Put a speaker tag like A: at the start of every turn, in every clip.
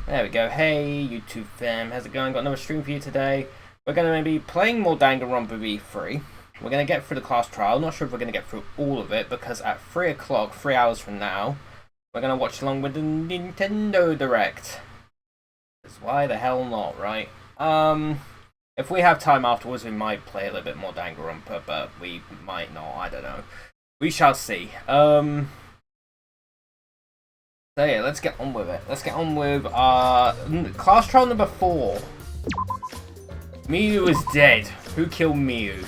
A: There we go. Hey, YouTube fam, how's it going? Got another stream for you today. We're going to be playing more Danganronpa V3. We're going to get through the class trial. Not sure if we're going to get through all of it, because at 3 o'clock, 3 hours from now, we're going to watch along with the Nintendo Direct. Because why the hell not, right? If we have time afterwards, we might play a little bit more Danganronpa, but we might not, I don't know. We shall see. So yeah, let's get on with it. Let's get on with class trial number 4. Miyu is dead. Who killed Miyu?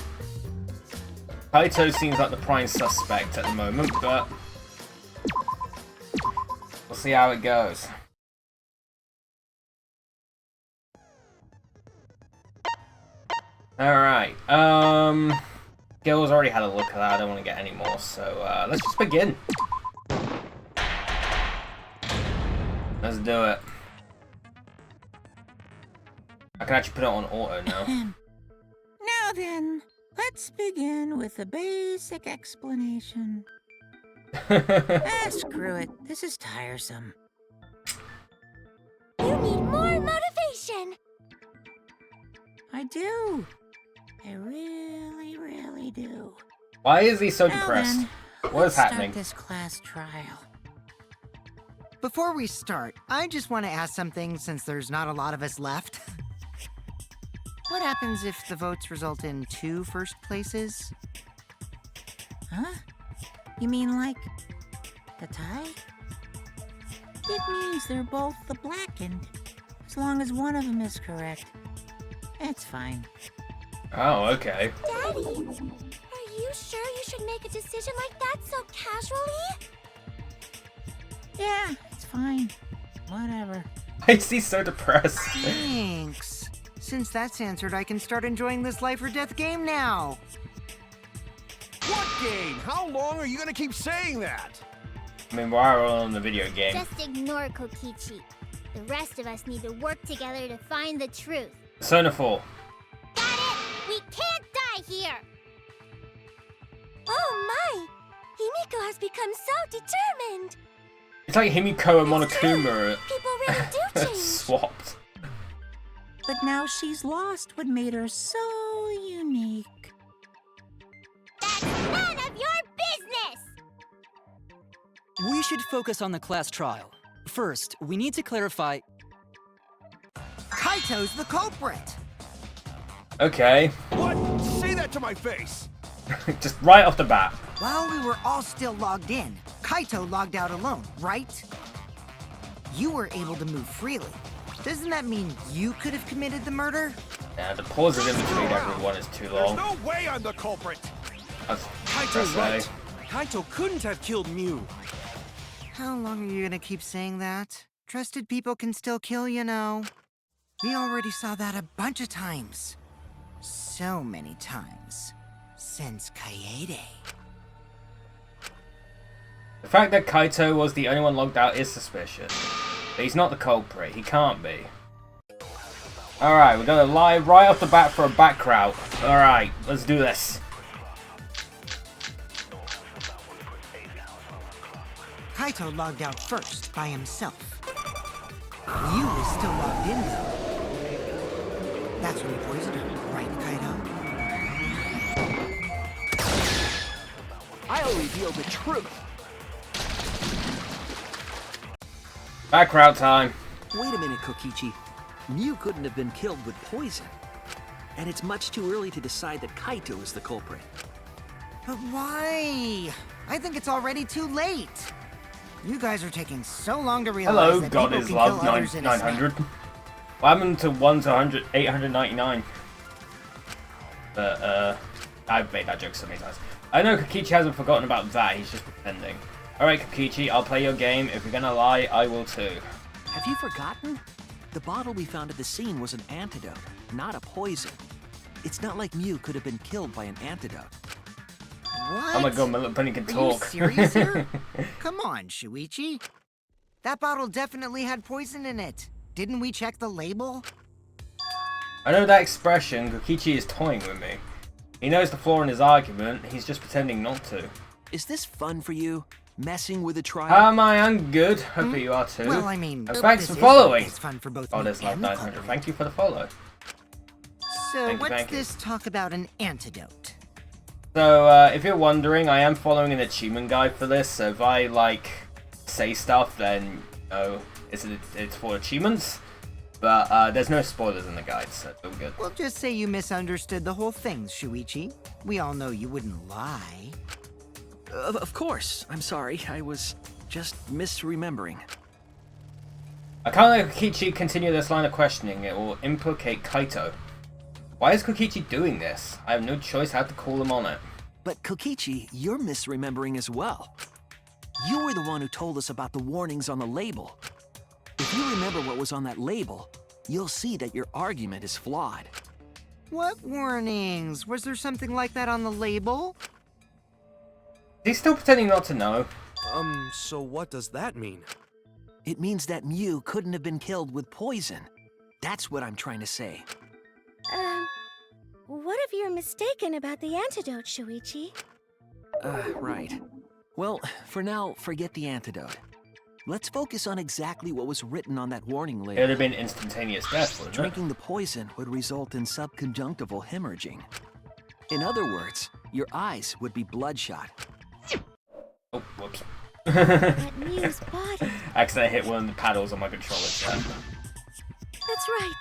A: Kaito seems like the prime suspect at the moment, but we'll see how it goes. Alright, Gil's already had a look at that, I don't want to get any more, so let's just begin. Let's do it. I can actually put it on auto now.
B: Now then, let's begin with a basic explanation. Screw it. This is tiresome.
C: You need more motivation!
B: I do. I really, really do.
A: Why is he so
B: Now
A: depressed?
B: Then,
A: What is
B: let's
A: happening?
B: Start this class trial.
D: Before we start, I just want to ask something since there's not a lot of us left. What happens if the votes result in 2 first places?
B: Huh? You mean like the tie? It means they're both the blackened. As long as one of them is correct. It's fine.
A: Oh, okay.
C: Daddy, are you sure you should make a decision like that so casually?
B: Yeah, it's fine. Whatever.
A: Why is he so depressed?
D: Thanks. Since that's answered, I can start enjoying this life or death game now.
E: What game? How long are you gonna keep saying that?
A: I mean, why are we on the video game?
C: Just ignore Kokichi. The rest of us need to work together to find the truth.
A: Persona 4.
C: Got it? We can't die here! Oh my! Himiko has become so determined!
A: It's like Himiko and
C: It's true.
A: Monokuma
C: People really do change.
A: swapped.
B: But now she's lost what made her so unique.
C: That's none of your business!
F: We should focus on the class trial. First, we need to clarify...
D: Kaito's the culprit!
A: Okay.
E: What? Say that to my face!
A: Just right off the bat.
D: While we were all still logged in, Kaito logged out alone, right? You were able to move freely. Doesn't that mean you could have committed the murder?
A: Yeah, the pauses in between everyone is too
E: There's
A: long.
E: no way I'm the culprit!
A: That's
E: Kaito's right.
A: A.
E: Kaito couldn't have killed Mew.
D: How long are you gonna keep saying that? Trusted people can still kill, you know. We already saw that a bunch of times. So many times. Since Kaede.
A: The fact that Kaito was the only one logged out is suspicious. But he's not the culprit. He can't be. Alright, we're gonna lie right off the bat for a back route. Alright, let's do this.
D: Kaito logged out first, by himself. You was still logged in, though. That's when he poisoned her, right, Kaito?
E: I'll reveal the truth.
A: Back route time.
G: Wait a minute, Kokichi. Mew couldn't have been killed with poison. And it's much too early to decide that Kaito is the culprit.
D: But why? I think it's already too late. You guys are taking so long to realize
A: Hello,
D: that
A: God
D: people
A: is
D: can
A: love
D: kill others in a
A: 900.
D: snap.
A: What happened to 1 to 100, 899? But, I've made that joke so many times. I know Kokichi hasn't forgotten about that, he's just pretending. Alright, Kokichi, I'll play your game. If you're gonna lie, I will too.
G: Have you forgotten? The bottle we found at the scene was an antidote, not a poison. It's not like Mew could have been killed by an antidote.
D: What?
A: Oh my god, my little bunny can
D: Are
A: talk.
D: you serious here? Come on, Shuichi. That bottle definitely had poison in it. Didn't we check the label?
A: I know that expression, Kokichi is toying with me. He knows the flaw in his argument, he's just pretending not to.
G: Is this fun for you? Messing with the trial?
A: How am I? I'm good. Hopefully you are too.
D: Well, I mean,
A: And thanks
D: this
A: for following.
D: is fun for both
A: Oh,
D: me
A: there's like
D: and the
A: 900.
D: public.
A: Thank you for the follow.
D: So,
A: Thank you,
D: what's
A: thank you.
D: this talk about an antidote?
A: So, if you're wondering, I am following an achievement guide for this. So if I like say stuff, then it's for achievements. But there's no spoilers in the guide, so it's all good.
D: Well, just say you misunderstood the whole thing, Shuichi. We all know you wouldn't lie.
G: Of course. I'm sorry. I was just misremembering.
A: I can't let Kokichi continue this line of questioning. It will implicate Kaito. Why is Kokichi doing this? I have no choice how to call him on it.
G: But Kokichi, you're misremembering as well. You were the one who told us about the warnings on the label. If you remember what was on that label, you'll see that your argument is flawed.
D: What warnings? Was there something like that on the label?
A: He's still pretending not to know.
E: So what does that mean?
G: It means that Mew couldn't have been killed with poison. That's what I'm trying to say.
C: What if you're mistaken about the antidote, Shuichi?
G: Right. Well, for now, forget the antidote. Let's focus on exactly what was written on that warning
A: It would
G: label.
A: have been instantaneous death, wouldn't it?
G: Drinking the poison would result in subconjunctival hemorrhaging. In other words, your eyes would be bloodshot.
A: Oh, whoops.
C: But Mew's body.
A: Accidentally hit one of the paddles on my controller. Yeah.
C: That's right.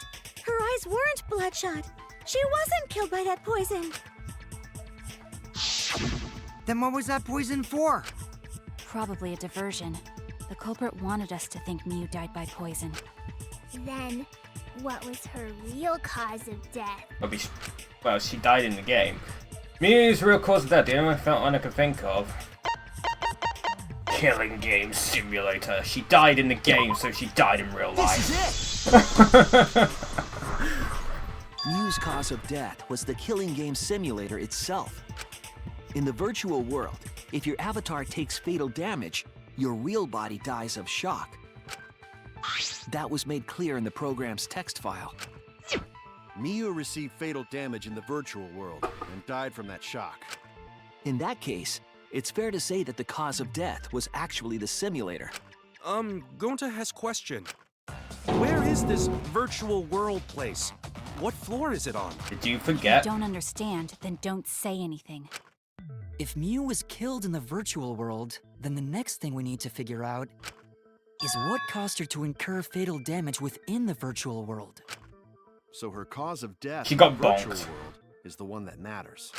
C: Her eyes weren't bloodshot. She wasn't killed by that poison.
D: Then what was that poison for?
H: Probably a diversion. The culprit wanted us to think Mew died by poison.
C: Then, what was her real cause of death?
A: Well, she died in the game. Mew's real cause of death, the only one I could think of. Killing game simulator. She died in the game, so she died in real life.
G: This is it! Mew's cause of death was the killing game simulator itself. In the virtual world, if your avatar takes fatal damage, your real body dies of shock. That was made clear in the program's text file.
E: Miyu received fatal damage in the virtual world and died from that shock.
G: In that case, it's fair to say that the cause of death was actually the simulator.
I: Gonta has question. Where is this virtual world place? What floor is it on?
A: Did you
H: If
A: forget?
H: you don't understand, then don't say anything.
F: If Mew was killed in the virtual world, then the next thing we need to figure out is what caused her to incur fatal damage within the virtual world.
E: So her cause of death
A: She got
E: in the virtual
A: bonked.
E: world is the one that matters.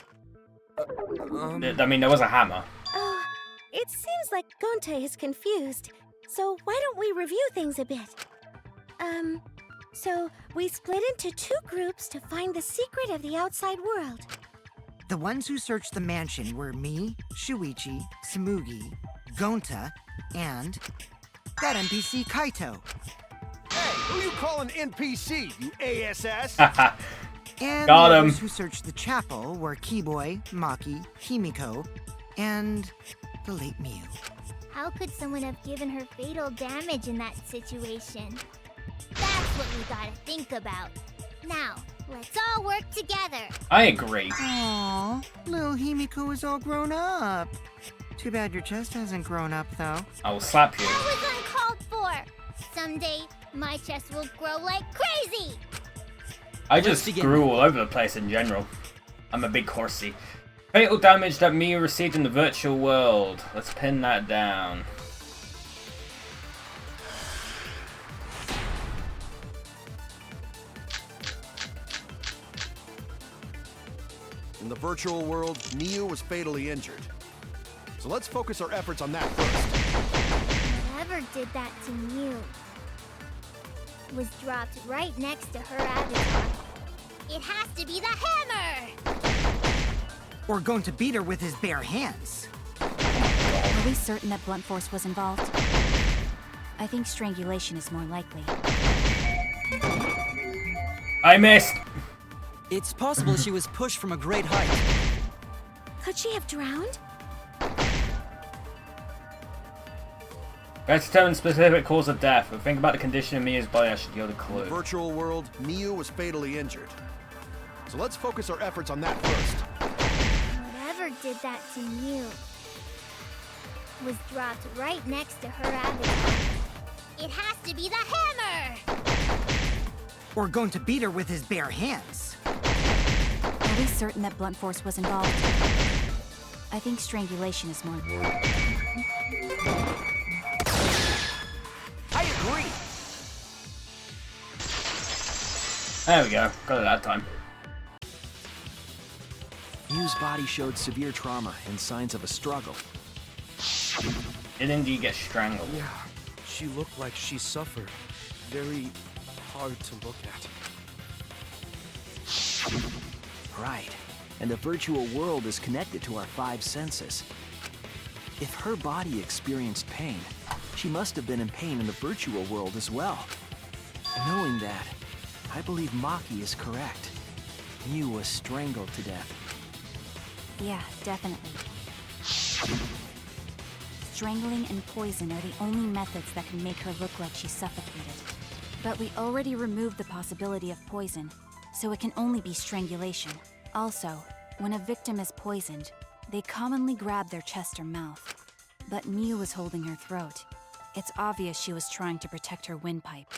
A: I mean, there was a hammer.
C: Oh, it seems like Gonte is confused. So why don't we review things a bit? So we split into two groups to find the secret of the outside world.
D: The ones who searched the mansion were me, Shuichi, Samugi, Gonta, and that NPC Kaito.
E: Hey, who you calling NPC, you ASS?
D: And
A: Got
D: the
A: him.
D: others who searched the chapel were Keyboy, Maki, Himiko, and the late Mew.
C: How could someone have given her fatal damage in that situation? That's what we gotta think about. Now, let's all work together.
A: I agree.
D: Aww, little Himiko is all grown up. Too bad your chest hasn't grown up, though.
A: I will slap you.
C: That was uncalled for. Someday, my chest will grow like crazy.
A: I just
F: begin.
A: grew all over the place in general. I'm a big horsey. Fatal damage that Miyu received in the virtual world. Let's pin that down.
E: In the virtual world, Miyu was fatally injured. So let's focus our efforts on that first.
C: Whoever did that to Mew was dropped right next to her avatar. It has to be the hammer!
D: Or going to beat her with his bare hands.
H: Are we certain that blunt force was involved? I think strangulation is more likely.
A: I missed!
F: It's possible she was pushed from a great height.
C: Could she have drowned?
A: Let's determine specific cause of death. But think about the condition of Miyu's body, I should yield a
E: In the
A: clue.
E: virtual world, Miyu was fatally injured. So let's focus our efforts on that first.
C: Whatever did that to Mew was dropped right next to her avatar. It has to be the hammer!
D: Or going to beat her with his bare hands.
H: Are we certain that blunt force was involved? I think strangulation is more...
G: I agree.
A: There we go. Got it that time.
G: Miu's body showed severe trauma and signs of a struggle.
A: Did indeed get strangled.
I: Yeah, she looked like she suffered. Very hard to look at.
G: Right. And the virtual world is connected to our 5 senses. If her body experienced pain, she must have been in pain in the virtual world as well. Knowing that, I believe Maki is correct. Miu was strangled to death.
H: Yeah, definitely. Strangling and poison are the only methods that can make her look like she suffocated. But we already removed the possibility of poison, so it can only be strangulation. Also, when a victim is poisoned, they commonly grab their chest or mouth. But Miu was holding her throat. It's obvious she was trying to protect her windpipe.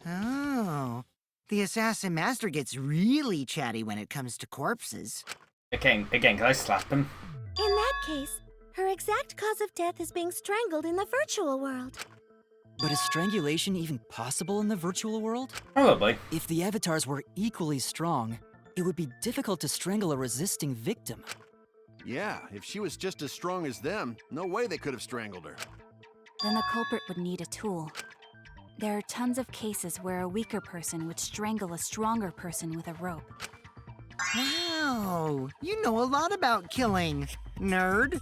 D: Oh. The assassin master gets really chatty when it comes to corpses.
A: Again, can I slap him?
J: In that case, her exact cause of death is being strangled in the virtual world.
F: But is strangulation even possible in the virtual world?
A: Probably.
F: If the avatars were equally strong, it would be difficult to strangle a resisting victim.
E: Yeah, if she was just as strong as them, no way they could have strangled her.
H: Then the culprit would need a tool. There are tons of cases where a weaker person would strangle a stronger person with a rope.
D: Wow, you know a lot about killing, nerd.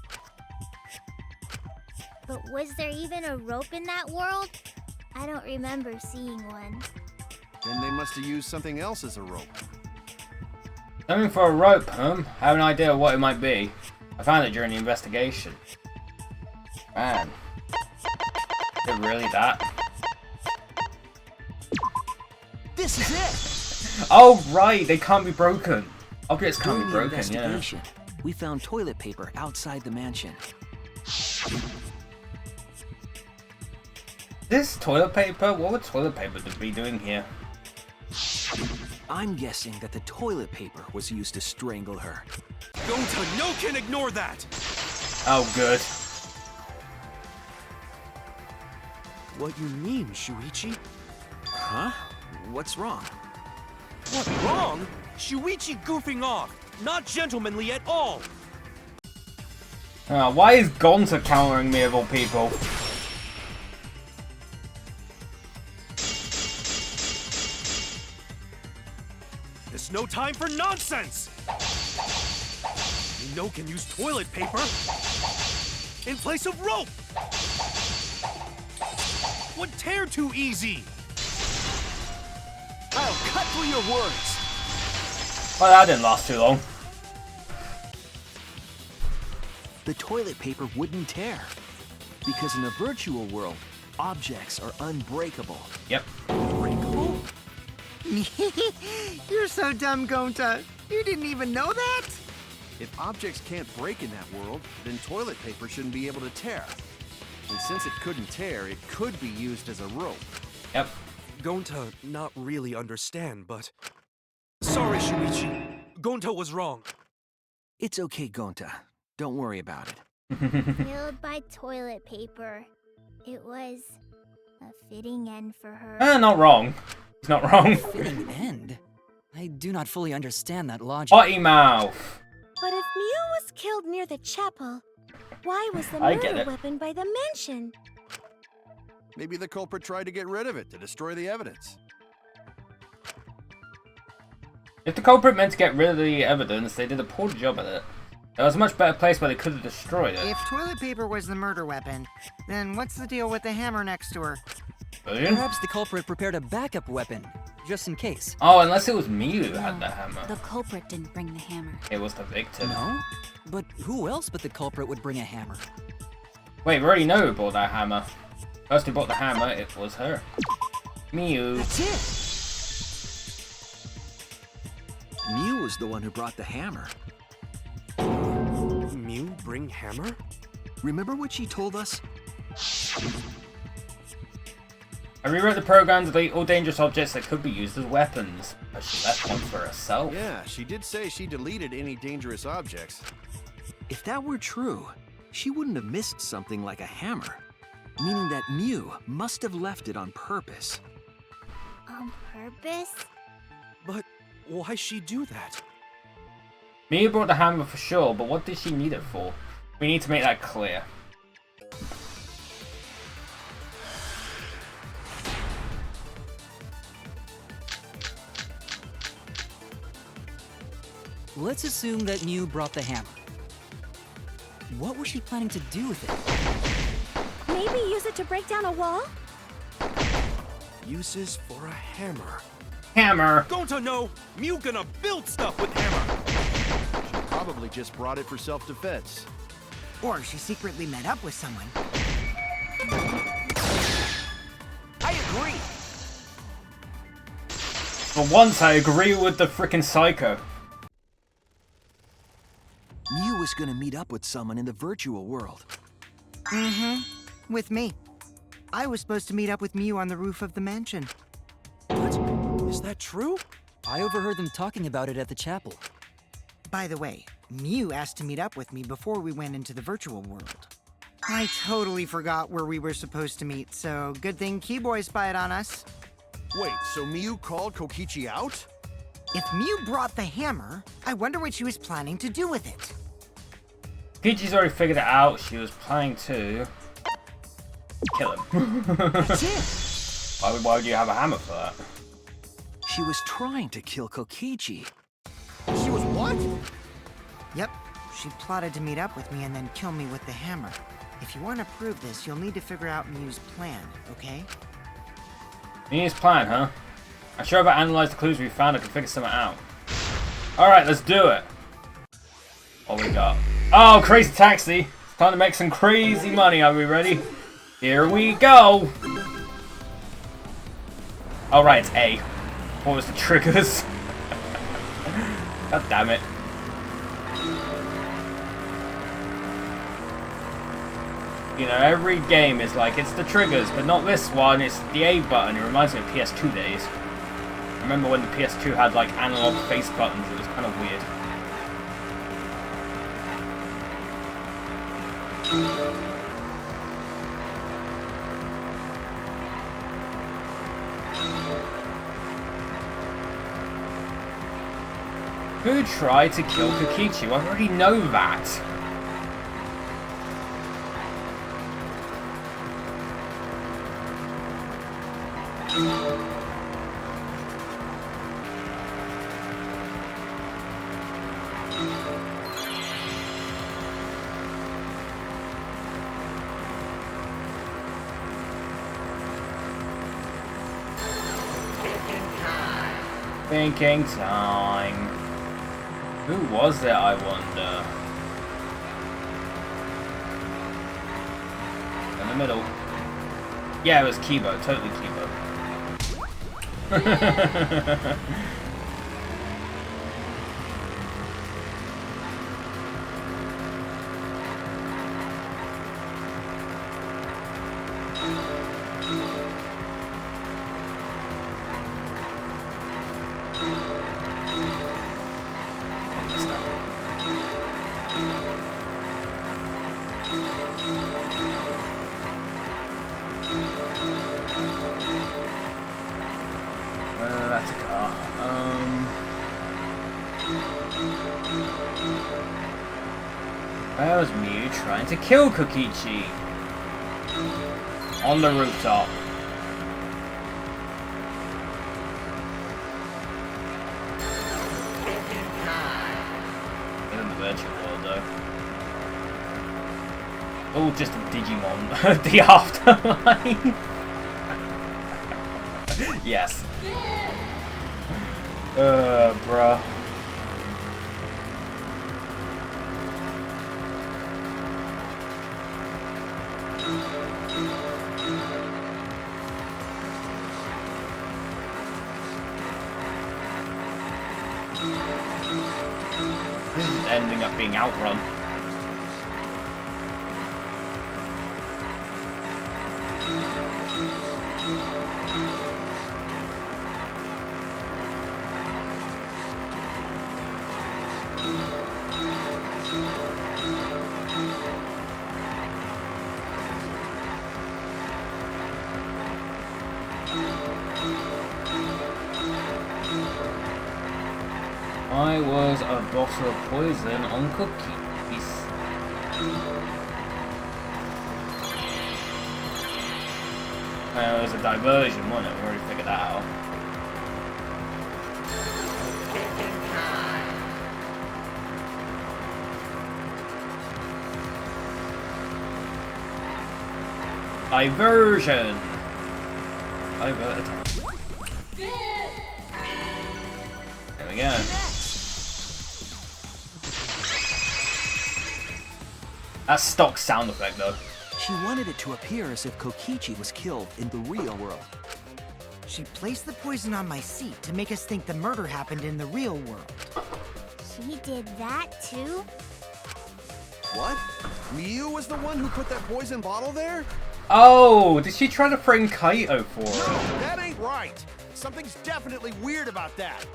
C: But was there even a rope in that world? I don't remember seeing one.
E: Then they must have used something else as a rope.
A: Something for a rope, I have an idea of what it might be. I found it during the investigation. Man. Is it really that?
G: This is it!
A: Oh, right, they can't be broken. Objects can't
G: During
A: be
G: the
A: broken, yeah.
G: investigation, we found toilet paper outside the mansion.
A: This toilet paper? What would toilet paper be doing here?
G: I'm guessing that the toilet paper was used to strangle her.
I: Gonta, no can ignore that!
A: Oh, good.
I: What you mean, Shuichi?
G: Huh? What's wrong?
I: What, wrong? Shuichi goofing off! Not gentlemanly at all!
A: Why is Gonta countering me of all people?
I: There's no time for nonsense! You can use toilet paper in place of rope! Would tear too easy!
G: I'll cut through your words!
A: Well, that didn't last too long.
G: The toilet paper wouldn't tear. Because in the virtual world, objects are unbreakable.
A: Yep.
G: Unbreakable?
D: You're so dumb, Gonta. You didn't even know that?
E: If objects can't break in that world, then toilet paper shouldn't be able to tear. And since it couldn't tear, it could be used as a rope.
A: Yep.
I: Gonta not really understand, but... Sorry, Shuichi. Gonta was wrong.
G: It's okay, Gonta. Don't worry about it.
C: Killed by toilet paper. It was a fitting end for her.
A: Not wrong. It's not wrong.
F: Fitting end? I do not fully understand that logic.
A: Potty mouth.
J: But if Miu was killed near the chapel, why was the
A: I get
J: murder
A: it.
J: weapon by the mansion?
E: Maybe the culprit tried to get rid of it to destroy the evidence.
A: If the culprit meant to get rid of the evidence, they did a poor job at it. There was a much better place where they could have destroyed it.
D: If toilet paper was the murder weapon, then what's the deal with the hammer next to her?
A: Brilliant.
F: Perhaps the culprit prepared a backup weapon, just in case.
A: Oh, unless it was me who had
H: No,
A: the hammer.
H: the culprit didn't bring the hammer.
A: It was the victim.
F: No? But who else but the culprit would bring a hammer?
A: Wait, we already know who bought that hammer. First who bought the hammer, it was her. Miu.
G: That's it! Miu was the one who brought the hammer.
I: Mew bring hammer?
G: Remember what she told us?
A: I rewrote the program to delete all dangerous objects that could be used as weapons, but she left one for herself.
E: Yeah, she did say she deleted any dangerous objects.
G: If that were true, she wouldn't have missed something like a hammer. Meaning that Mew must have left it on purpose.
C: On purpose?
I: But why'd she do that?
A: Mia brought the hammer for sure, but what did she need it for? We need to make that clear.
F: Let's assume that Mew brought the hammer. What was she planning to do with it?
J: Maybe use it to break down a wall?
I: Uses for a hammer.
A: Hammer!
I: Don't I know? Mew gonna build stuff with hammer!
E: She probably just brought it for self-defense.
D: Or she secretly met up with someone.
G: I agree!
A: For once, I agree with the frickin' psycho.
G: Mew was gonna meet up with someone in the virtual world.
D: Mm-hmm. With me. I was supposed to meet up with Mew on the roof of the mansion.
I: What? Is that true?
F: I overheard them talking about it at the chapel.
D: By the way, Mew asked to meet up with me before we went into the virtual world. I totally forgot where we were supposed to meet, so good thing Keyboy spied on us.
E: Wait, so Mew called Kokichi out?
D: If Mew brought the hammer, I wonder what she was planning to do with it.
A: Peachy's already figured it out. She was planning to kill him.
D: That's it.
A: Why would you have a hammer for that?
G: She was trying to kill Kokichi.
E: She was what?
D: Yep, she plotted to meet up with me and then kill me with the hammer. If you want to prove this, you'll need to figure out Mew's plan, okay?
A: Mia's plan, huh? I'm sure if I analyze the clues we found, I can figure something out. Alright, let's do it. What we got? Oh, crazy taxi! It's time to make some crazy money. Are we ready? Here we go! Alright, it's A. What was the triggers? God damn it. You know, every game is like, it's the triggers, but not this one, it's the A button. It reminds me of PS2 days. I remember when the PS2 had like analog face buttons, it was kind of weird. Who tried to kill Kokichi? I already know that. Thinking time. Who was it, I wonder? In the middle. Yeah, it was Kibo. Totally Kibo. That's a car. Where was Mew trying to kill Kokichi? On the rooftop. In the virtual world, though. Oh, just a Digimon. The afterlife. Yes. Bruh. This is ending up being Outrun. Why was a bottle of poison on cookies? It was a diversion, wasn't it? We already figured that out. Diversion! Diverted. There we go. That's stock sound effect though.
G: She wanted it to appear as if Kokichi was killed in the real world.
D: She placed the poison on my seat to make us think the murder happened in the real world.
C: She did that too?
E: What? Miu was the one who put that poison bottle there?
A: Oh, did she try to frame Kaito for it?
E: No, that ain't right. Something's definitely weird about that.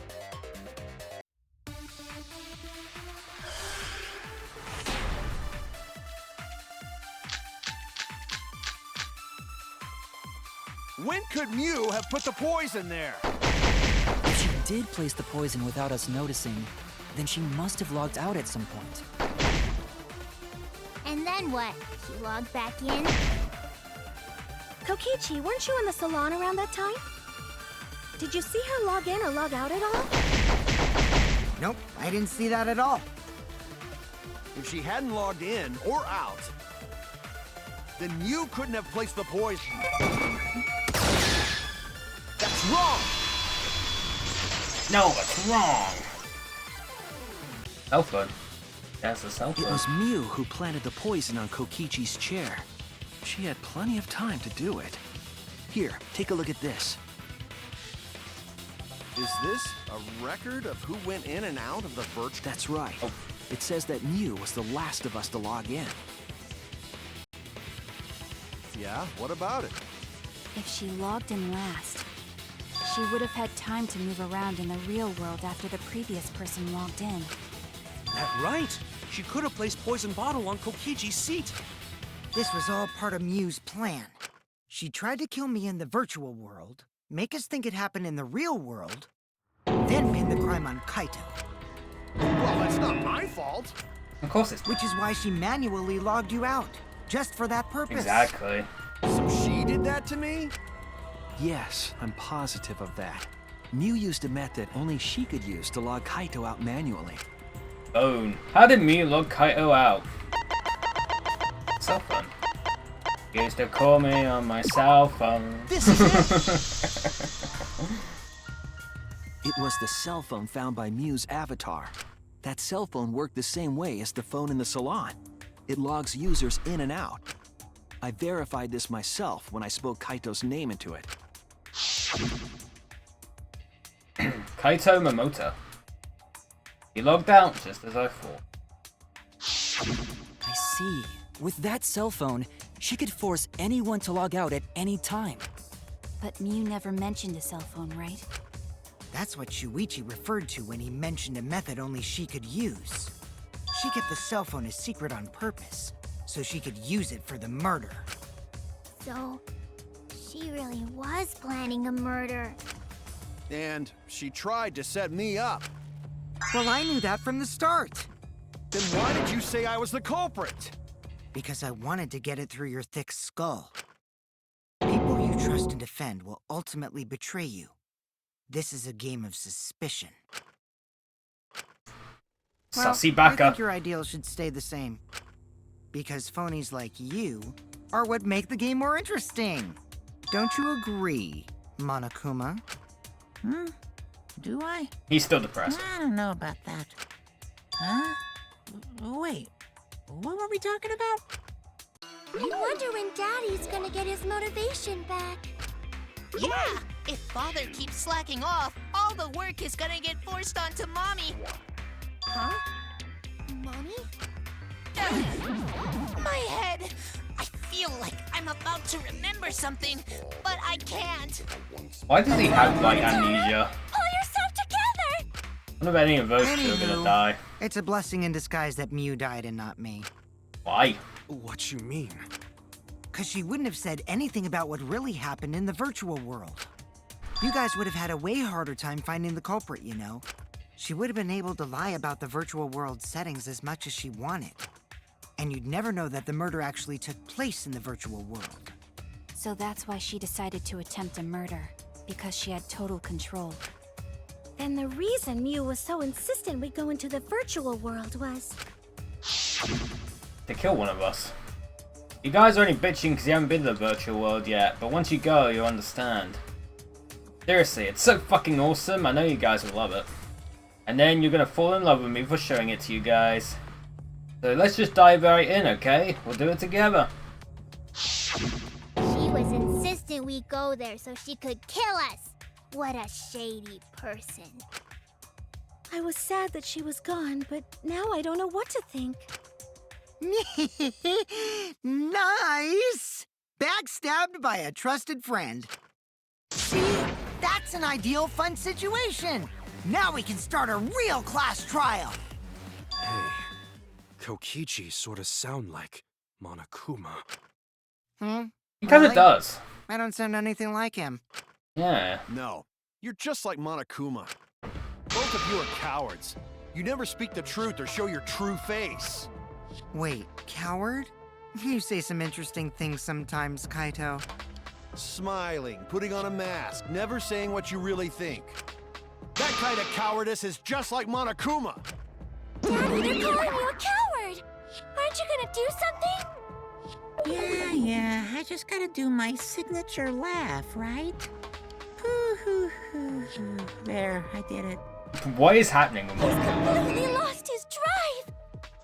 E: When could Miu have put the poison there?
F: If she did place the poison without us noticing, then she must have logged out at some point.
C: And then what? She logged back in?
J: Kokichi, weren't you in the salon around that time? Did you see her log in or log out at all?
D: Nope, I didn't see that at all.
E: If she hadn't logged in or out, then Miu couldn't have placed the poison. That's wrong!
A: No, it's wrong. Cell phone. That's a cell
G: It
A: phone.
G: was Miu who planted the poison on Kokichi's chair. She had plenty of time to do it. Here, take a look at this.
E: Is this a record of who went in and out of the virtual?
G: That's right. It says that Miu was the last of us to log in.
E: Yeah, what about it?
H: If she logged in last, she would have had time to move around in the real world after the previous person logged in.
I: That right. She could have placed poison bottle on Kokichi's seat.
D: This was all part of Miu's plan. She tried to kill me in the virtual world, make us think it happened in the real world, then pin the crime on Kaito.
E: Well, that's not my fault.
A: Of course it's
D: Which is why she manually logged you out, just for that purpose.
A: exactly.
E: So she did that to me?
G: Yes, I'm positive of that. Miu used a method only she could use to log Kaito out manually.
A: Bone. How did me log Kaito out? Cell phone. Used to call me on my cell phone.
G: This is it! It was the cell phone found by Miu's avatar. That cell phone worked the same way as the phone in the salon. It logs users in and out. I verified this myself when I spoke Kaito's name into it.
A: Kaito Momota. He logged out just as I thought.
F: I see. With that cell phone, she could force anyone to log out at any time.
H: But Miu never mentioned a cell phone, right?
D: That's what Shuichi referred to when he mentioned a method only she could use. She kept the cell phone a secret on purpose, so she could use it for the murder.
C: So, she really was planning a murder.
E: And she tried to set me up.
D: Well, I knew that from the start.
E: Then why did you say I was the culprit?
D: Because I wanted to get it through your thick skull. People you trust and defend will ultimately betray you. This is a game of suspicion.
A: Sussy
D: I
A: Baka.
D: think your ideals should stay the same. Because phonies like you are what make the game more interesting. Don't you agree, Monokuma?
B: Do I?
A: He's still depressed.
B: I don't know about that. Huh? Wait, what were we talking about?
C: I wonder when Daddy's gonna get his motivation back.
K: Yeah! If Father keeps slacking off, all the work is gonna get forced onto Mommy.
C: Huh? Mommy?
K: My head! I feel like I'm about to remember something, but I can't.
A: Why does he have like amnesia?
C: Pull yourself together!
A: I wonder if any of those two are gonna
D: Anywho,
A: die.
D: It's a blessing in disguise that Miu died and not me.
A: Why?
I: What you mean?
D: Cause she wouldn't have said anything about what really happened in the virtual world. You guys would have had a way harder time finding the culprit, you know. she would have been able to lie about the virtual world settings as much as she wanted. And you'd never know that the murder actually took place in the virtual world.
H: So that's why she decided to attempt a murder, because she had total control.
J: Then the reason Mew was so insistent we go into the virtual world was...
A: To kill one of us. You guys are only bitching because you haven't been to the virtual world yet, but once you go, you'll understand. Seriously, it's so fucking awesome, I know you guys will love it. And then you're gonna fall in love with me for showing it to you guys. So let's just dive right in, okay? We'll do it together.
C: She was insistent we go there so she could kill us. What a shady person.
J: I was sad that she was gone, but now I don't know what to think.
D: Nice! Backstabbed by a trusted friend. See? That's an ideal fun situation. Now we can start a real class trial.
I: Hey, Kokichi sort of sound like Monokuma.
A: He kinda does.
D: I don't sound anything like him.
A: Yeah.
E: No, you're just like Monokuma. Both of you are cowards. You never speak the truth or show your true face.
D: Wait, coward? You say some interesting things sometimes, Kaito.
E: Smiling, putting on a mask, never saying what you really think. That kind of cowardice is just like Monokuma.
J: Daddy, they're calling you a coward! Aren't you gonna do something?
B: Yeah, I just gotta do my signature laugh, right? Hoo, hoo, hoo, hoo. There, I did it.
A: What is happening with
J: He's
A: Monokuma?
J: completely lost his drive!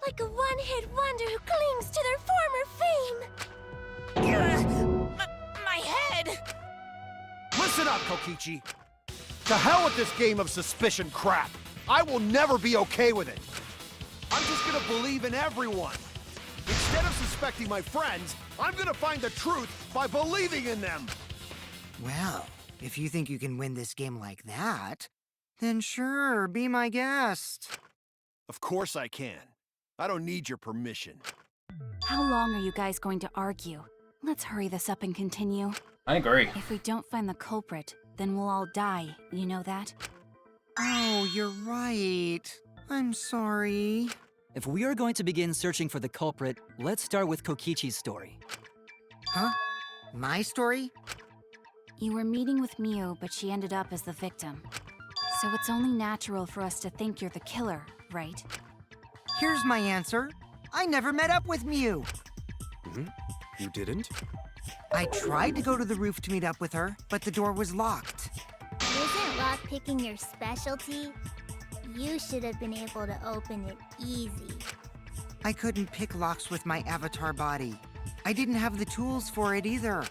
J: Like a one-hit wonder who clings to their former fame.
K: My head!
E: Listen up, Kokichi. To hell with this game of suspicion crap. I will never be okay with it. I'm just gonna believe in everyone. Instead of suspecting my friends, I'm gonna find the truth by believing in them.
D: Well, if you think you can win this game like that, then sure, be my guest.
E: Of course I can. I don't need your permission.
H: How long are you guys going to argue? Let's hurry this up and continue.
A: I agree.
H: If we don't find the culprit, then we'll all die, you know that?
D: Oh, you're right. I'm sorry.
F: If we are going to begin searching for the culprit, let's start with Kokichi's story.
D: Huh? My story?
H: You were meeting with Mew, but she ended up as the victim. So it's only natural for us to think you're the killer, right?
D: Here's my answer. I never met up with Mew.
I: You didn't?
D: I tried to go to the roof to meet up with her, but the door was locked.
C: Isn't lockpicking your specialty? You should have been able to open it easy.
D: I couldn't pick locks with my avatar body. I didn't have the tools for it either.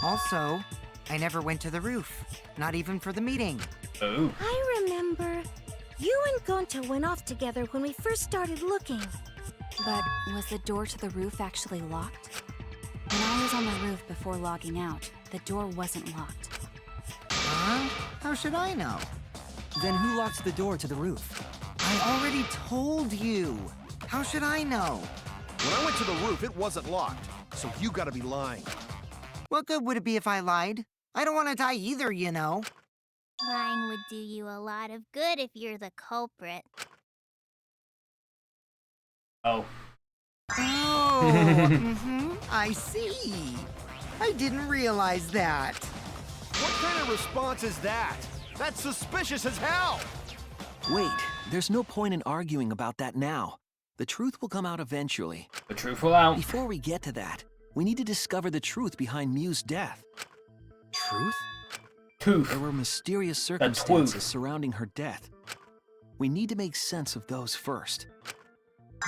D: Also, I never went to the roof, not even for the meeting.
A: Oh.
J: I remember. You and Gonta went off together when we first started looking.
H: But was the door to the roof actually locked? When I was on the roof before logging out, the door wasn't locked.
D: Huh? How should I know?
F: Then who locked the door to the roof?
D: I already told you. How should I know?
E: When I went to the roof, it wasn't locked. So you gotta be lying.
D: What good would it be if I lied? I don't want to die either, you know.
C: Lying would do you a lot of good if you're the culprit.
A: Oh.
D: Oh, I see. I didn't realize that.
E: What kind of response is that? That's suspicious as hell!
G: Wait, there's no point in arguing about that now. The truth will come out eventually.
A: The truth will out.
G: Before we get to that, we need to discover the truth behind Mew's death.
E: Truth?
A: Tooth.
G: There were mysterious circumstances surrounding her death. We need to make sense of those first.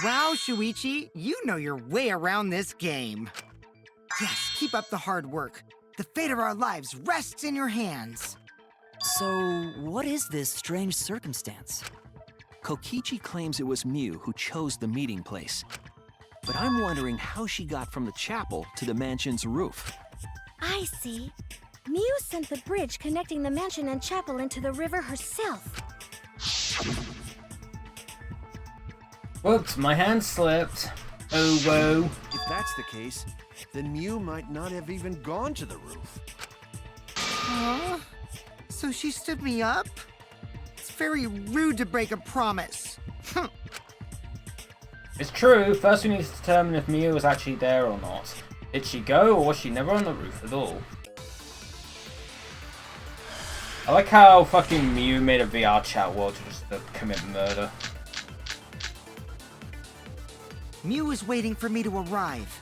D: Wow, Shuichi, you know your way around this game. Yes, keep up the hard work. The fate of our lives rests in your hands.
F: So, what is this strange circumstance?
G: Kokichi claims it was Mew who chose the meeting place. But I'm wondering how she got from the chapel to the mansion's roof.
J: I see. Mew sent the bridge connecting the mansion and chapel into the river herself.
A: Whoops, my hand slipped. Oh, whoa.
E: If that's the case, then Mew might not have even gone to the roof.
D: Huh? So she stood me up?
J: It's
D: very rude to break a promise.
A: It's true, first we need to determine if Miu was actually there or not. Did she go, or was she never on the roof at all? I like how fucking Miu made a VR chat world just to commit murder.
D: Miu was waiting for me to arrive.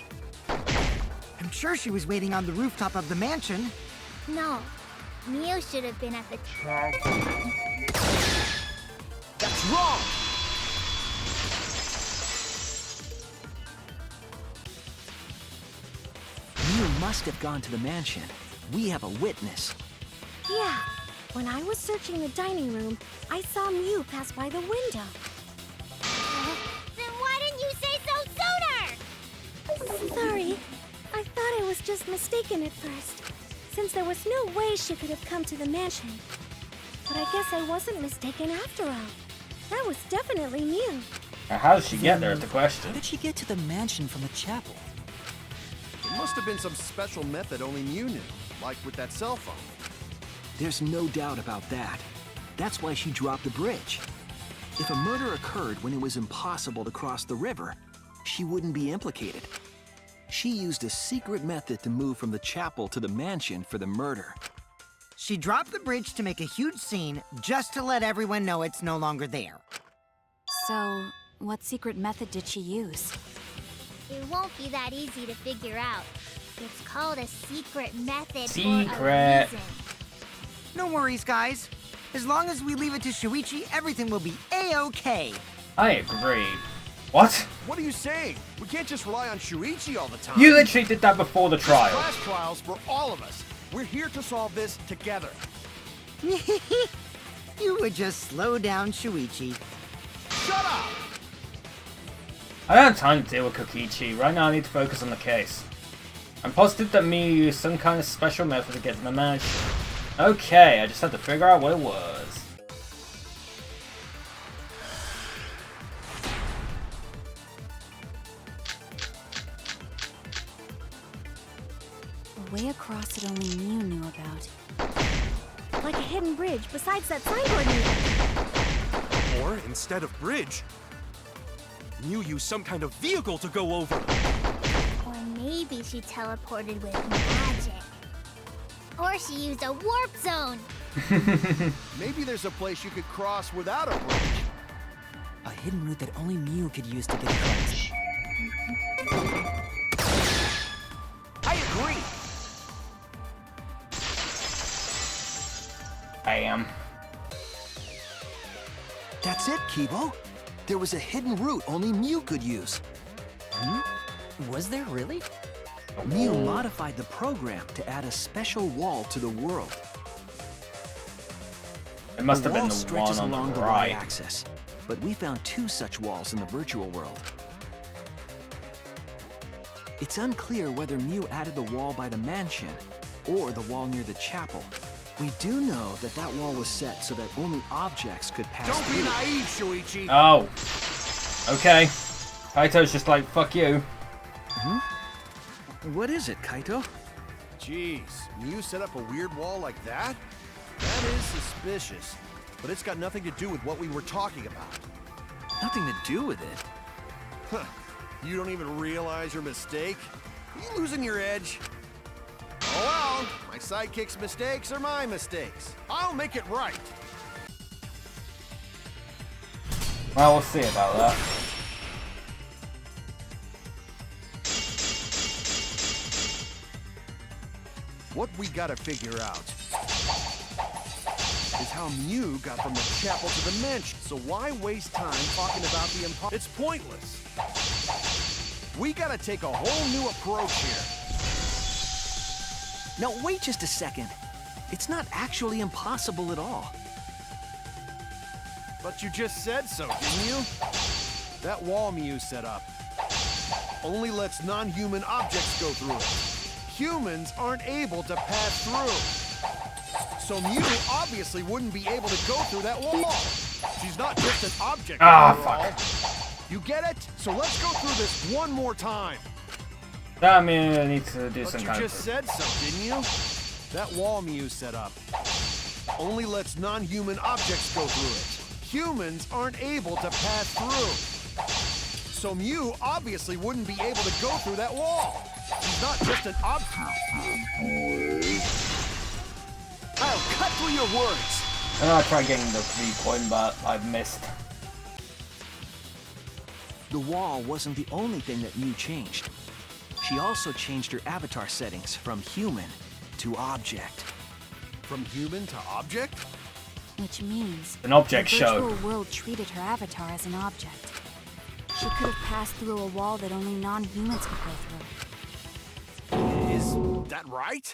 D: I'm sure she was waiting on the rooftop of the mansion.
C: No, Miu should have been at the
E: That's wrong!
G: Miu must have gone to the mansion. We have a witness.
J: Yeah, when I was searching the dining room, I saw Miu pass by the window.
C: Then why didn't you say so sooner?
J: Sorry, I thought I was just mistaken at first, since there was no way she could have come to the mansion. But I guess I wasn't mistaken after all. That was definitely Miu.
A: Now, how did she get there is the question.
F: How did she get to the mansion from the chapel?
E: It must have been some special method only Miu knew, like with that cell phone.
G: There's no doubt about that. That's why she dropped the bridge. If a murder occurred when it was impossible to cross the river, she wouldn't be implicated. She used a secret method to move from the chapel to the mansion for the murder.
D: She dropped the bridge to make a huge scene just to let everyone know it's no longer there.
H: So, what secret method did she use?
C: It won't be that easy to figure out. It's called a secret method for
A: Secret.
C: a reason.
D: No worries, guys. As long as we leave it to Shuichi, everything will be A-okay.
A: I agree. What?
E: What are you saying? We can't just rely on Shuichi all the time.
A: You literally did that before the trial.
E: Class trials for all of us. We're here to solve this together.
D: You would just slow down Shuichi.
E: Shut up!
A: I don't have time to deal with Kokichi. Right now I need to focus on the case. I'm positive that Miu used some kind of special method to get to the mansion. Okay, I just had to figure out what it was.
H: A way across that only Miu knew about.
J: Like a hidden bridge besides that signboard needle.
I: Or, instead of bridge, Miu used some kind of vehicle to go over.
C: Or maybe she teleported with magic. Or she used a warp zone.
E: Maybe there's a place you could cross without a bridge.
F: A hidden route that only Miu could use to get across.
E: I agree.
A: Bam.
G: That's it, Kibo. There was a hidden route only Miu could use.
F: Was there really?
G: Miu modified the program to add a special wall to the world.
A: It must have been
G: wall
A: the
G: stretches
A: one on
G: along
A: the
G: the
A: right.
G: y-axis, but we found 2 such walls in the virtual world. It's unclear whether Miu added the wall by the mansion or the wall near the chapel. We do know that that wall was set so that only objects could pass
E: Don't
G: through.
E: be naive, Shuichi.
A: Oh. Okay. Kaito's just like, fuck you.
G: What is it, Kaito?
E: Jeez, Miu set up a weird wall like that? That is suspicious. But it's got nothing to do with what we were talking about.
G: Nothing to do with it.
E: Huh. You don't even realize your mistake? Are you losing your edge? Oh well, my sidekick's mistakes are my mistakes. I'll make it right.
A: Well, we'll see about that.
E: What we gotta figure out is how Miu got from the chapel to the mansion. So why waste time talking about the impossible? It's pointless. We gotta take a whole new approach here.
G: Now, wait just a second. It's not actually impossible at all.
E: But you just said so, didn't you? That wall Miu set up only lets non-human objects go through it. Humans aren't able to pass through. So Miu obviously wouldn't be able to go through that wall. She's not just an object after all. You get it? So let's go through this one more time.
A: That means I need to do
E: But
A: some
E: you
A: kind
E: just
A: of...
E: said so, didn't you? That wall Miu set up only lets non-human objects go through it. Humans aren't able to pass through. So Mew obviously wouldn't be able to go through that wall. He's not just an object.
G: I'll cut through your words.
A: I tried getting the 3 coin, but I've missed.
G: The wall wasn't the only thing that Mew changed. She also changed her avatar settings from human to object.
E: From human to object?
H: Which means
A: An object
H: the
A: show.
H: virtual world treated her avatar as an object. She could have passed through a wall that only non-humans could go through.
E: Is that right?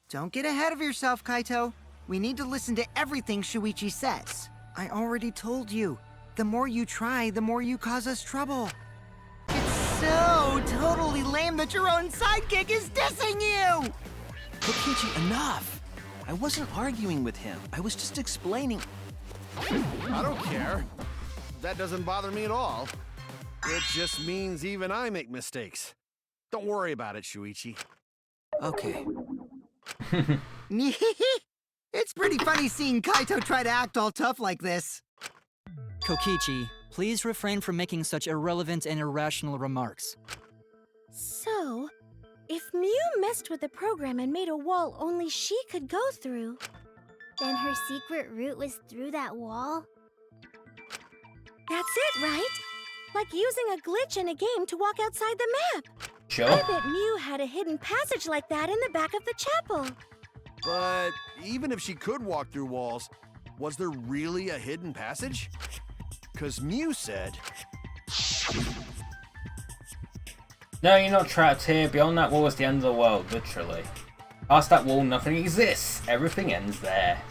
D: Don't get ahead of yourself, Kaito. We need to listen to everything Shuichi says. I already told you, the more you try, the more you cause us trouble. It's so totally lame that your own sidekick is dissing you!
G: Kokichi, enough! I wasn't arguing with him. I was just explaining.
E: I don't care. That doesn't bother me at all. It just means even I make mistakes. Don't worry about it, Shuichi.
G: Okay.
D: It's pretty funny seeing Kaito try to act all tough like this.
F: Kokichi, please refrain from making such irrelevant and irrational remarks.
J: So, if Mew messed with the program and made a wall only she could go through,
C: Then her secret route was through that wall?
J: that's it, right? Like using a glitch in a game to walk outside the map.
A: Sure.
J: I bet Mew had a hidden passage like that in the back of the chapel.
E: But even if she could walk through walls, was there really a hidden passage? 'Cause Mew said...
A: No, you're not trapped here. Beyond that wall is the end of the world, literally. Past that wall, nothing exists. Everything ends there.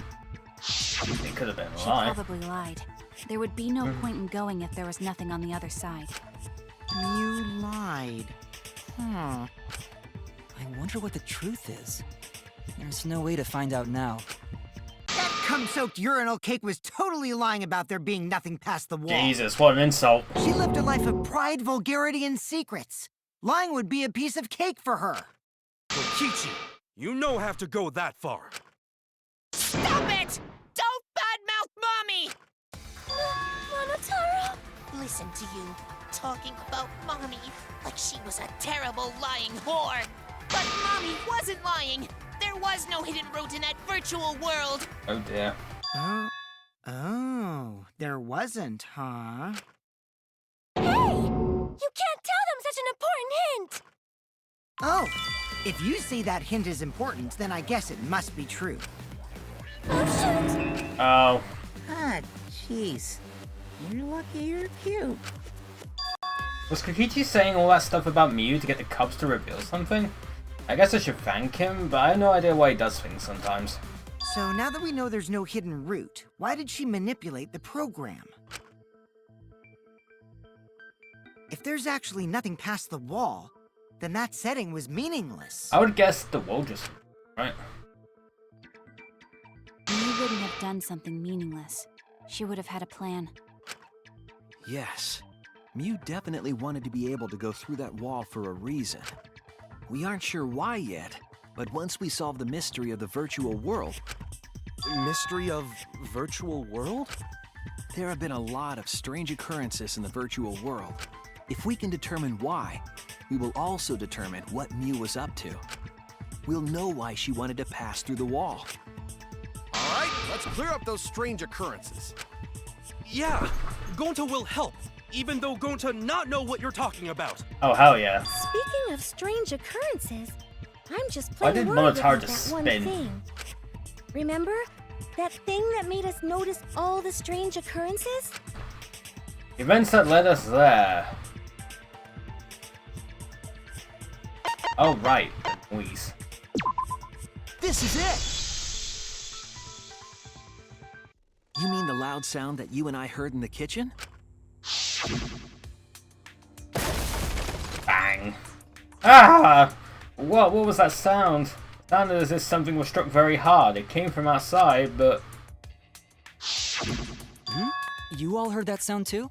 A: It could have been a
H: She
A: lie.
H: probably lied. There would be no point in going if there was nothing on the other side.
D: You lied.
F: I wonder what the truth is. There's no way to find out now.
D: That cum-soaked urinal cake was totally lying about there being nothing past the wall.
A: Jesus, what an insult.
D: She lived a life of pride, vulgarity, and secrets. Lying would be a piece of cake for her.
I: Kokichi, you no have to go that far.
K: Stop it! Don't badmouth Mommy!
J: Monotaro?
K: Listen to you, talking about Mommy like she was a terrible lying whore. But Mommy wasn't lying. There was no hidden route in that virtual world.
A: Oh dear.
D: Oh, there wasn't, huh?
J: You can't tell them such an important hint!
D: Oh, if you say that hint is important, then I guess it must be true.
J: Oh, shoot!
A: Oh.
B: Ah, jeez. You're lucky you're cute.
A: Was Kokichi saying all that stuff about Mew to get the Cubs to reveal something? I guess I should thank him, but I have no idea why he does things sometimes.
D: So now that we know there's no hidden route, why did she manipulate the program? If there's actually nothing past the wall, then that setting was meaningless.
A: I would guess the wall just... right?
H: Mew wouldn't have done something meaningless. She would have had a plan.
G: Yes. Mew definitely wanted to be able to go through that wall for a reason. We aren't sure why yet, but once we solve the mystery of the virtual world...
I: Mystery of virtual world?
G: There have been a lot of strange occurrences in the virtual world. If we can determine why, we will also determine what Mew was up to. We'll know why she wanted to pass through the wall.
E: All right, let's clear up those strange occurrences.
I: Yeah, Gonta will help, even though Gonta not know what you're talking about.
A: Oh, hell yeah.
J: Speaking of strange occurrences, I'm just
A: Why
J: plain
A: did
J: worried
A: Monotaro
J: about that
A: just
J: one
A: spin?
J: thing. Remember? That thing that made us notice all the strange occurrences?
A: Events that led us there. Oh, right. The noise.
G: This is it! You mean the loud sound that you and I heard in the kitchen?
A: Bang. Ah! What was that sound? It sounded as if something was struck very hard. It came from outside, but...
F: You all heard that sound too?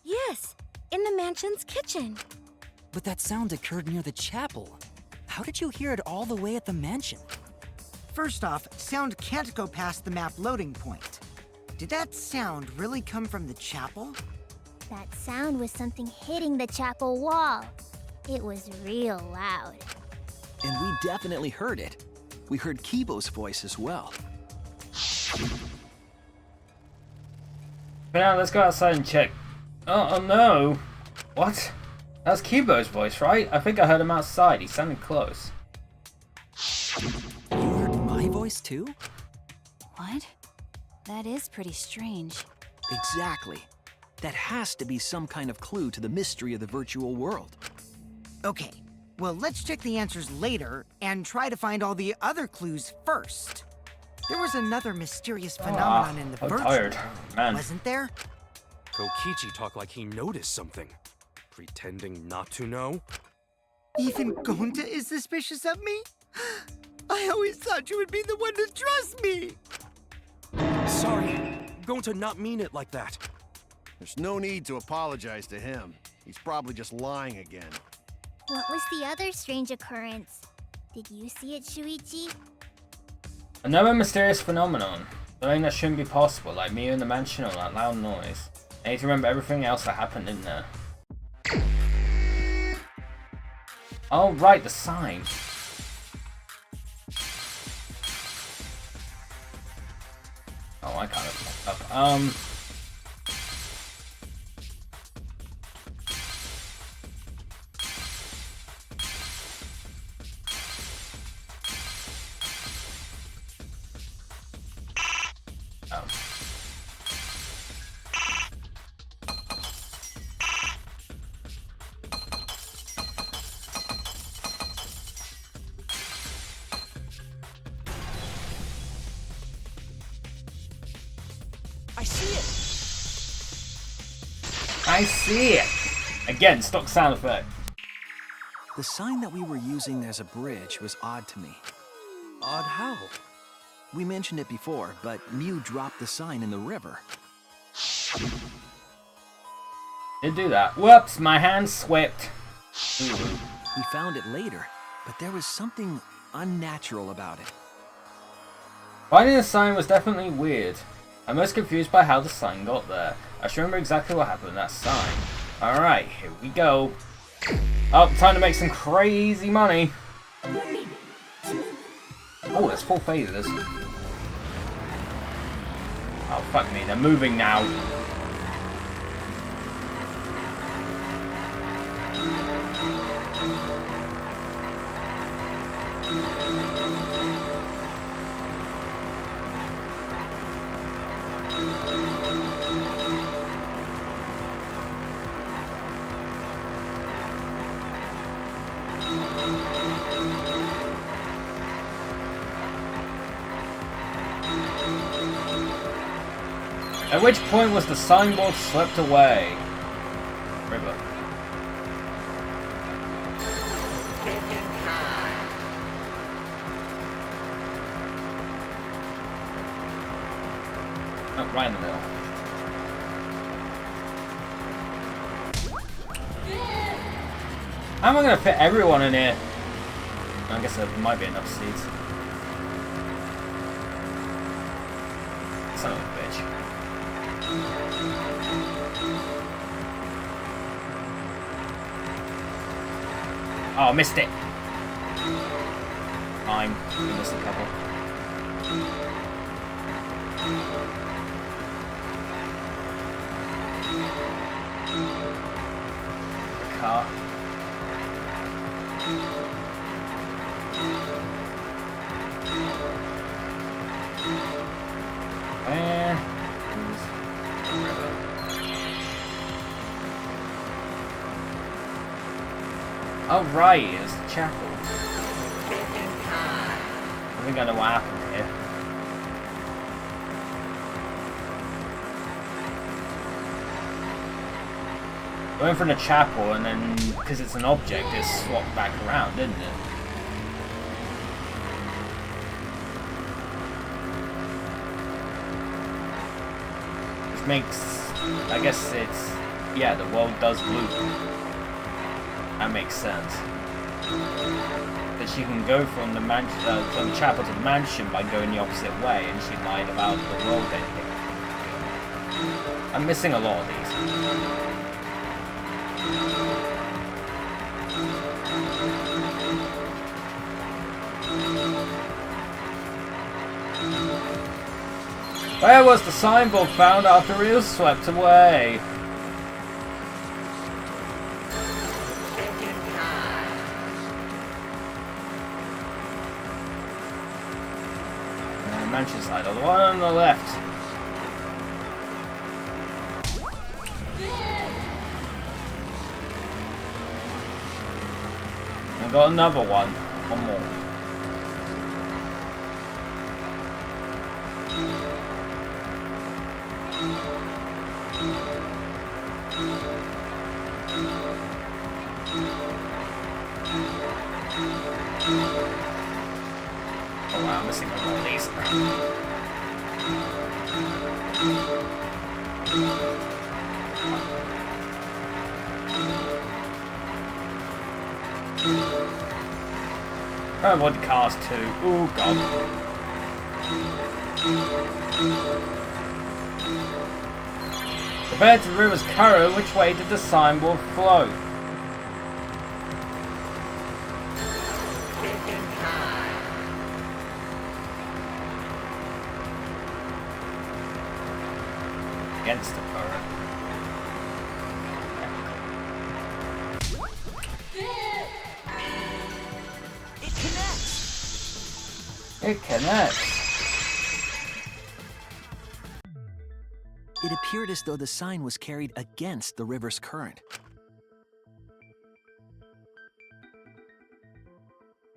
J: Yes, in the mansion's kitchen.
F: But that sound occurred near the chapel. How did you hear it all the way at the mansion?
D: First off, sound can't go past the map loading point. Did that sound really come from the chapel?
C: That sound was something hitting the chapel wall. It was real loud.
G: And we definitely heard it. We heard Kibo's voice as well.
A: But now let's go outside and check. Oh no! What? That's Kibo's voice, right? I think I heard him outside. He sounded close.
F: You heard my voice too?
H: What? That is pretty strange.
G: Exactly. That has to be some kind of clue to the mystery of the virtual world.
D: Okay, well, let's check the answers later and try to find all the other clues first. There was another mysterious phenomenon in the
A: I'm
D: virtual
A: tired,
D: world,
A: man.
D: wasn't there?
I: Kokichi talked like he noticed something. Pretending not to know?
D: Even Gonta is suspicious of me? I always thought you would be the one to trust me!
I: Sorry, going to not mean it like that.
E: There's no need to apologize to him. He's probably just lying again.
C: What was the other strange occurrence? Did you see it, Shuichi?
A: Another mysterious phenomenon. Something that shouldn't be possible, like me in the mansion or that loud noise. I need to remember everything else that happened in there. Oh right, the sign. Oh, I kind of fucked up.
K: I see it!
A: I see it! Again, stock sound effect.
G: The sign that we were using as a bridge was odd to me.
I: Odd how?
G: We mentioned it before, but Mew dropped the sign in the river.
A: Did do that. Whoops, my hand slipped. Ooh.
G: We found it later, but there was something unnatural about it.
A: Finding the sign was definitely weird. I'm most confused by how the sign got there. I should remember exactly what happened to that sign. Alright, here we go. Oh, time to make some crazy money. Oh, there's 4 phases. Oh, fuck me, they're moving now. At which point was the signboard swept away? River. Oh, right in the middle. How am I gonna fit everyone in here? I guess there might be enough seats. Son of a bitch. Oh, missed it. Fine. We missed a couple. The car. And oh right, it's the chapel. I think I know what happened here. I went from the chapel and then, because it's an object, it swapped back around, didn't it? Which makes, I guess it's, yeah, the world does loop. That makes sense. that she can go from the mansion, from the chapel to the mansion by going the opposite way, and she lied about the world ending. I'm missing a lot of these. Where was the signboard found after it was swept away? Mansion side, or the one on the left. I got another one. One more. Oh wow, I'm missing one of these. I want the cars too. Oh god. Compared to the river's current, which way did the signboard flow? Against the current.
G: It connects!
A: It connects.
G: It appeared as though the sign was carried against the river's current.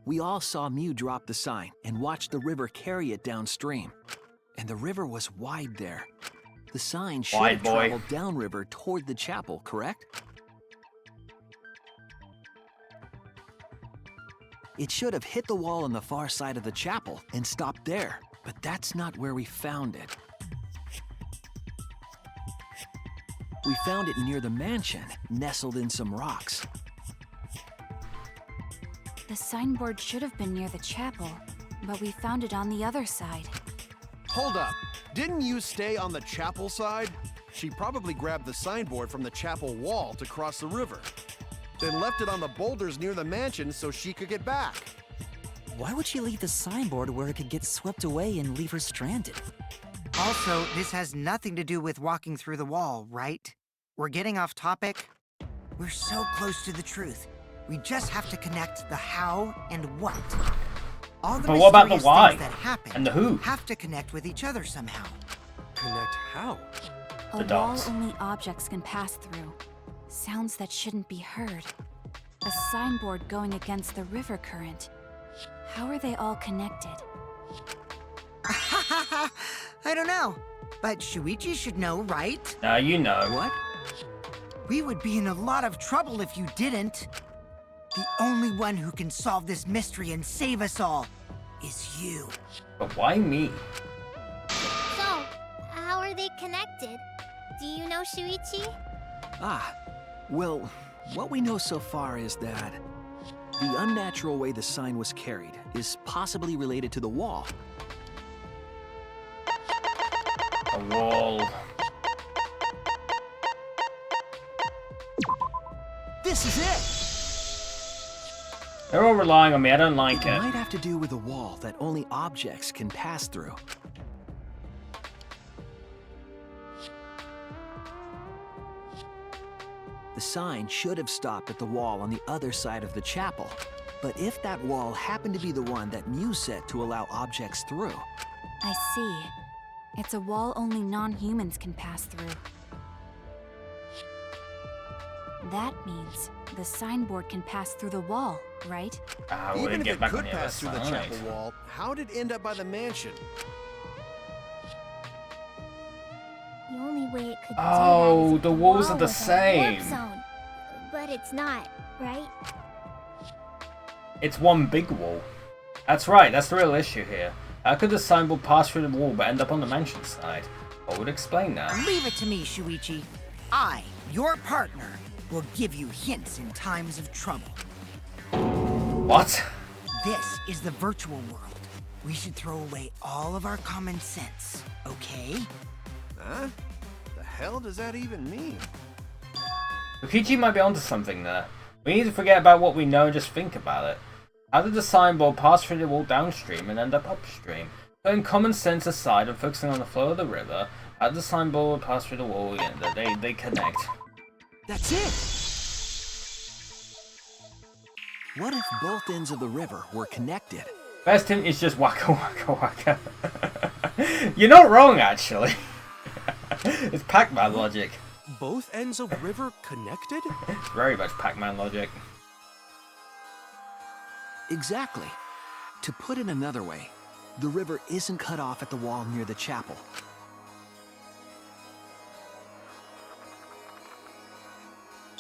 G: We all saw Mew drop the sign and watched the river carry it downstream. And the river was wide there. The sign should have traveled downriver toward the chapel, correct? It should have hit the wall on the far side of the chapel and stopped there, but that's not where we found it. We found it near the mansion, nestled in some rocks.
H: The signboard should have been near the chapel, but we found it on the other side.
E: Hold up. Didn't you stay on the chapel side? She probably grabbed the signboard from the chapel wall to cross the river, then left it on the boulders near the mansion so she could get back.
F: Why would she leave the signboard where it could get swept away and leave her stranded?
D: Also, this has nothing to do with walking through the wall, right? We're getting off topic. We're so close to the truth. We just have to connect the how and what. All the
A: But what about the
D: mysterious
A: why?
D: things that happen
A: And the who?
D: have to connect with each other somehow.
I: Connect how?
H: A
A: The dots.
H: wall only objects can pass through. Sounds that shouldn't be heard. A signboard going against the river current. How are they all connected?
D: I don't know, but Shuichi should know, right?
A: Now you know.
G: What?
D: We would be in a lot of trouble if you didn't. The only one who can solve this mystery and save us all is you.
A: But why me?
C: So, how are they connected? Do you know Shuichi?
G: Ah, well, what we know so far is that the unnatural way the sign was carried is possibly related to the wall.
A: A wall.
G: This is it!
A: They're all relying on me. I don't like
G: It
A: it.
G: might have to do with a wall that only objects can pass through. The sign should have stopped at the wall on the other side of the chapel. But if that wall happened to be the one that Mew set to allow objects through,
H: I see. It's a wall only non-humans can pass through. That means the signboard can pass through the wall, right?
A: I
E: Even
A: wouldn't
E: if
A: get
E: it
A: back on
E: could
A: the other
E: pass through the
A: side.
E: chapel wall, how did it end up by the mansion?
C: The only way it could
A: Oh,
C: do that is
A: the
C: if
A: walls
C: wall
A: are the
C: was a warp
A: same.
C: zone. But it's not, right?
A: It's one big wall. That's right, that's the real issue here. How could the signboard pass through the wall but end up on the mansion side? What would explain that?
D: Leave it to me, Shuichi. I, your partner, will give you hints in times of trouble.
A: What?
D: This is the virtual world. We should throw away all of our common sense, okay?
E: Huh? The hell does that even mean?
A: Kokichi might be onto something there. We need to forget about what we know and just think about it. How did the signboard pass through the wall downstream and end up upstream? Putting common sense aside and focusing on the flow of the river, how did the signboard pass through the wall and they connect?
G: That's it! What if both ends of the river were connected?
A: Best hint is just waka waka waka. You're not wrong, actually. It's Pac-Man logic.
I: Both ends of river connected?
A: It's very much Pac-Man logic.
G: Exactly. To put it another way, the river isn't cut off at the wall near the chapel.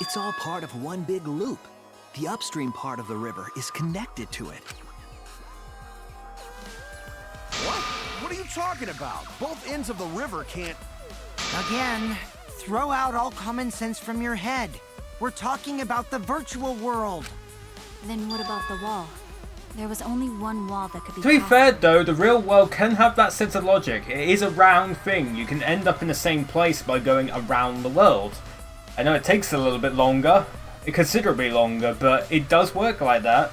G: It's all part of one big loop. The upstream part of the river is connected to it.
E: What? What are you talking about? Both ends of the river can't...
D: Again, throw out all common sense from your head. We're talking about the virtual world.
H: Then what about the wall? There was only one wall that could be
A: To be
H: crossed.
A: fair though, the real world can have that sense of logic. It is a round thing. You can end up in the same place by going around the world. I know it takes a little bit longer, considerably longer, but it does work like that.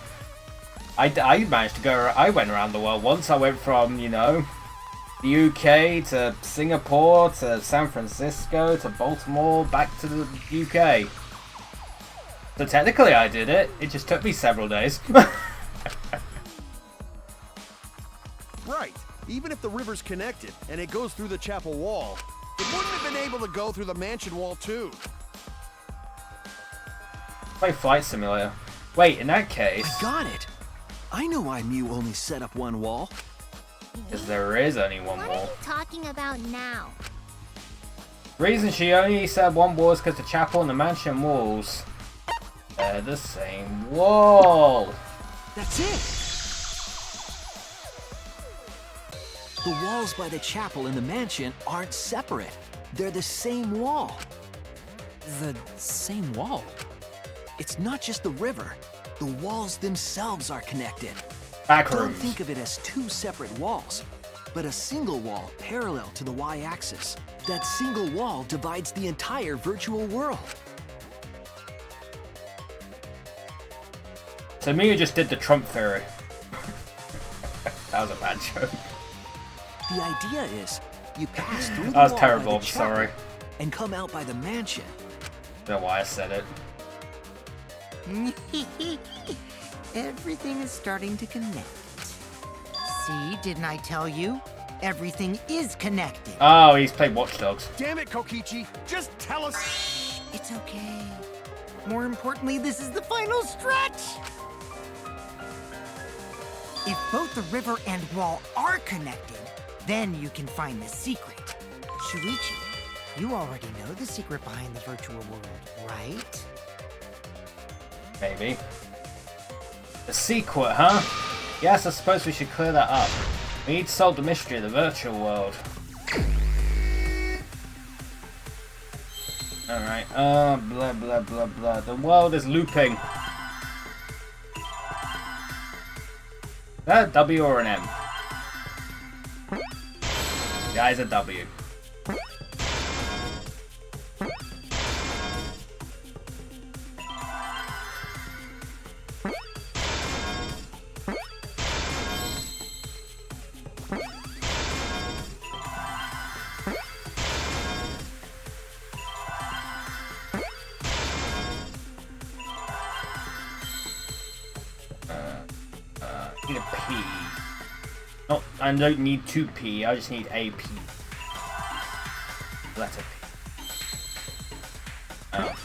A: I managed to go, I went around the world once. I went from, you know, the UK to Singapore to San Francisco to Baltimore back to the UK. So technically I did it, it just took me several days.
E: Right. Even if the river's connected and it goes through the chapel wall, it wouldn't have been able to go through the mansion wall too.
A: Play Flight Simulator. Wait, in that case...
G: I got it! I know why Mew only set up one wall.
A: Because there is only one
C: What
A: wall.
C: are you talking about now?
A: Reason she only said one wall is because the chapel and the mansion walls, they're the same wall.
G: That's it! The walls by the chapel and the mansion aren't separate. They're the same wall.
F: The same wall?
G: It's not just the river. The walls themselves are connected.
A: Back
G: Don't
A: rooms.
G: think of it as two separate walls, but a single wall parallel to the y-axis. That single wall divides the entire virtual world.
A: So Mia just did the Trump theory. That was a bad joke.
G: The idea is, you pass through the
A: That was
G: wall
A: terrible,
G: by
A: I'm
G: the chapel
A: sorry.
G: and come out by the mansion.
A: Don't know why I said it.
D: Everything is starting to connect. See, didn't I tell you? Everything is connected.
A: Oh, he's played Watch Dogs.
E: Damn it, Kokichi! Just tell us...
D: It's okay. More importantly, this is the final stretch! If both the river and wall are connected, then you can find the secret. Shuichi, you already know the secret behind the virtual world, right?
A: Maybe. The secret, huh? Yes, I suppose we should clear that up. We need to solve the mystery of the virtual world. Alright, blah blah blah blah. The world is looping. Is that a W or an M? Yeah, it's a W. Need a P. No, I don't need 2 P, I just need a P. Letter P. Oh.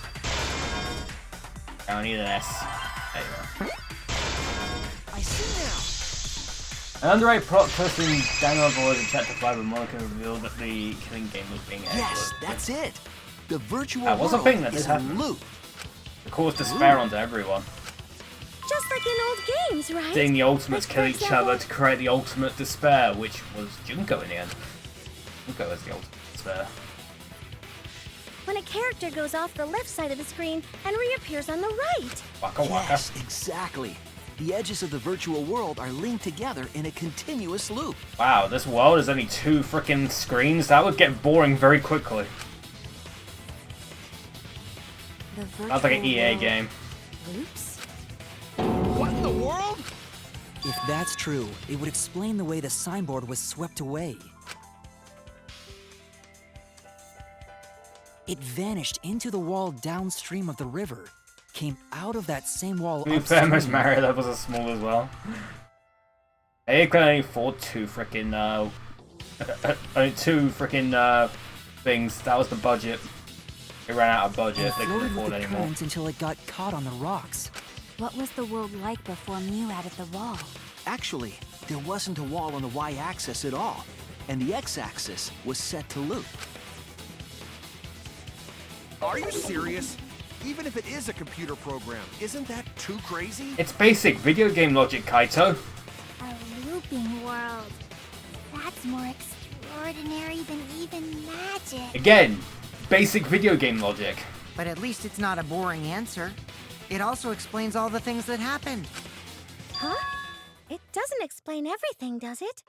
A: I need an S. There you go.
G: I see now.
A: An underrated plot twist in Danganronpa was in Chapter 5 when Monica revealed that the killing game was being edited.
G: Yes, that's it. The virtual
A: That was a
G: world
A: thing that
G: is
A: did
G: a
A: happen.
G: loop.
A: It caused despair onto everyone.
J: Just like in old games, right?
A: Seeing the Ultimates
J: Like,
A: kill
J: for
A: each
J: example-
A: other to create the ultimate despair, which was Junko in the end. Junko was the ultimate despair.
J: When a character goes off the left side of the screen and reappears on the right.
A: Waka waka.
G: Yes, exactly. The edges of the virtual world are linked together in a continuous loop.
A: Wow, this world is only 2 freaking screens. That would get boring very quickly. Sounds like an EA game.
H: Loops?
E: What in the world?
F: If that's true, it would explain the way the signboard was swept away. It vanished into the wall downstream of the river, came out of that same wall upstream.
A: Famous Mario levels are small as well. It can only afford 2 freaking only 2 freaking things. That was the budget. It ran out of budget. They couldn't afford any more.
F: Until it got caught on the rocks.
H: What was the world like before Mew added the wall?
G: Actually, there wasn't a wall on the y-axis at all, and the x-axis was set to loop.
E: Are you serious? Even if it is a computer program, isn't that too crazy?
A: It's basic video game logic, Kaito.
C: A looping world. That's more extraordinary than even magic.
A: Again, basic video game logic.
D: But at least it's not a boring answer. It also explains all the things that happened.
J: Huh? It doesn't explain everything, does it?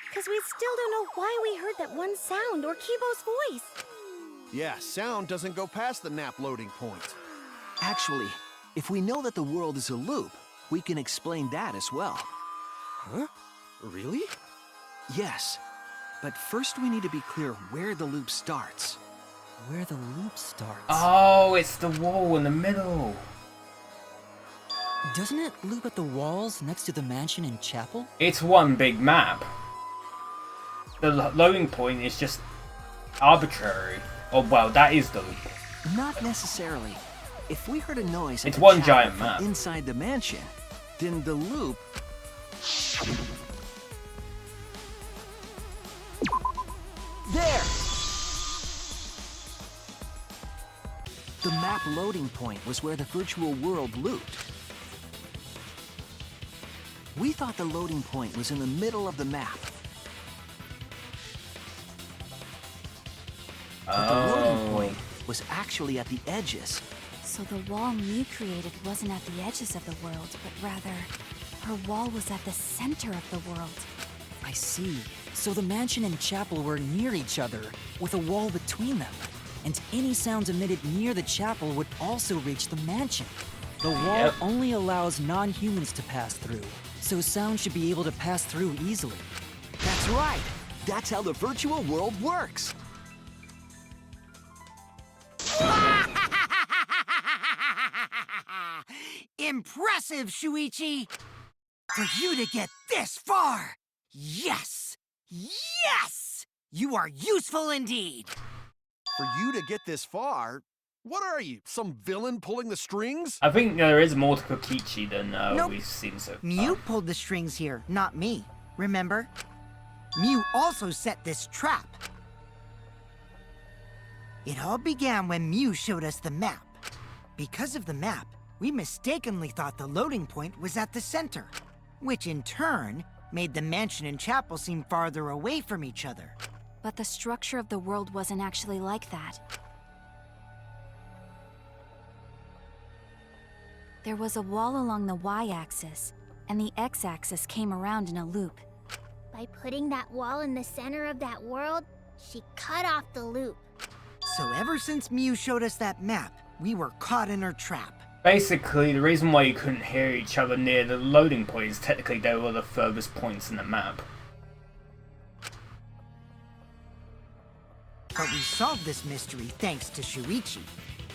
J: Because we still don't know why we heard that one sound or Kibo's voice.
E: Yeah, sound doesn't go past the nap loading point.
G: Actually, if we know that the world is a loop, we can explain that as well.
I: Huh? Really?
G: Yes, but first we need to be clear where the loop starts.
F: Where the loop starts.
A: Oh, it's the wall in the middle.
F: Doesn't it loop at the walls next to the mansion and chapel?
A: It's one big map. The loading point is just arbitrary. Oh, well, that is the loop.
G: Not necessarily. If we heard a noise,
A: It's
G: at the
A: one
G: chapel
A: giant
G: from
A: map.
G: inside the mansion, then the loop. There! The map loading point was where the virtual world looped. We thought the loading point was in the middle of the map. But the loading point was actually at the edges.
H: So the wall Mew created wasn't at the edges of the world, but rather, her wall was at the center of the world.
F: I see. So the mansion and chapel were near each other, with a wall between them. And any sounds emitted near the chapel would also reach the mansion. The wall only allows non-humans to pass through, so sound should be able to pass through easily.
G: That's right! That's how the virtual world works!
D: Impressive, Shuichi! For you to get this far! Yes! Yes! You are useful indeed!
E: For you to get this far, what are you, some villain pulling the strings?
A: I think there is more to Kokichi than
D: Nope.
A: we've seen so far.
D: Mew pulled the strings here, not me. Remember? Mew also set this trap. It all began when Mew showed us the map. Because of the map, we mistakenly thought the loading point was at the center, which in turn made the mansion and chapel seem farther away from each other.
H: But the structure of the world wasn't actually like that. There was a wall along the y-axis, and the x-axis came around in a loop.
C: By putting that wall in the center of that world, she cut off the loop.
D: So ever since Mew showed us that map, we were caught in her trap.
A: Basically, the reason why you couldn't hear each other near the loading point is technically they were the furthest points in the map.
D: But we solved this mystery thanks to Shuichi.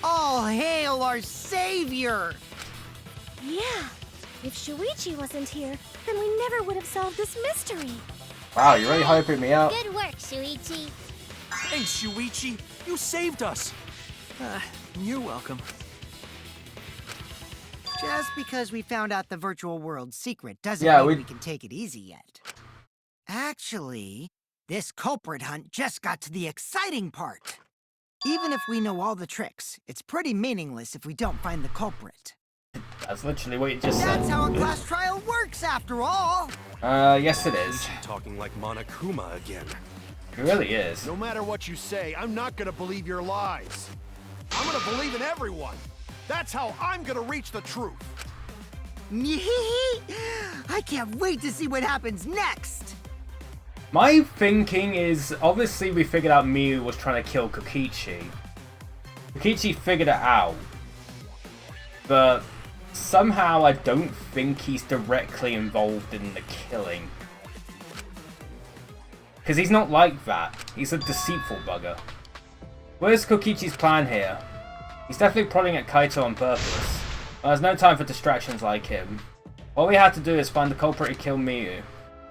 D: All hail our savior!
J: Yeah, if Shuichi wasn't here, then we never would have solved this mystery.
A: Wow, you're really hyping me up.
C: Good work, Shuichi.
I: Thanks, Shuichi! You saved us!
G: You're welcome.
D: Just because we found out the virtual world's secret doesn't mean we can take it easy yet. Actually, this culprit hunt just got to the exciting part. Even if we know all the tricks, it's pretty meaningless if we don't find the culprit.
A: That's literally what you just said.
D: That's how a class trial works, after all!
A: Yes it is.
I: Shuichi talking like Monokuma again.
A: It really is.
E: No matter what you say, I'm not gonna believe your lies. I'm gonna believe in everyone. That's how I'm gonna reach the truth.
D: I can't wait to see what happens next!
A: My thinking is, obviously we figured out Miu was trying to kill Kokichi. Kokichi figured it out. But somehow I don't think he's directly involved in the killing. Because he's not like that. He's a deceitful bugger. Where's Kokichi's plan here? He's definitely prodding at Kaito on purpose. But there's no time for distractions like him. All we have to do is find the culprit and kill Miu.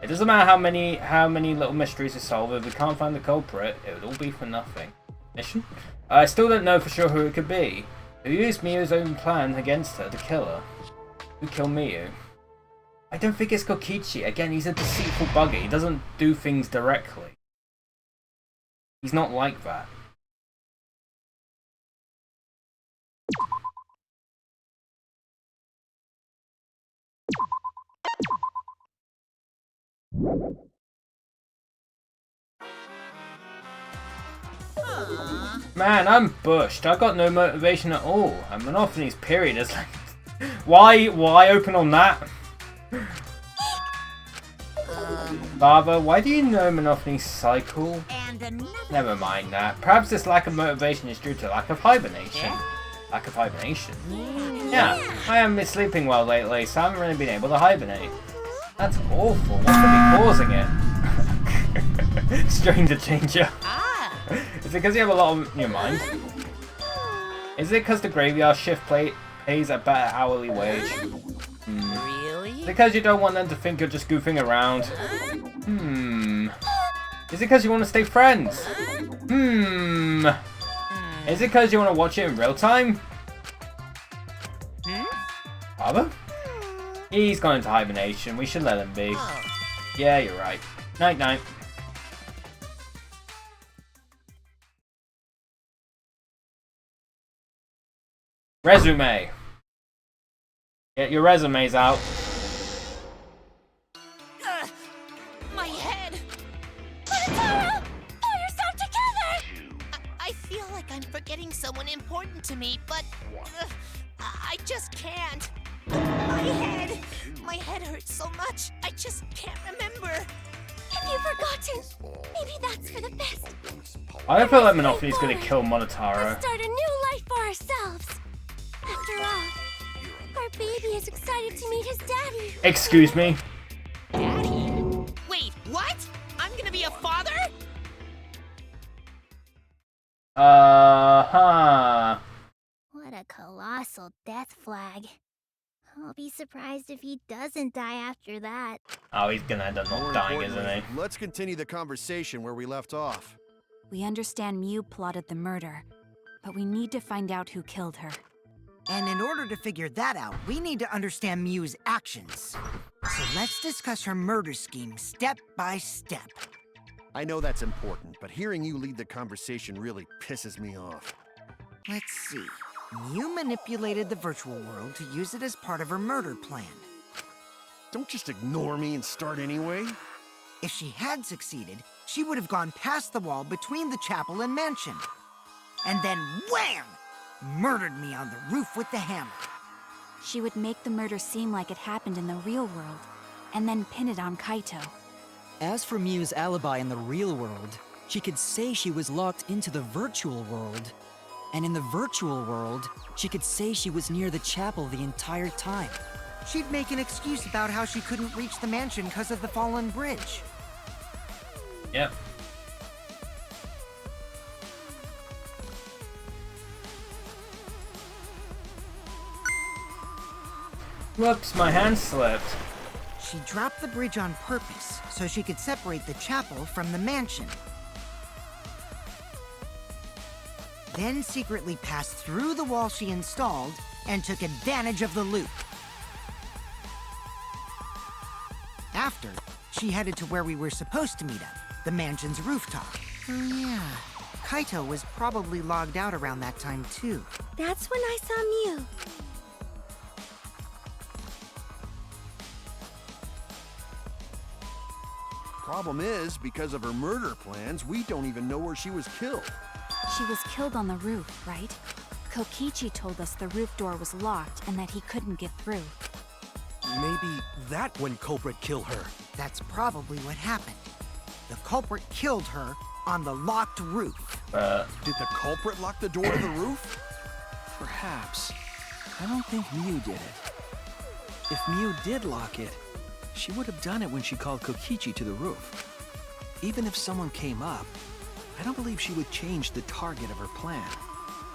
A: It doesn't matter how many little mysteries we solve, if we can't find the culprit, it would all be for nothing. Mission? I still don't know for sure who it could be. Who used Miu's own plan against her to kill her? Who killed Miu? I don't think it's Kokichi. Again, he's a deceitful bugger. He doesn't do things directly. He's not like that. Man, I'm bushed. I've got no motivation at all. And Monophanie's period is like... Why open on that? Baba, why do you know Monophanie's cycle? Never mind that. Perhaps this lack of motivation is due to lack of hibernation. Lack of hibernation? Yeah, I haven't been sleeping well lately, so I haven't really been able to hibernate. That's awful. What could be causing it? Stranger changer. Is it because you have a lot on your mind? Is it because the graveyard shift pays a better hourly wage? Really? Is it because you don't want them to think you're just goofing around? Is it because you want to stay friends? Is it because you want to watch it in real time? Baba? He's gone into hibernation. We should let him be. Yeah, you're right. Night night. Resume. Get your resumes out.
K: My head!
J: Monotaro! Pull yourself together!
K: I feel like I'm forgetting someone important to me, but I just can't. My head hurts so much, I just can't remember.
J: If you've forgotten, maybe that's for the best.
A: I don't feel like Monophanie's gonna kill Monotaro.
J: Let's start a new life for ourselves. After all, our baby is excited to meet his daddy.
A: Excuse me?
K: Daddy? Wait, what? I'm gonna be a father?
C: What a colossal death flag. I'll be surprised if he doesn't die after that.
A: Oh, he's gonna end up not dying, isn't he?
E: Let's continue the conversation where we left off.
H: We understand Miu plotted the murder, but we need to find out who killed her.
D: And in order to figure that out, we need to understand Miu's actions. So let's discuss her murder scheme step by step.
E: I know that's important, but hearing you lead the conversation really pisses me off.
D: Let's see. Miu manipulated the virtual world to use it as part of her murder plan.
E: Don't just ignore me and start anyway.
D: If she had succeeded, she would have gone past the wall between the chapel and mansion. And then wham! Murdered me on the roof with the hammer.
H: She would make the murder seem like it happened in the real world, and then pin it on Kaito.
F: As for Miu's alibi in the real world, she could say she was locked into the virtual world. And in the virtual world, she could say she was near the chapel the entire time.
D: She'd make an excuse about how she couldn't reach the mansion because of the fallen bridge.
A: Yep. Whoops, my hand slipped.
D: She dropped the bridge on purpose so she could separate the chapel from the mansion. Then secretly passed through the wall she installed and took advantage of the loop. After, she headed to where we were supposed to meet up, the mansion's rooftop. Oh yeah, Kaito was probably logged out around that time too.
J: That's when I saw Miu.
E: Problem is, because of her murder plans, we don't even know where she was killed.
H: She was killed on the roof, right? Kokichi told us the roof door was locked and that he couldn't get through.
I: Maybe that when culprit killed her.
D: That's probably what happened. The culprit killed her on the locked roof.
E: Did the culprit lock the door to the roof?
G: Perhaps. I don't think Miu did it. If Miu did lock it, she would have done it when she called Kokichi to the roof. Even if someone came up, I don't believe she would change the target of her plan.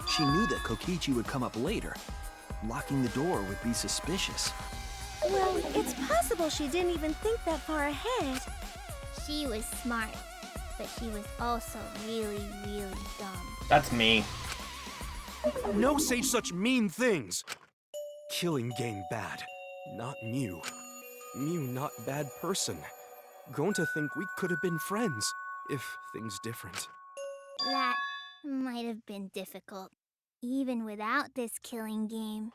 G: She knew that Kokichi would come up later. Locking the door would be suspicious.
J: Well, it's possible she didn't even think that far ahead.
C: She was smart, but she was also really, really dumb.
A: That's me.
I: No say such mean things. Killing game bad, not Miu. Miu not bad person. Going to think we could have been friends if things different.
C: That might have been difficult, even without this killing game.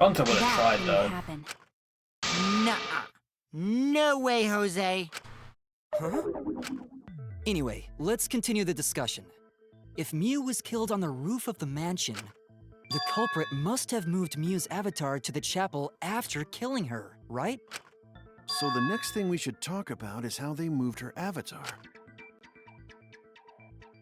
A: Gonta would have
H: That
A: tried
H: didn't
A: though.
H: happen.
D: Nuh-uh. No way, Jose.
I: Huh?
F: Anyway, let's continue the discussion. If Miu was killed on the roof of the mansion, the culprit must have moved Miu's avatar to the chapel after killing her, right?
E: So the next thing we should talk about is how they moved her avatar.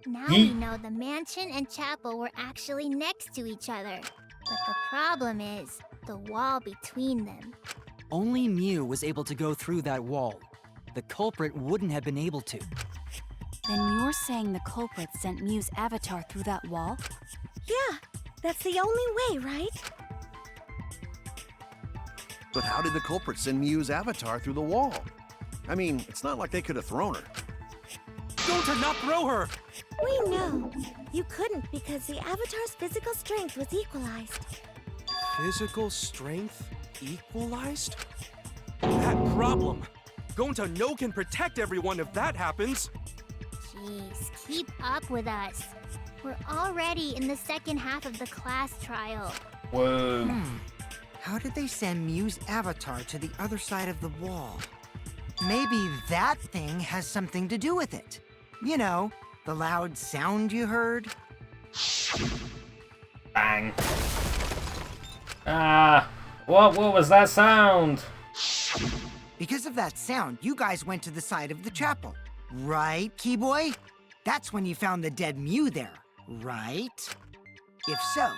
C: Now we know the mansion and chapel were actually next to each other. But the problem is the wall between them.
F: Only Miu was able to go through that wall. The culprit wouldn't have been able to.
H: Then you're saying the culprit sent Miu's avatar through that wall?
J: Yeah, that's the only way, right?
E: But how did the culprit send Miu's avatar through the wall? I mean, it's not like they could have thrown her.
I: Don't not throw her!
J: We know. You couldn't because the avatar's physical strength was equalized.
I: Physical strength equalized? That problem. Gonta no can protect everyone if that happens.
C: Jeez, keep up with us. We're already in the second half of the class trial.
A: Whoa.
D: How did they send Miu's avatar to the other side of the wall? Maybe that thing has something to do with it. You know, the loud sound you heard?
A: Bang. Ah, what was that sound?
D: Because of that sound, you guys went to the side of the chapel. Right, Keyboy? That's when you found the dead Miu there, right? If so,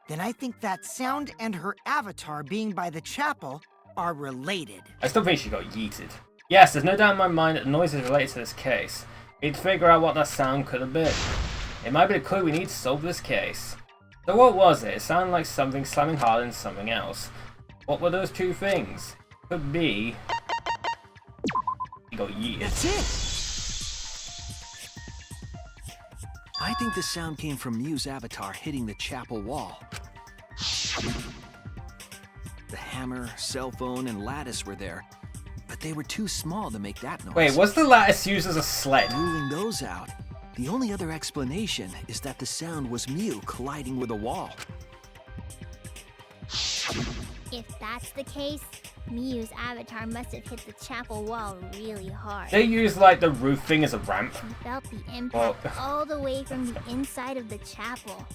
D: then I think that sound and her avatar being by the chapel are related.
A: I still think she got yeeted. Yes, there's no doubt in my mind that the noise is related to this case. We need to figure out what that sound could have been. It might be the clue we need to solve this case. So what was it? It sounded like something slamming hard into something else. What were those two things? Could be... He got yeeted.
G: That's it! I think the sound came from Miu's avatar hitting the chapel wall. The hammer, cell phone, and lattice were there, but they were too small to make that noise.
A: Wait, was the lattice used as a sled?
G: Ruling those out, the only other explanation is that the sound was Miu colliding with a wall.
C: If that's the case, Miu's avatar must have hit the chapel wall really hard.
A: They used like the roof thing as a ramp.
C: He felt the impact all the way from the inside of the chapel.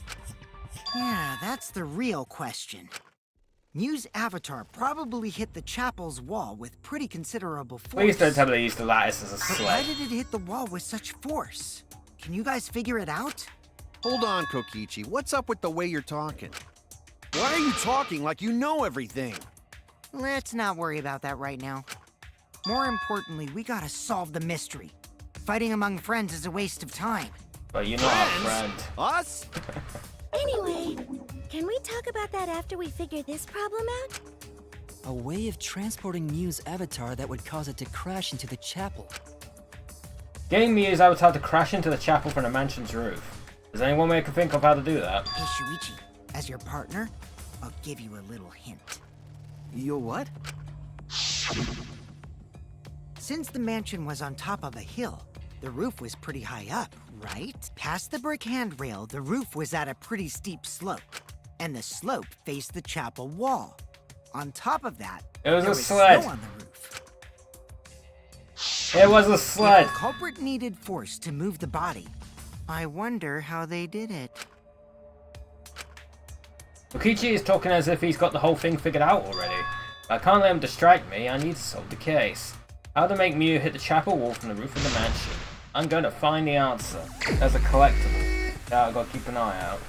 D: Yeah, that's the real question. Miu's avatar probably hit the chapel's wall with pretty considerable force.
A: Please don't tell me they used the lattice as a
D: But why
A: sled.
D: did it hit the wall with such force? Can you guys figure it out?
E: Hold on, Kokichi. What's up with the way you're talking? Why are you talking like you know everything?
D: Let's not worry about that right now. More importantly, we gotta solve the mystery. Fighting among friends is a waste of time.
A: But you're not our friend.
E: Us?
J: Anyway, can we talk about that after we figure this problem out?
F: A way of transporting Miu's avatar that would cause it to crash into the chapel.
A: Getting Miu's avatar to crash into the chapel from the mansion's roof. Is there any one way I can think of how to do that?
D: Hey, Shuichi, as your partner, I'll give you a little hint.
G: You'll what?
D: Since the mansion was on top of a hill, the roof was pretty high up, right? Past the brick handrail, the roof was at a pretty steep slope, and the slope faced the chapel wall. On top of that,
A: It was
D: there
A: a
D: was
A: sled.
D: snow on the roof.
A: It was a sled.
D: If the culprit needed force to move the body, I wonder how they did it.
A: Kokichi is talking as if he's got the whole thing figured out already. I can't let him distract me, I need to solve the case. How to make Mew hit the chapel wall from the roof of the mansion. I'm going to find the answer. There's a collectible. Yeah, I've got to keep an eye out.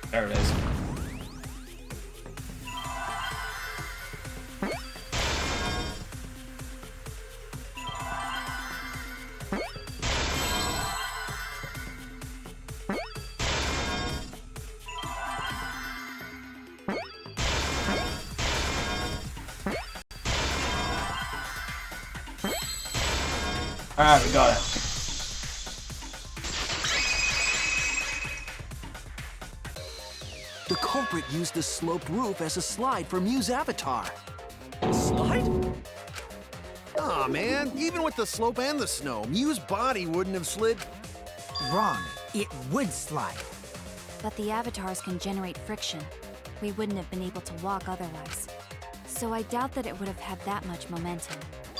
A: There it is. Alright, we got it.
G: The culprit used the sloped roof as a slide for Mew's avatar.
I: Slide?
E: Aw, man. Even with the slope and the snow, Mew's body wouldn't have slid.
D: Wrong. It would slide.
H: But the avatars can generate friction. We wouldn't have been able to walk otherwise. So I doubt that it would have had that much momentum.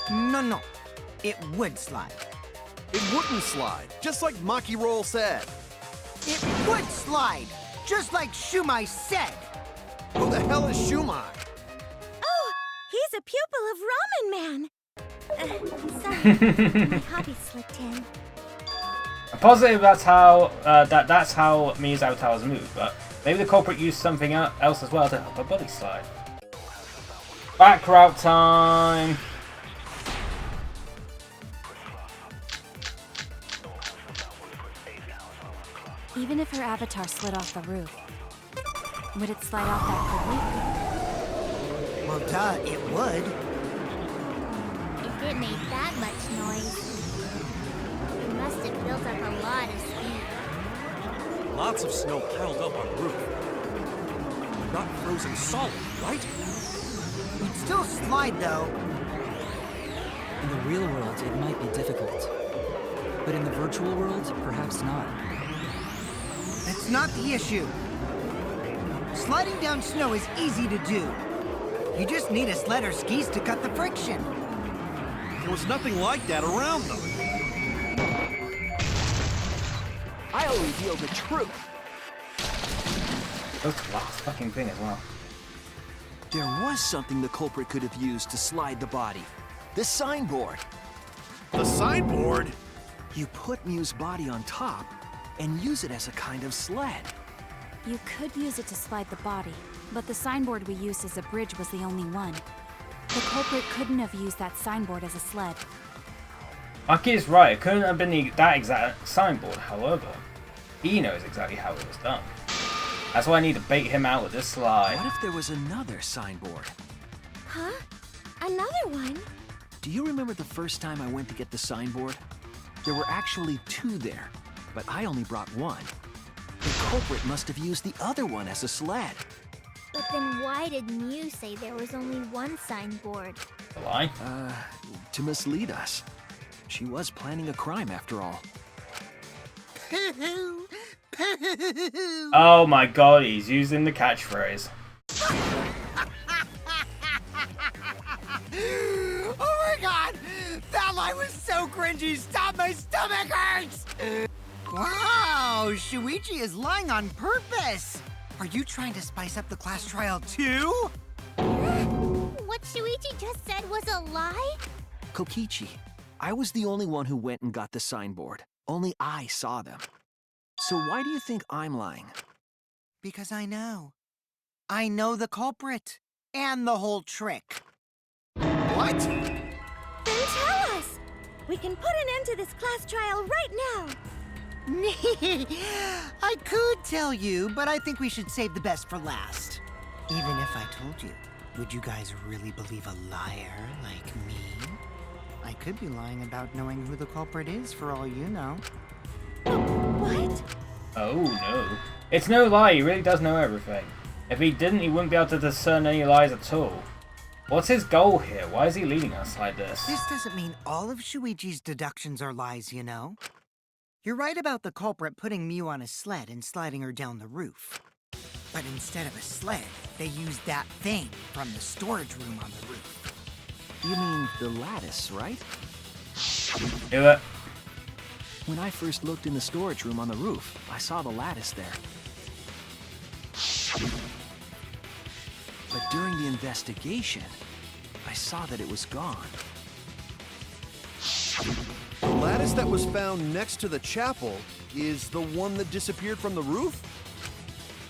D: No. It would slide.
E: It wouldn't slide, just like Maki Roll said.
D: It would slide, just like Shumai said.
E: Who the hell is Shumai?
J: Oh, he's a pupil of Ramen Man. Sorry, my hobby slipped in.
A: I'm positive that's how that's how Mew's avatars move, but maybe the culprit used something else as well to help her body slide. Back route time.
H: Even if her avatar slid off the roof, would it slide off that quickly?
D: Well, duh, it would.
C: If it made that much noise, it must have built up a lot of speed.
I: Lots of snow piled up on the roof. Not frozen solid, right?
D: It'd still slide, though.
F: In the real world, it might be difficult. But in the virtual world, perhaps not.
D: That's not the issue. Sliding down snow is easy to do. You just need a sled or skis to cut the friction.
E: There was nothing like that around them.
G: I'll reveal the truth.
A: That's the last fucking thing as well.
G: There was something the culprit could have used to slide the body. The signboard.
E: The signboard?
G: You put Mew's body on top and use it as a kind of sled.
H: You could use it to slide the body, but the signboard we used as a bridge was the only one. The culprit couldn't have used that signboard as a sled.
A: Maki is right, it couldn't have been that exact signboard, however, he knows exactly how it was done. That's why I need to bait him out with this slide.
G: What if there was another signboard?
J: Huh? Another one?
G: Do you remember the first time I went to get the signboard? There were actually two there, but I only brought one. The culprit must have used the other one as a sled.
C: But then why did Mew say there was only one signboard?
A: Why?
G: To mislead us. She was planning a crime after all.
A: Oh my god, he's using the catchphrase.
D: Oh my god! That line was so cringy! Stop, my stomach hurts! Wow, Shuichi is lying on purpose! Are you trying to spice up the class trial too?
C: What Shuichi just said was a lie?
G: Kokichi, I was the only one who went and got the signboard. Only I saw them. So why do you think I'm lying?
D: Because I know. I know the culprit. And the whole trick.
E: What?
J: Then tell us! We can put an end to this class trial right now!
D: I could tell you, but I think we should save the best for last. Even if I told you, would you guys really believe a liar like me? I could be lying about knowing who the culprit is for all you know.
J: What?
A: Oh no. It's no lie, he really does know everything. If he didn't, he wouldn't be able to discern any lies at all. What's his goal here? Why is he leading us like this?
D: This doesn't mean all of Shuichi's deductions are lies, you know. You're right about the culprit putting Mew on a sled and sliding her down the roof. But instead of a sled, they used that thing from the storage room on the roof.
G: You mean the lattice, right?
A: Do it.
G: When I first looked in the storage room on the roof, I saw the lattice there. But during the investigation, I saw that it was gone.
E: The lattice that was found next to the chapel is the one that disappeared from the roof?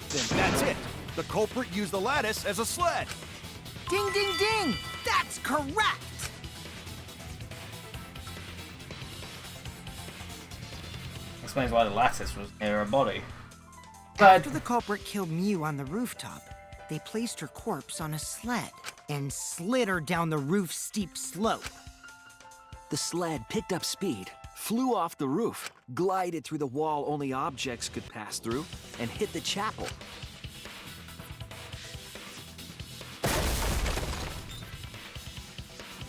E: Then that's it. The culprit used the lattice as a sled.
D: Ding, ding, ding! That's correct!
A: Explains why the lattice was near her body. But
D: After the culprit killed Mew on the rooftop, they placed her corpse on a sled and slid her down the roof's steep slope.
G: The sled picked up speed, flew off the roof, glided through the wall only objects could pass through, and hit the chapel.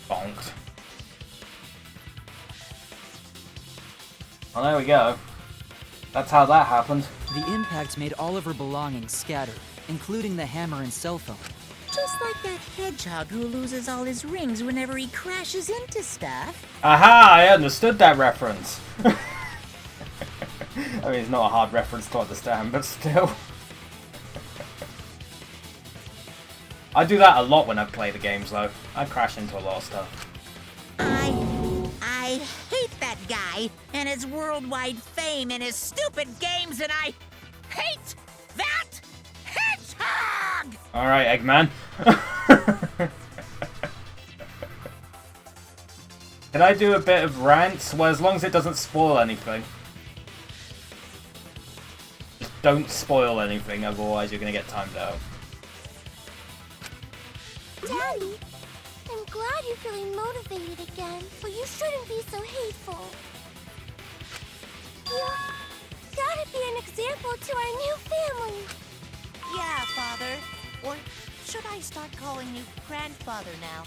A: bonked. Well, there we go. That's how that happened.
F: The impact made all of her belongings scatter, including the hammer and cell phone.
B: Just like that hedgehog who loses all his rings whenever he crashes into stuff.
A: Aha! I understood that reference. I mean, it's not a hard reference to understand, but still. I do that a lot when I play the games, though. I crash into a lot of stuff.
B: I hate that guy and his worldwide fame and his stupid games, and I hate that hedgehog!
A: Alright, Eggman. Can I do a bit of rant? Well, as long as it doesn't spoil anything. Just don't spoil anything, otherwise you're gonna get timed out.
C: Daddy, I'm glad you're feeling motivated again, but you shouldn't be so hateful. You gotta be an example to our new family.
K: Yeah, Father. Or should I start calling you Grandfather now?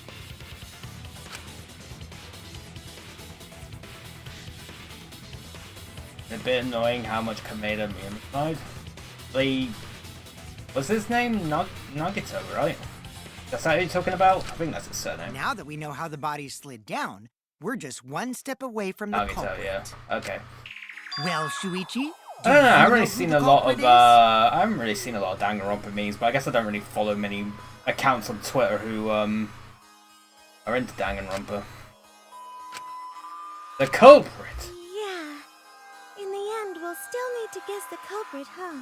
A: It's a bit annoying how much Kameda mimified. What's his name? Nagito, right? That's that who you're talking about? I think that's his surname.
D: Now that we know how the body slid down, we're just one step away from the
A: Nagito,
D: culprit.
A: yeah. Okay.
D: Well, Shuichi,
A: I don't know. I haven't really
D: who
A: seen
D: the
A: a lot of.
D: culprit is?
A: I haven't really seen a lot of Danganronpa memes, but I guess I don't really follow many accounts on Twitter who are into Danganronpa. The culprit.
J: Yeah. In the end, we'll still need to guess the culprit, huh?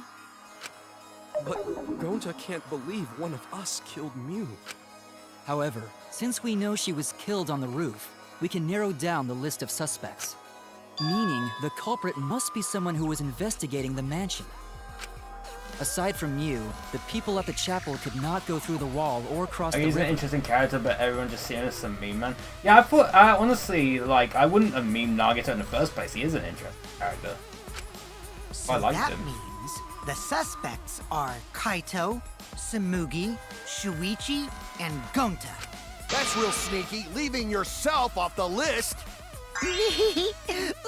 I: But Gonta can't believe one of us killed Mew.
F: However, since we know she was killed on the roof, we can narrow down the list of suspects. Meaning, the culprit must be someone who was investigating the mansion. Aside from Mew, the people at the chapel could not go through the wall or cross the
A: He's an
F: river.
A: interesting character, but everyone just seeing him as a meme man. Yeah, I thought, honestly, like, I wouldn't have memed Nagito in the first place. He is an interesting character.
D: So
A: I liked
D: that
A: him.
D: means the suspects are Kaito, Samugi, Shuichi, and Gonta.
E: That's real sneaky, leaving yourself off the list.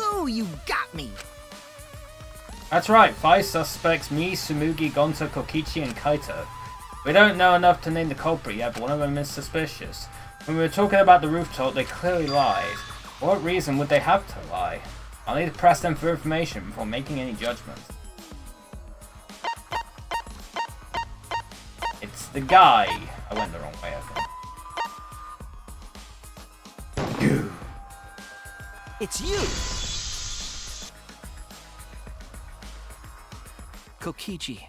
D: Ooh, you got me.
A: That's right, 5 suspects, me, Sumugi, Gonta, Kokichi, and Kaito. We don't know enough to name the culprit yet, but one of them is suspicious. When we were talking about the rooftop, they clearly lied. For what reason would they have to lie? I'll need to press them for information before making any judgments. It's the guy. I went the wrong way, I think. Goo.
G: It's you! Kokichi,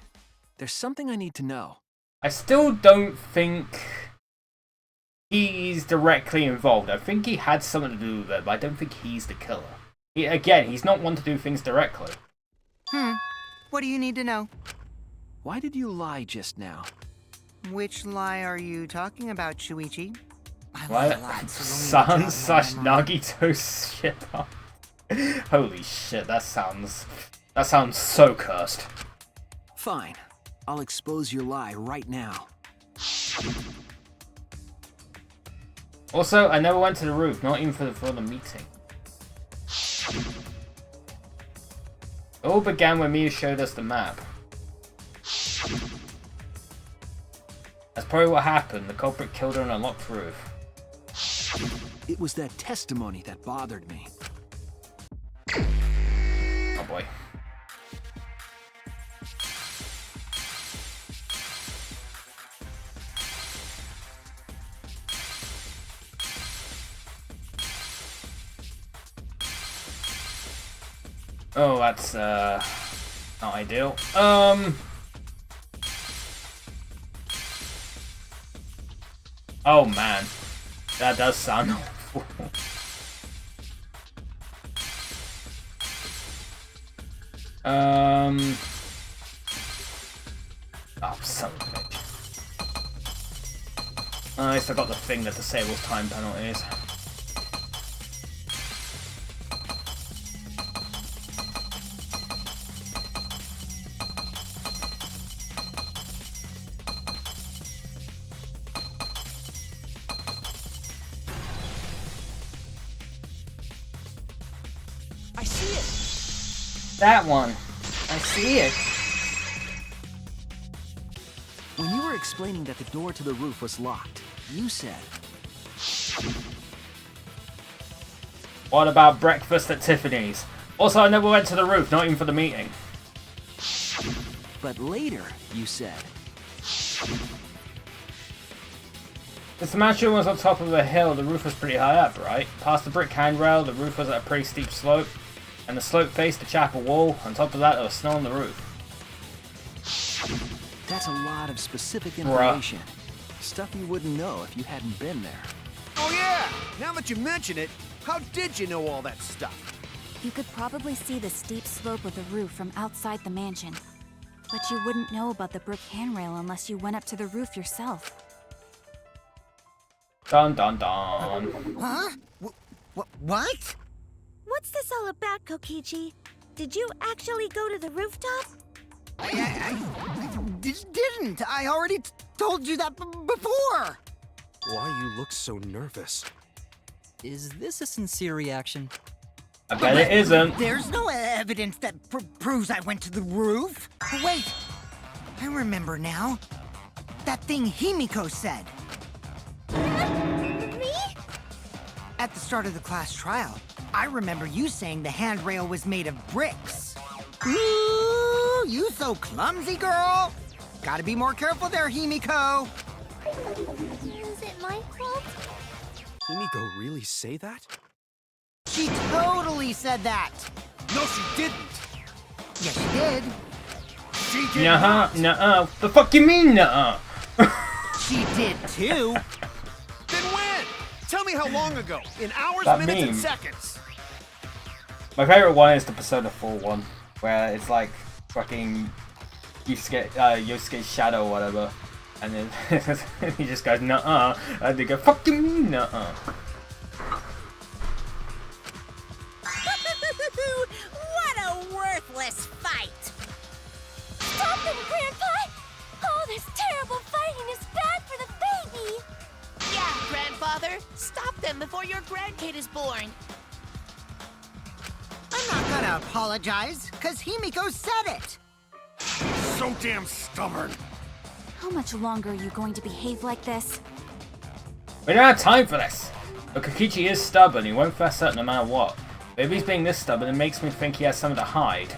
G: there's something I need to know.
A: I still don't think he's directly involved. I think he had something to do with it, but I don't think he's the killer. Again, he's not one to do things directly.
D: What do you need to know?
G: Why did you lie just now?
D: Which lie are you talking about, Shuichi? I
A: What?
D: lie a lot, so you'll need to
A: San
D: jog my mind.
A: Nagito's shit up. Holy shit, that sounds so cursed.
G: Fine. I'll expose your lie right now.
A: Also, I never went to the roof, not even for the meeting. It all began when Miyu showed us the map. That's probably what happened. The culprit killed her on a locked roof.
G: It was that testimony that bothered me.
A: Oh boy. Oh, that's not ideal. Oh man, that does sound awful. Oh, son of a bitch. I still got the thing that disables time penalties.
G: I see it!
A: That one. I see it.
G: When you were explaining that the door to the roof was locked, you said...
A: What about breakfast at Tiffany's? Also, I never went to the roof, not even for the meeting.
G: But later, you said...
A: This mansion was on top of a hill, the roof was pretty high up, right? Past the brick handrail, the roof was at a pretty steep slope. And the slope faced the chapel wall. On top of that, there was snow on the roof.
G: That's a lot of specific information. Stuff you wouldn't know if you hadn't been there.
E: Oh yeah! Now that you mention it, how did you know all that stuff?
H: You could probably see the steep slope of the roof from outside the mansion. But you wouldn't know about the brick handrail unless you went up to the roof yourself.
A: Dun dun dun.
D: Huh? What?
J: What's this all about, Kokichi? Did you actually go to the rooftop?
D: I didn't. I already told you that before.
I: Why you look so nervous?
F: Is this a sincere reaction?
A: I bet it isn't.
D: There's no evidence that proves I went to the roof. Wait, I remember now. That thing Himiko said.
C: Me?
D: At the start of the class trial, I remember you saying the handrail was made of bricks. Ooh, you so clumsy, girl. Gotta be more careful there, Himiko.
C: Is it my fault?
I: Himiko really say that?
D: She totally said that.
E: No, she didn't.
D: Yes, she did.
E: She did
A: Nuh-uh,
E: not.
A: nuh-uh. The fuck you mean, nuh-uh?
D: She did too.
E: Then when? Tell me how long ago. In hours,
A: That
E: minutes,
A: meme.
E: and seconds.
A: My favorite one is the Persona 4 one, where it's like fucking Yosuke's shadow or whatever, and then he just goes nuh-uh, and they go fuck you mean nuh-uh.
K: What a worthless fight!
C: Stop them, Grandpa! All this terrible fighting is bad for the baby!
K: Yeah, grandfather! Stop them before your grandkid is born!
D: I'm not gonna apologize, because Himiko said it.
E: So damn stubborn.
H: How much longer are you going to behave like this?
A: We don't have time for this! But Kokichi is stubborn, he won't fess up no matter what. But if he's being this stubborn, it makes me think he has something to hide.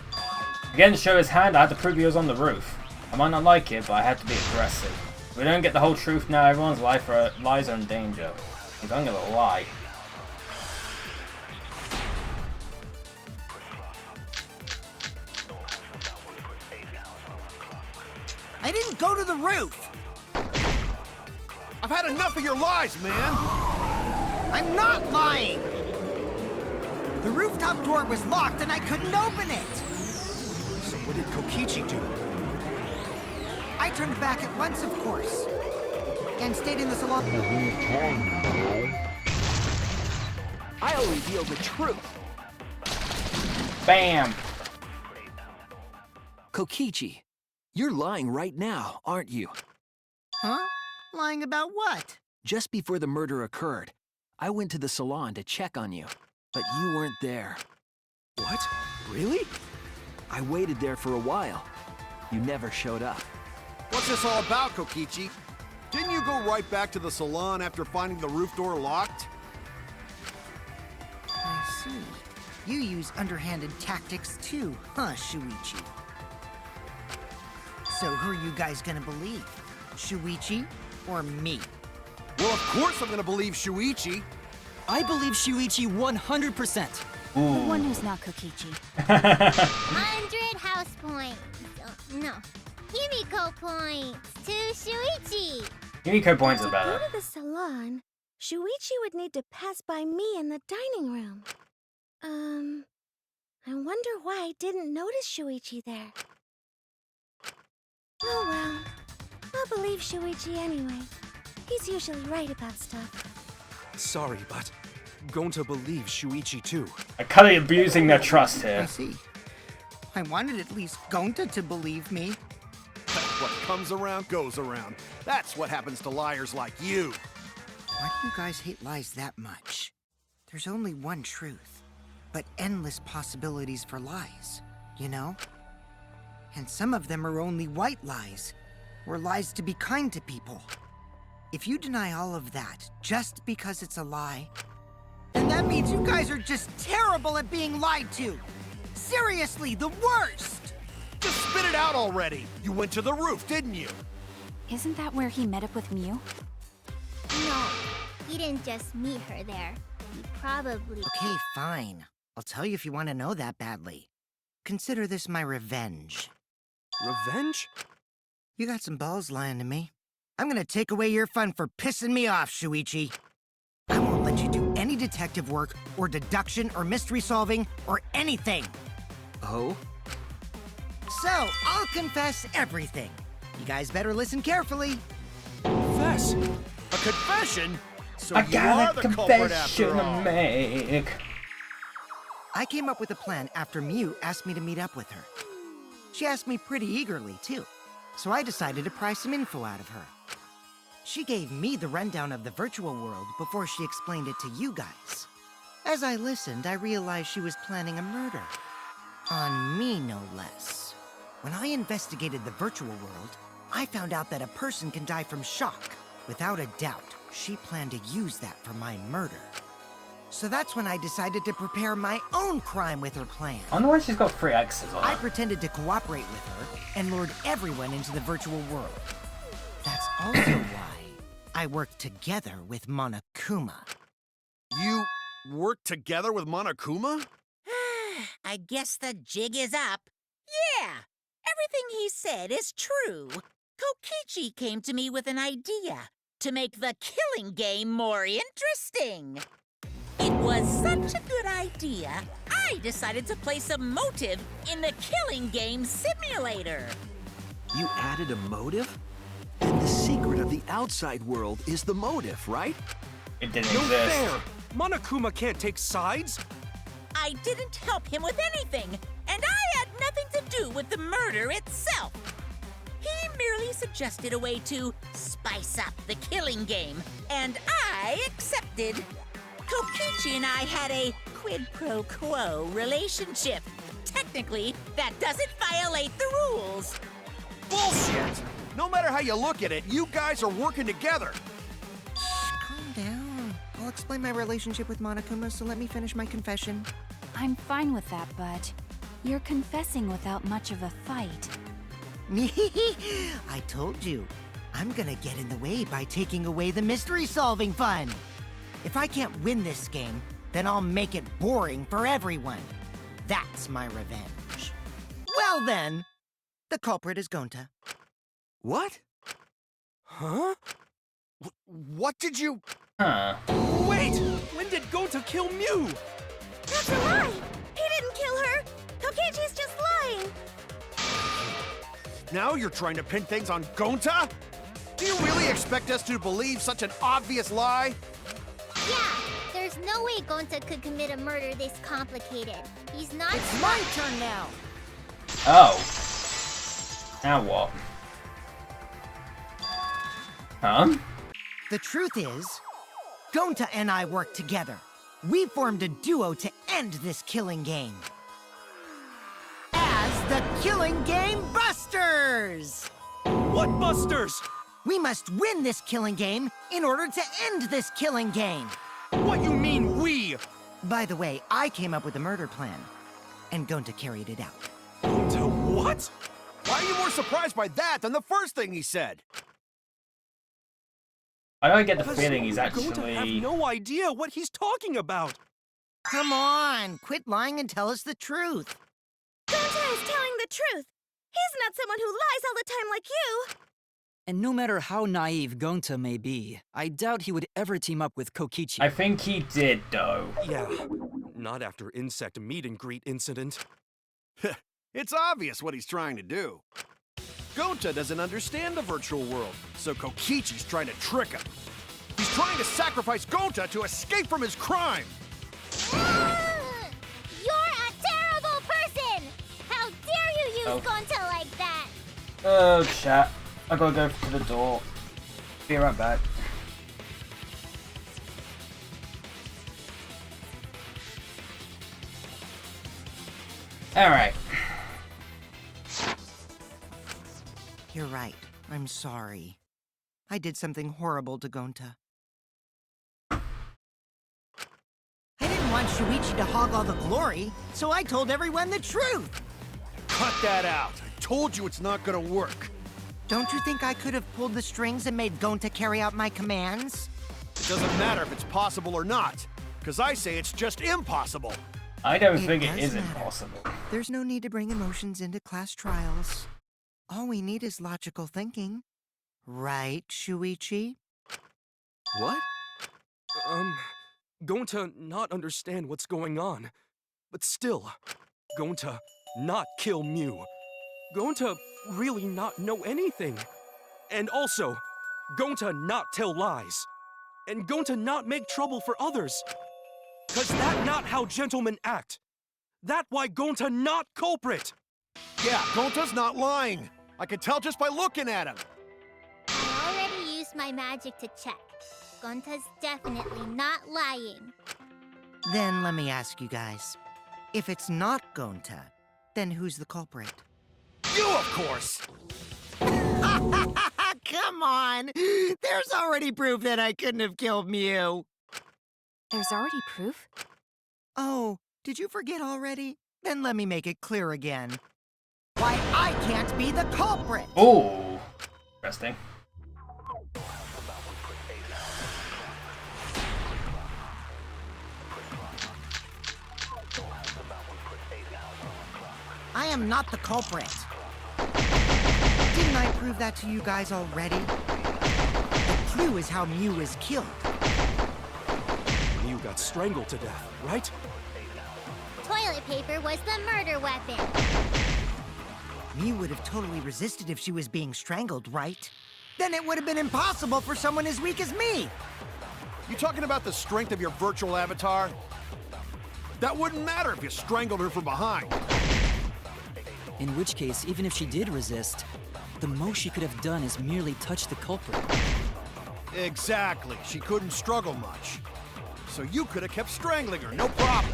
A: Again, to show his hand, I had to prove he was on the roof. I might not like it, but I had to be aggressive. If we don't get the whole truth now, everyone's lives are in danger. He's only gonna lie.
D: I didn't go to the roof.
E: I've had enough of your lies, man.
D: I'm not lying. The rooftop door was locked and I couldn't open it.
E: So what did Kokichi do?
D: I turned back at once, of course, and stayed in the salon.
G: I'll reveal the truth.
A: BAM!
G: Kokichi, you're lying right now, aren't you?
D: Huh? Lying about what?
G: Just before the murder occurred, I went to the salon to check on you, but you weren't there.
I: What? Really?
G: I waited there for a while. You never showed up.
E: What's this all about, Kokichi? Didn't you go right back to the salon after finding the roof door locked?
D: I see. You use underhanded tactics too, huh, Shuichi? So who are you guys gonna believe? Shuichi or me?
E: Well, of course I'm gonna believe Shuichi.
F: I believe Shuichi 100%.
H: The one who's not Kokichi.
C: 100 house points. Oh, no. Himiko points to Shuichi.
A: Himiko points
J: To
A: are
J: go
A: better.
J: to the salon, Shuichi would need to pass by me in the dining room. I wonder why I didn't notice Shuichi there. Oh well. I'll believe Shuichi anyway. He's usually right about stuff.
I: Sorry, but going to believe Shuichi too.
A: I'm kind of abusing their trust
D: I
A: here.
D: see. I wanted at least Gonta to believe me.
E: What comes around goes around. That's what happens to liars like you.
D: Why do you guys hate lies that much? There's only one truth, but endless possibilities for lies, you know? And some of them are only white lies, or lies to be kind to people. If you deny all of that just because it's a lie, then that means you guys are just terrible at being lied to. Seriously, the worst!
E: Just spit it out already. You went to the roof, didn't you?
H: Isn't that where he met up with Mew?
C: No, he didn't just meet her there. He probably...
D: Okay, fine. I'll tell you if you want to know that badly. Consider this my revenge.
I: Revenge?
D: You got some balls lying to me. I'm gonna take away your fun for pissing me off, Shuichi. I won't let you do any detective work, or deduction, or mystery solving, or anything.
G: Oh?
D: So, I'll confess everything. You guys better listen carefully.
I: Confess.
E: A confession? So
A: I
E: you
A: got
E: are
A: a
E: the culprit
A: confession
E: after
A: to
E: all.
A: make.
D: I came up with a plan after Mew asked me to meet up with her. She asked me pretty eagerly, too. So I decided to pry some info out of her. She gave me the rundown of the virtual world before she explained it to you guys. As I listened, I realized she was planning a murder. On me, no less. When I investigated the virtual world, I found out that a person can die from shock. Without a doubt, she planned to use that for my murder. So that's when I decided to prepare my own crime with her plan.
A: I wonder why she's got 3 X's on
D: I
A: it.
D: pretended to cooperate with her and lured everyone into the virtual world. That's also why I worked together with Monokuma.
E: You worked together with Monokuma?
B: I guess the jig is up. Yeah, everything he said is true. Kokichi came to me with an idea to make the killing game more interesting. It was such a good idea, I decided to place a motive in the killing game simulator.
G: You added a motive? And the secret of the outside world is the motive, right?
A: It didn't
I: No
A: exist.
I: fair! Monokuma can't take sides!
B: I didn't help him with anything, and I had nothing to do with the murder itself. He merely suggested a way to spice up the killing game, and I accepted. Kokichi and I had a quid pro quo relationship. Technically, that doesn't violate the rules.
E: Bullshit! No matter how you look at it, you guys are working together.
D: Calm down. I'll explain my relationship with Monokuma, so let me finish my confession.
H: I'm fine with that, but you're confessing without much of a fight.
D: I told you. I'm gonna get in the way by taking away the mystery-solving fun. If I can't win this game, then I'll make it boring for everyone. That's my revenge. Well then, the culprit is Gonta.
I: What? Huh?
E: What did you...
A: Huh.
I: Wait! When did Gonta kill Mew?
J: That's a lie! He didn't kill her! Kokichi's just lying!
E: Now you're trying to pin things on Gonta? Do you really expect us to believe such an obvious lie?
C: Yeah, there's no way Gonta could commit a murder this complicated. He's not...
D: It's my turn now!
A: Oh. Now what? Huh?
D: The truth is, Gonta and I worked together. We formed a duo to end this killing game. As the Killing Game Busters!
I: What busters?
D: We must win this killing game in order to end this killing game.
I: What you mean, we?
D: By the way, I came up with a murder plan, and Gonta carried it out.
I: To what?
E: Why are you more surprised by that than the first thing he said?
A: I don't get the
I: Does
A: feeling he's
I: Gonta
A: actually...
I: have no idea what he's talking about.
D: Come on, quit lying and tell us the truth.
J: Gonta is telling the truth. He's not someone who lies all the time like you.
F: And no matter how naive Gonta may be, I doubt he would ever team up with Kokichi.
A: I think he did, though.
I: Yeah, not after insect meet and greet incident.
E: It's obvious what he's trying to do. Gonta doesn't understand the virtual world, so Kokichi's trying to trick him. He's trying to sacrifice Gonta to escape from his crime.
C: You're a terrible person! How dare you use
A: Oh.
C: Gonta like that?
A: Oh, chat. I gotta go to the door. Be right back. Alright.
D: You're right. I'm sorry. I did something horrible to Gonta. I didn't want Shuichi to hog all the glory, so I told everyone the truth.
E: Cut that out. I told you it's not gonna work.
D: Don't you think I could have pulled the strings and made Gonta carry out my commands?
E: It doesn't matter if it's possible or not, because I say it's just impossible.
A: I don't
D: It
A: think it
D: does
A: is
D: matter.
A: impossible.
D: There's no need to bring emotions into class trials. All we need is logical thinking. Right, Shuichi?
I: What? Gonta not understand what's going on. But still, Gonta not kill Mew. Gonta really not know anything. And also, Gonta not tell lies. And Gonta not make trouble for others. Cause that not how gentlemen act. That why Gonta not culprit.
E: Yeah, Gonta's not lying. I can tell just by looking at him.
C: I already used my magic to check. Gonta's definitely not lying.
D: Then let me ask you guys. If it's not Gonta, then who's the culprit?
E: You, of course.
D: Come on! There's already proof that I couldn't have killed Mew.
H: There's already proof?
D: Oh, did you forget already? Then let me make it clear again. Why I can't be the culprit!
A: Oh, interesting.
D: I am not the culprit. Didn't I prove that to you guys already? The clue is how Mew is killed.
I: Mew got strangled to death, right?
C: Toilet paper was the murder weapon.
D: Mew would have totally resisted if she was being strangled, right? Then it would have been impossible for someone as weak as me.
E: You talking about the strength of your virtual avatar? That wouldn't matter if you strangled her from behind.
F: In which case, even if she did resist, the most she could have done is merely touch the culprit.
E: Exactly. She couldn't struggle much. So you could have kept strangling her, no problem.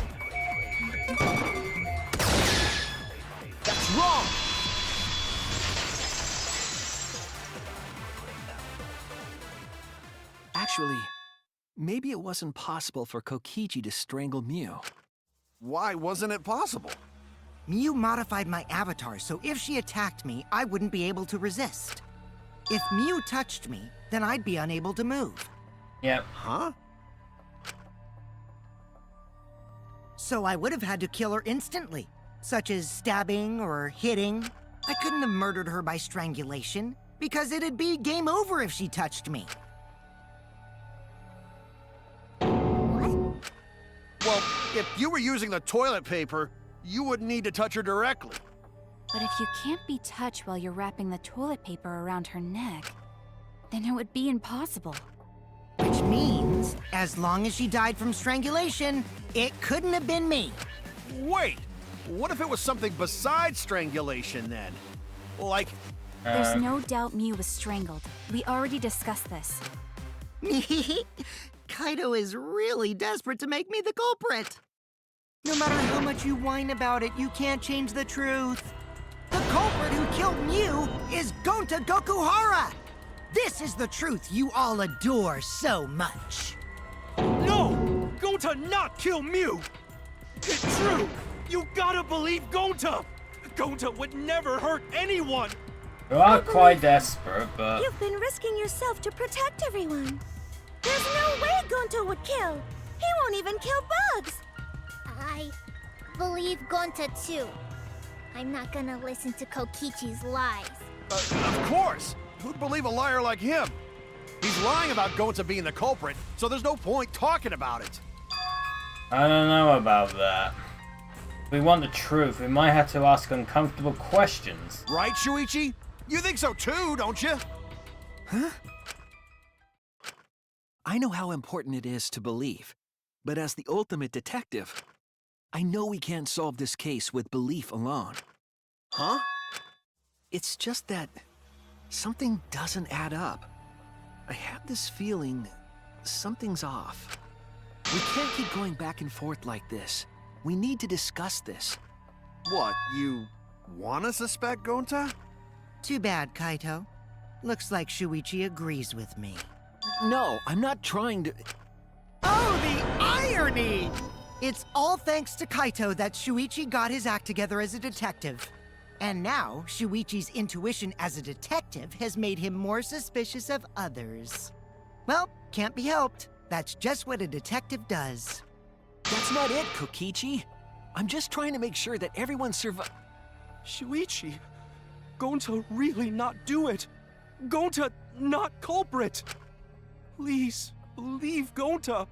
E: That's wrong!
G: Actually, maybe it wasn't possible for Kokichi to strangle Mew.
E: Why wasn't it possible?
D: Mew modified my avatar, so if she attacked me, I wouldn't be able to resist. If Mew touched me, then I'd be unable to move.
A: Yep.
E: Huh?
D: So I would have had to kill her instantly, such as stabbing or hitting. I couldn't have murdered her by strangulation, because it'd be game over if she touched me.
C: What?
E: Well, if you were using the toilet paper, you wouldn't need to touch her directly.
H: But if you can't be touched while you're wrapping the toilet paper around her neck, then it would be impossible.
D: Which means, as long as she died from strangulation, it couldn't have been me.
E: Wait, what if it was something besides strangulation then? Like,
H: There's no doubt Mew was strangled. We already discussed this.
D: Kaido is really desperate to make me the culprit. No matter how much you whine about it, you can't change the truth. culprit who killed Mew is Gonta Gokuhara! This is the truth you all adore so much.
I: No! Gonta not kill Mew! It's true! You gotta believe Gonta! Gonta would never hurt anyone!
A: You are quite desperate, but...
J: You've been risking yourself to protect everyone. There's no way Gonta would kill. He won't even kill bugs.
C: I believe Gonta too. I'm not gonna listen to Kokichi's lies.
E: Of course! Who'd believe a liar like him? He's lying about Gonta being the culprit, so there's no point talking about it.
A: I don't know about that. If we want the truth, we might have to ask uncomfortable questions.
E: Right, Shuichi? You think so too, don't you?
G: Huh? I know how important it is to believe, but as the ultimate detective, I know we can't solve this case with belief alone.
E: Huh?
G: It's just that something doesn't add up. I have this feeling something's off. We can't keep going back and forth like this. We need to discuss this.
E: What, you wanna suspect Gonta?
D: Too bad, Kaito. Looks like Shuichi agrees with me.
G: No, I'm not trying to...
D: Oh, the irony! It's all thanks to Kaito that Shuichi got his act together as a detective. And now, Shuichi's intuition as a detective has made him more suspicious of others. Well, can't be helped. That's just what a detective does.
G: That's not it, Kokichi. I'm just trying to make sure that everyone
I: Shuichi, Gonta really not do it. Gonta not culprit. Please, believe Gonta.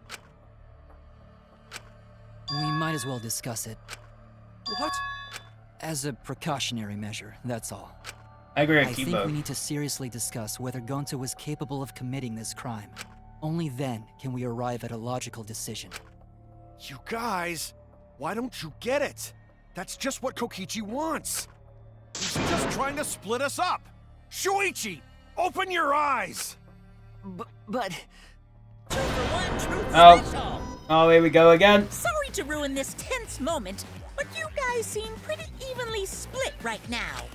F: We might as well discuss it.
I: What?
F: As a precautionary measure, that's all.
A: I agree
F: I
A: with
F: think
A: Kibo.
F: we need to seriously discuss whether Gonta was capable of committing this crime. Only then can we arrive at a logical decision.
E: You guys, why don't you get it? That's just what Kokichi wants. He's just trying to split us up. Shuichi, open your eyes.
G: But...
L: Two for one, truth for all.
A: Oh, here we go again.
L: Sorry to ruin this tense moment, but you guys seem pretty evenly split right now.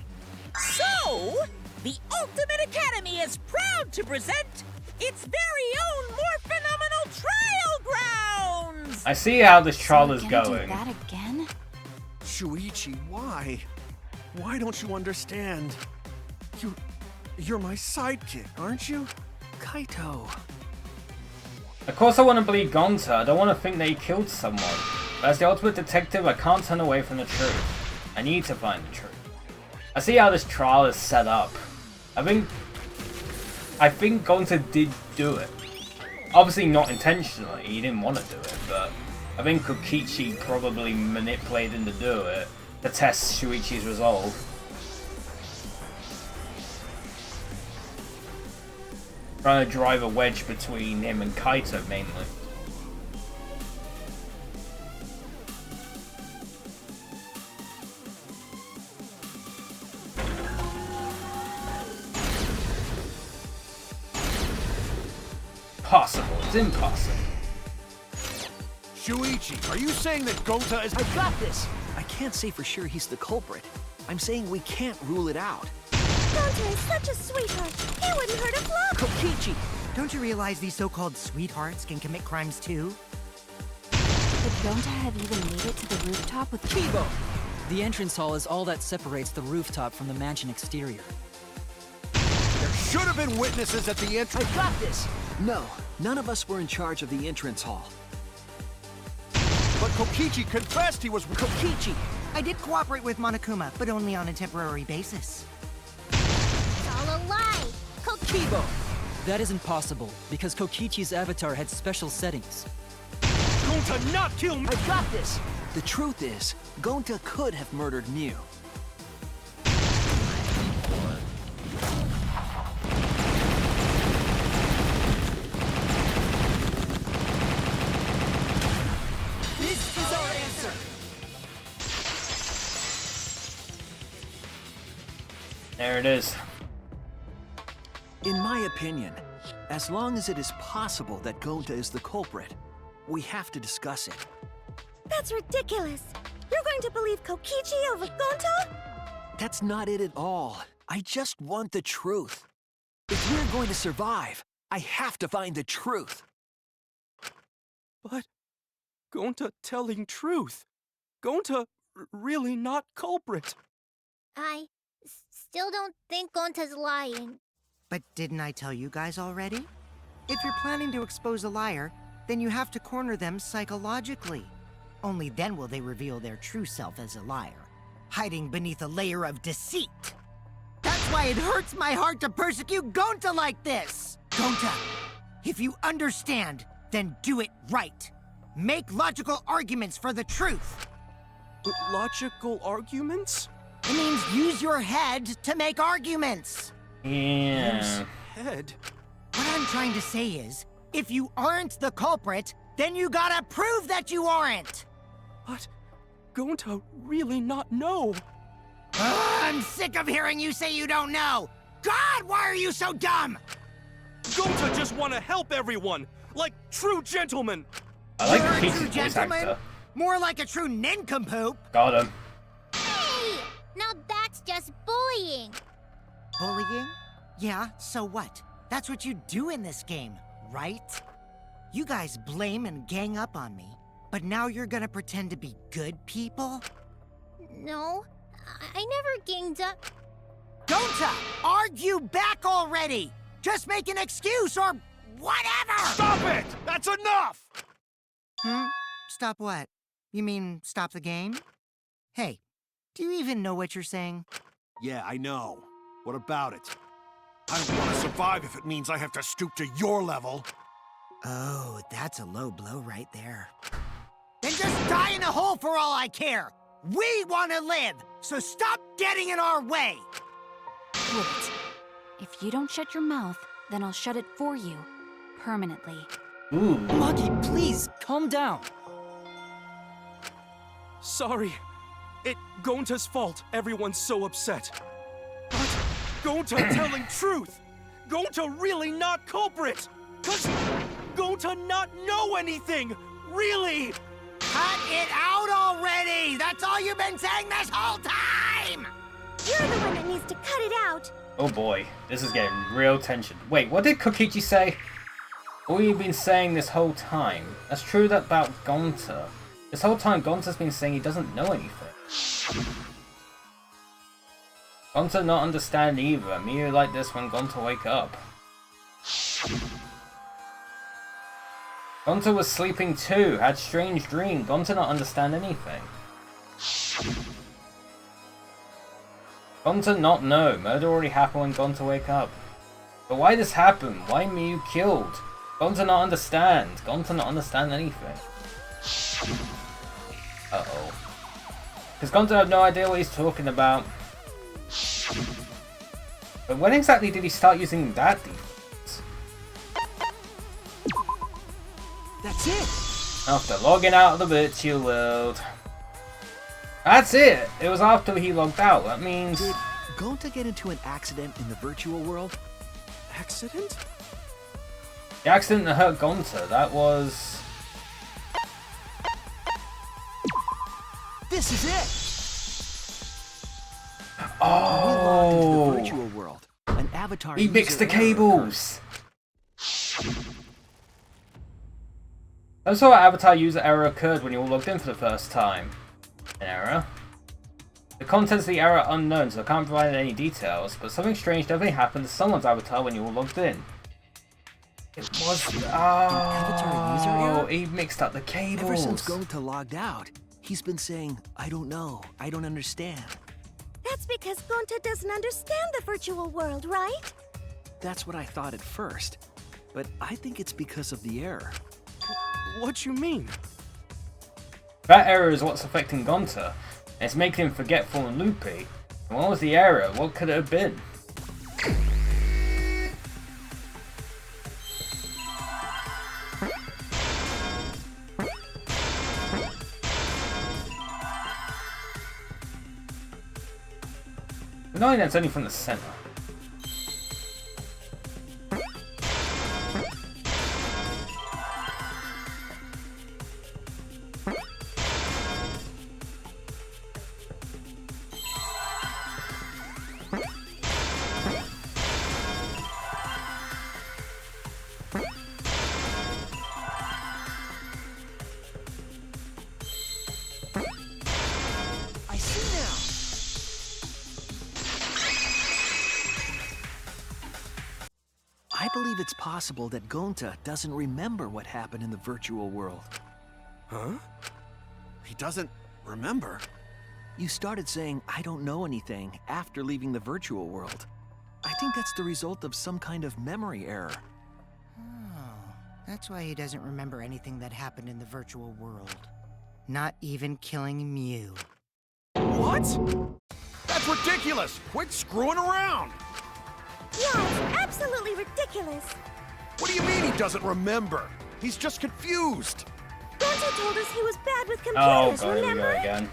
L: So, the Ultimate Academy is proud to present its very own more phenomenal trial grounds!
A: I see how this trial is
H: Do
A: going.
H: that again?
E: Shuichi, why? Why don't you understand? You're my sidekick, aren't you?
G: Kaito...
A: Of course I want to believe Gonta. I don't want to think that he killed someone. But as the ultimate detective, I can't turn away from the truth. I need to find the truth. I see how this trial is set up. I think Gonta did do it. Obviously not intentionally, he didn't want to do it, but I think Kokichi probably manipulated him to do it to test Shuichi's resolve. Trying to drive a wedge between him and Kaito, mainly. Possible. It's impossible.
E: Shuichi, are you saying that Gonta is...
G: I got this! I can't say for sure he's the culprit. I'm saying we can't rule it out.
J: Gonta is such a sweetheart. He wouldn't hurt a fly.
D: Kokichi! Don't you realize these so-called sweethearts can commit crimes too?
H: Could Gonta have even made it to the rooftop with
F: Kibo! The entrance hall is all that separates the rooftop from the mansion exterior.
E: There should have been witnesses at the entrance.
G: I got this! No, none of us were in charge of the entrance hall.
E: But Kokichi confessed he was...
D: Kokichi! I did cooperate with Monokuma, but only on a temporary basis.
C: It's all a lie!
G: Kibo!
F: That isn't possible, because Kokichi's avatar had special settings.
I: Gonta not kill me!
G: I got this! The truth is, Gonta could have murdered Mew.
L: This is our answer!
A: There it is.
G: In my opinion, as long as it is possible that Gonta is the culprit, we have to discuss it.
J: That's ridiculous. You're going to believe Kokichi over Gonta?
G: That's not it at all. I just want the truth. If we're going to survive, I have to find the truth.
I: But Gonta telling truth. Gonta really not culprit.
C: I still don't think Gonta's lying.
D: But didn't I tell you guys already? If you're planning to expose a liar, then you have to corner them psychologically. Only then will they reveal their true self as a liar, hiding beneath a layer of deceit. That's why it hurts my heart to persecute Gonta like this! Gonta, if you understand, then do it right. Make logical arguments for the truth.
I: Logical arguments?
D: It means use your head to make arguments.
A: Yeah.
I: Use head?
D: What I'm trying to say is, if you aren't the culprit, then you gotta prove that you aren't!
I: But Gonta really not know.
D: I'm sick of hearing you say you don't know! God, why are you so dumb?
I: Gonta just want to help everyone, like true gentlemen.
A: I like
D: You're a
A: Peach's
D: true
A: voice
D: gentleman?
A: actor.
D: More like a true nincompoop.
A: Got him.
C: Hey! Now that's just bullying.
D: Bullying? Yeah, so what? That's what you do in this game, right? You guys blame and gang up on me, but now you're gonna pretend to be good people?
C: No, I never ganged up.
D: Gonta, argue back already! Just make an excuse or whatever!
E: Stop it! That's enough!
D: Stop what? You mean stop the game? Hey, do you even know what you're saying?
E: Yeah, I know. What about it? I don't want to survive if it means I have to stoop to your level.
D: Oh, that's a low blow right there. Then just die in a hole for all I care! We want to live, so stop getting in our way!
H: Wait. If you don't shut your mouth, then I'll shut it for you. Permanently.
A: Ooh.
F: Maki, please, calm down.
I: Sorry. It Gonta's fault everyone's so upset. But Gonta telling truth. Gonta really not culprit. 'Cause Gonta not know anything. Really.
D: Cut it out already! That's all you've been saying this whole time!
J: You're the one that needs to cut it out.
A: Oh boy, this is getting real tension. Wait, what did Kokichi say? All you've been saying this whole time. That's true about Gonta. This whole time, Gonta's been saying he doesn't know anything. Gonta not understand either. Me like this when Gonta wake up. Gonta was sleeping too, had strange dream. Gonta not understand anything. Gonta not know. Murder already happened when Gonta wake up. But why this happen? Why Miu killed? Gonta not understand. Gonta not understand anything. Uh-oh. Because Gonta have no idea what he's talking about. But when exactly did he start using that defense?
G: That's it!
A: After logging out of the virtual world. That's it! It was after he logged out. That means...
G: Did Gonta get into an accident in the virtual world?
I: Accident?
A: The accident that hurt Gonta, that was...
G: This is it!
A: Oh!
G: When we logged into the virtual world, an avatar
A: He mixed the
G: user error
A: cables! That's how avatar user error occurred when you all logged in for the first time. An error. The contents of the error are unknown, so I can't provide any details, but something strange definitely happened to someone's avatar when you all logged in. It was...
G: avatar user error?
A: He mixed up the cables.
G: Ever since Gonta logged out, he's been saying, I don't know, I don't understand.
J: That's because Gonta doesn't understand the virtual world, right?
G: That's what I thought at first, but I think it's because of the error.
I: What you mean?
A: That error is what's affecting Gonta, and it's making him forgetful and loopy. And what was the error? What could it have been? Knowing that's only from the center.
G: I see now. I believe it's possible that Gonta doesn't remember what happened in the virtual world.
E: Huh? He doesn't remember?
G: You started saying, I don't know anything, after leaving the virtual world. I think that's the result of some kind of memory error.
D: Oh, that's why he doesn't remember anything that happened in the virtual world. Not even killing Mew.
E: What? That's ridiculous! Quit screwing around!
J: Yeah, it's absolutely ridiculous.
E: What do you mean he doesn't remember? He's just confused.
J: Gonta told us he was bad with
A: Oh
J: computers,
A: god, here we
J: remember?
A: go again.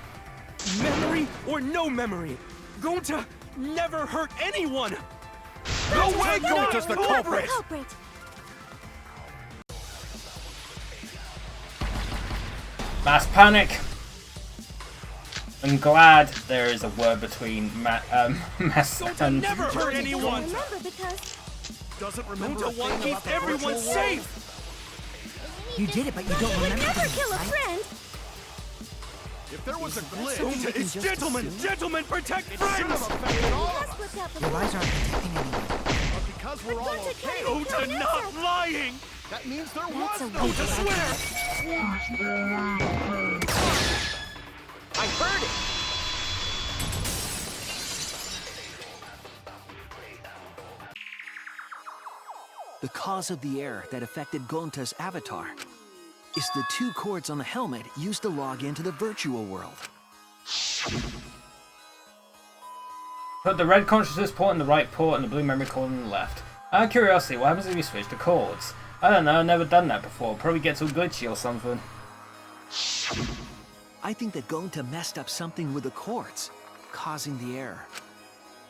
I: Memory or no memory, Gonta never hurt anyone!
E: No way
J: Gonta's
E: Gonta's the culprit!
A: Mass panic. I'm glad there is a word between Mass
I: Gonta
A: and...
I: never hurt anyone!
J: Remember because
E: Doesn't remember
I: Gonta wants to keep everyone safe!
D: You did it, but you don't
J: he would
D: remember
J: never
D: things,
J: kill a
D: right?
J: friend.
E: If there was a glitch,
I: Gonta is
D: just
I: gentlemen!
D: assume?
I: Gentlemen, protect
E: it should have
I: friends!
E: affected all
J: He
E: of
J: has
E: us.
J: slipped out
D: Your
J: before.
D: lies aren't protecting anyone.
E: But because we're all
J: Gonta
E: okay,
J: can't
I: Gonta
J: kill
I: not
J: himself.
I: lying!
E: that means there
H: That's
E: was
H: a
E: no
H: weak
I: Gonta
E: glitch.
I: swear!
G: I heard it! The cause of the error that affected Gonta's avatar is the 2 cords on the helmet used to log into the virtual world.
A: Put the red consciousness port in the right port and the blue memory cord on the left. Out of curiosity, what happens if you switch the cords? I don't know, I've never done that before. Probably gets all glitchy or something.
G: I think that Gonta messed up something with the cords, causing the error.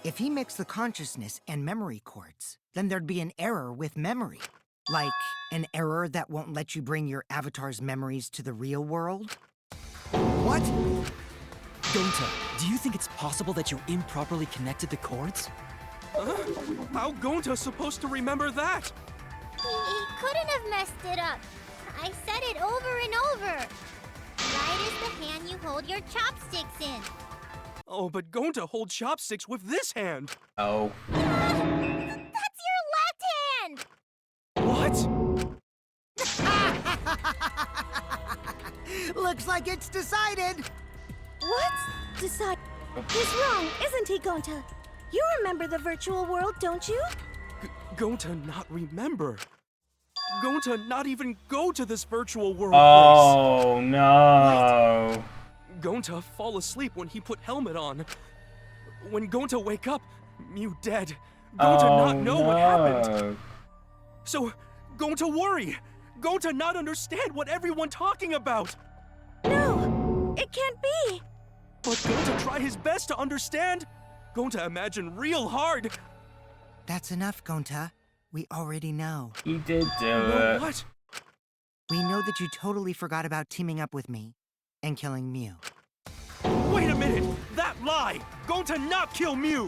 D: If he mixed the consciousness and memory cords, then there'd be an error with memory. Like an error that won't let you bring your avatar's memories to the real world?
F: What? Gonta, do you think it's possible that you improperly connected the cords?
I: How Gonta's supposed to remember that?
C: He couldn't have messed it up. I said it over and over. Right is the hand you hold your chopsticks in.
I: Oh, but Gonta holds chopsticks with this hand!
A: Oh.
C: That's your left hand!
I: What?
D: Looks like it's decided!
J: What's decide? He's wrong, isn't he, Gonta? You remember the virtual world, don't you?
I: Gonta not remember. Gonta not even go to this virtual world
A: Oh no.
I: place. Gonta fall asleep when he put helmet on. When Gonta wake up, Mew dead. Gonta not know what happened. So, Gonta worry. Gonta not understand what everyone talking about.
J: No, it can't be.
I: But Gonta try his best to understand. Gonta imagine real hard.
D: That's enough, Gonta. We already know.
A: He did do
I: No,
A: it.
I: what?
D: We know that you totally forgot about teaming up with me and killing Mew.
I: Wait a minute! That lie! Gonta not kill Mew!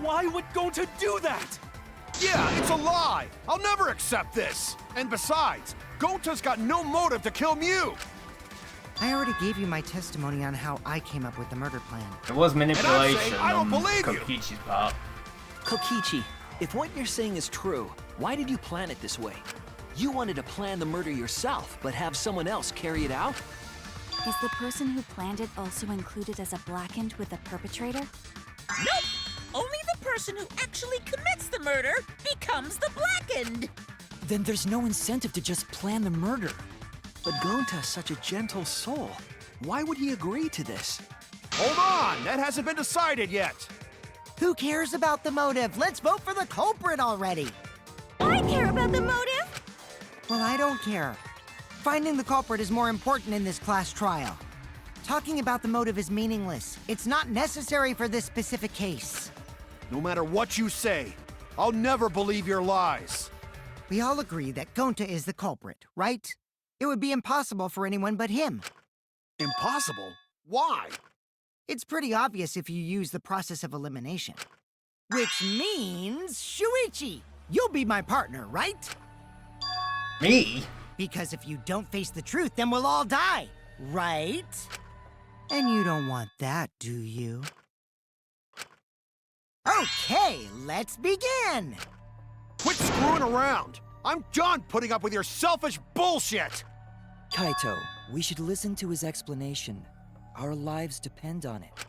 I: Why would Gonta do that?
E: Yeah, it's a lie! I'll never accept this! And besides, Gonta's got no motive to kill Mew!
D: I already gave you my testimony on how I came up with the murder plan.
A: It was manipulation
E: saying I don't
A: on
E: believe you.
A: Kokichi's part.
G: Kokichi, if what you're saying is true, why did you plan it this way? You wanted to plan the murder yourself, but have someone else carry it out?
H: Is the person who planned it also included as a blackened with the perpetrator?
L: Nope! Only the person who actually commits the murder becomes the blackened!
F: Then there's no incentive to just plan the murder.
G: But Gonta's such a gentle soul. Why would he agree to this?
E: Hold on! That hasn't been decided yet!
D: Who cares about the motive? Let's vote for the culprit already!
J: I care about the motive.
D: Well, I don't care. Finding the culprit is more important in this class trial. Talking about the motive is meaningless. It's not necessary for this specific case.
E: No matter what you say, I'll never believe your lies.
D: We all agree that Gonta is the culprit, right? It would be impossible for anyone but him.
E: Impossible? Why?
D: It's pretty obvious if you use the process of elimination. Which means Shuichi! you'll be my partner, right?
A: Me?
D: Because if you don't face the truth, then we'll all die, right? And you don't want that, do you? Okay, let's begin!
E: Quit screwing around! I'm done putting up with your selfish bullshit!
F: Kaito, we should listen to his explanation. Our lives depend on it.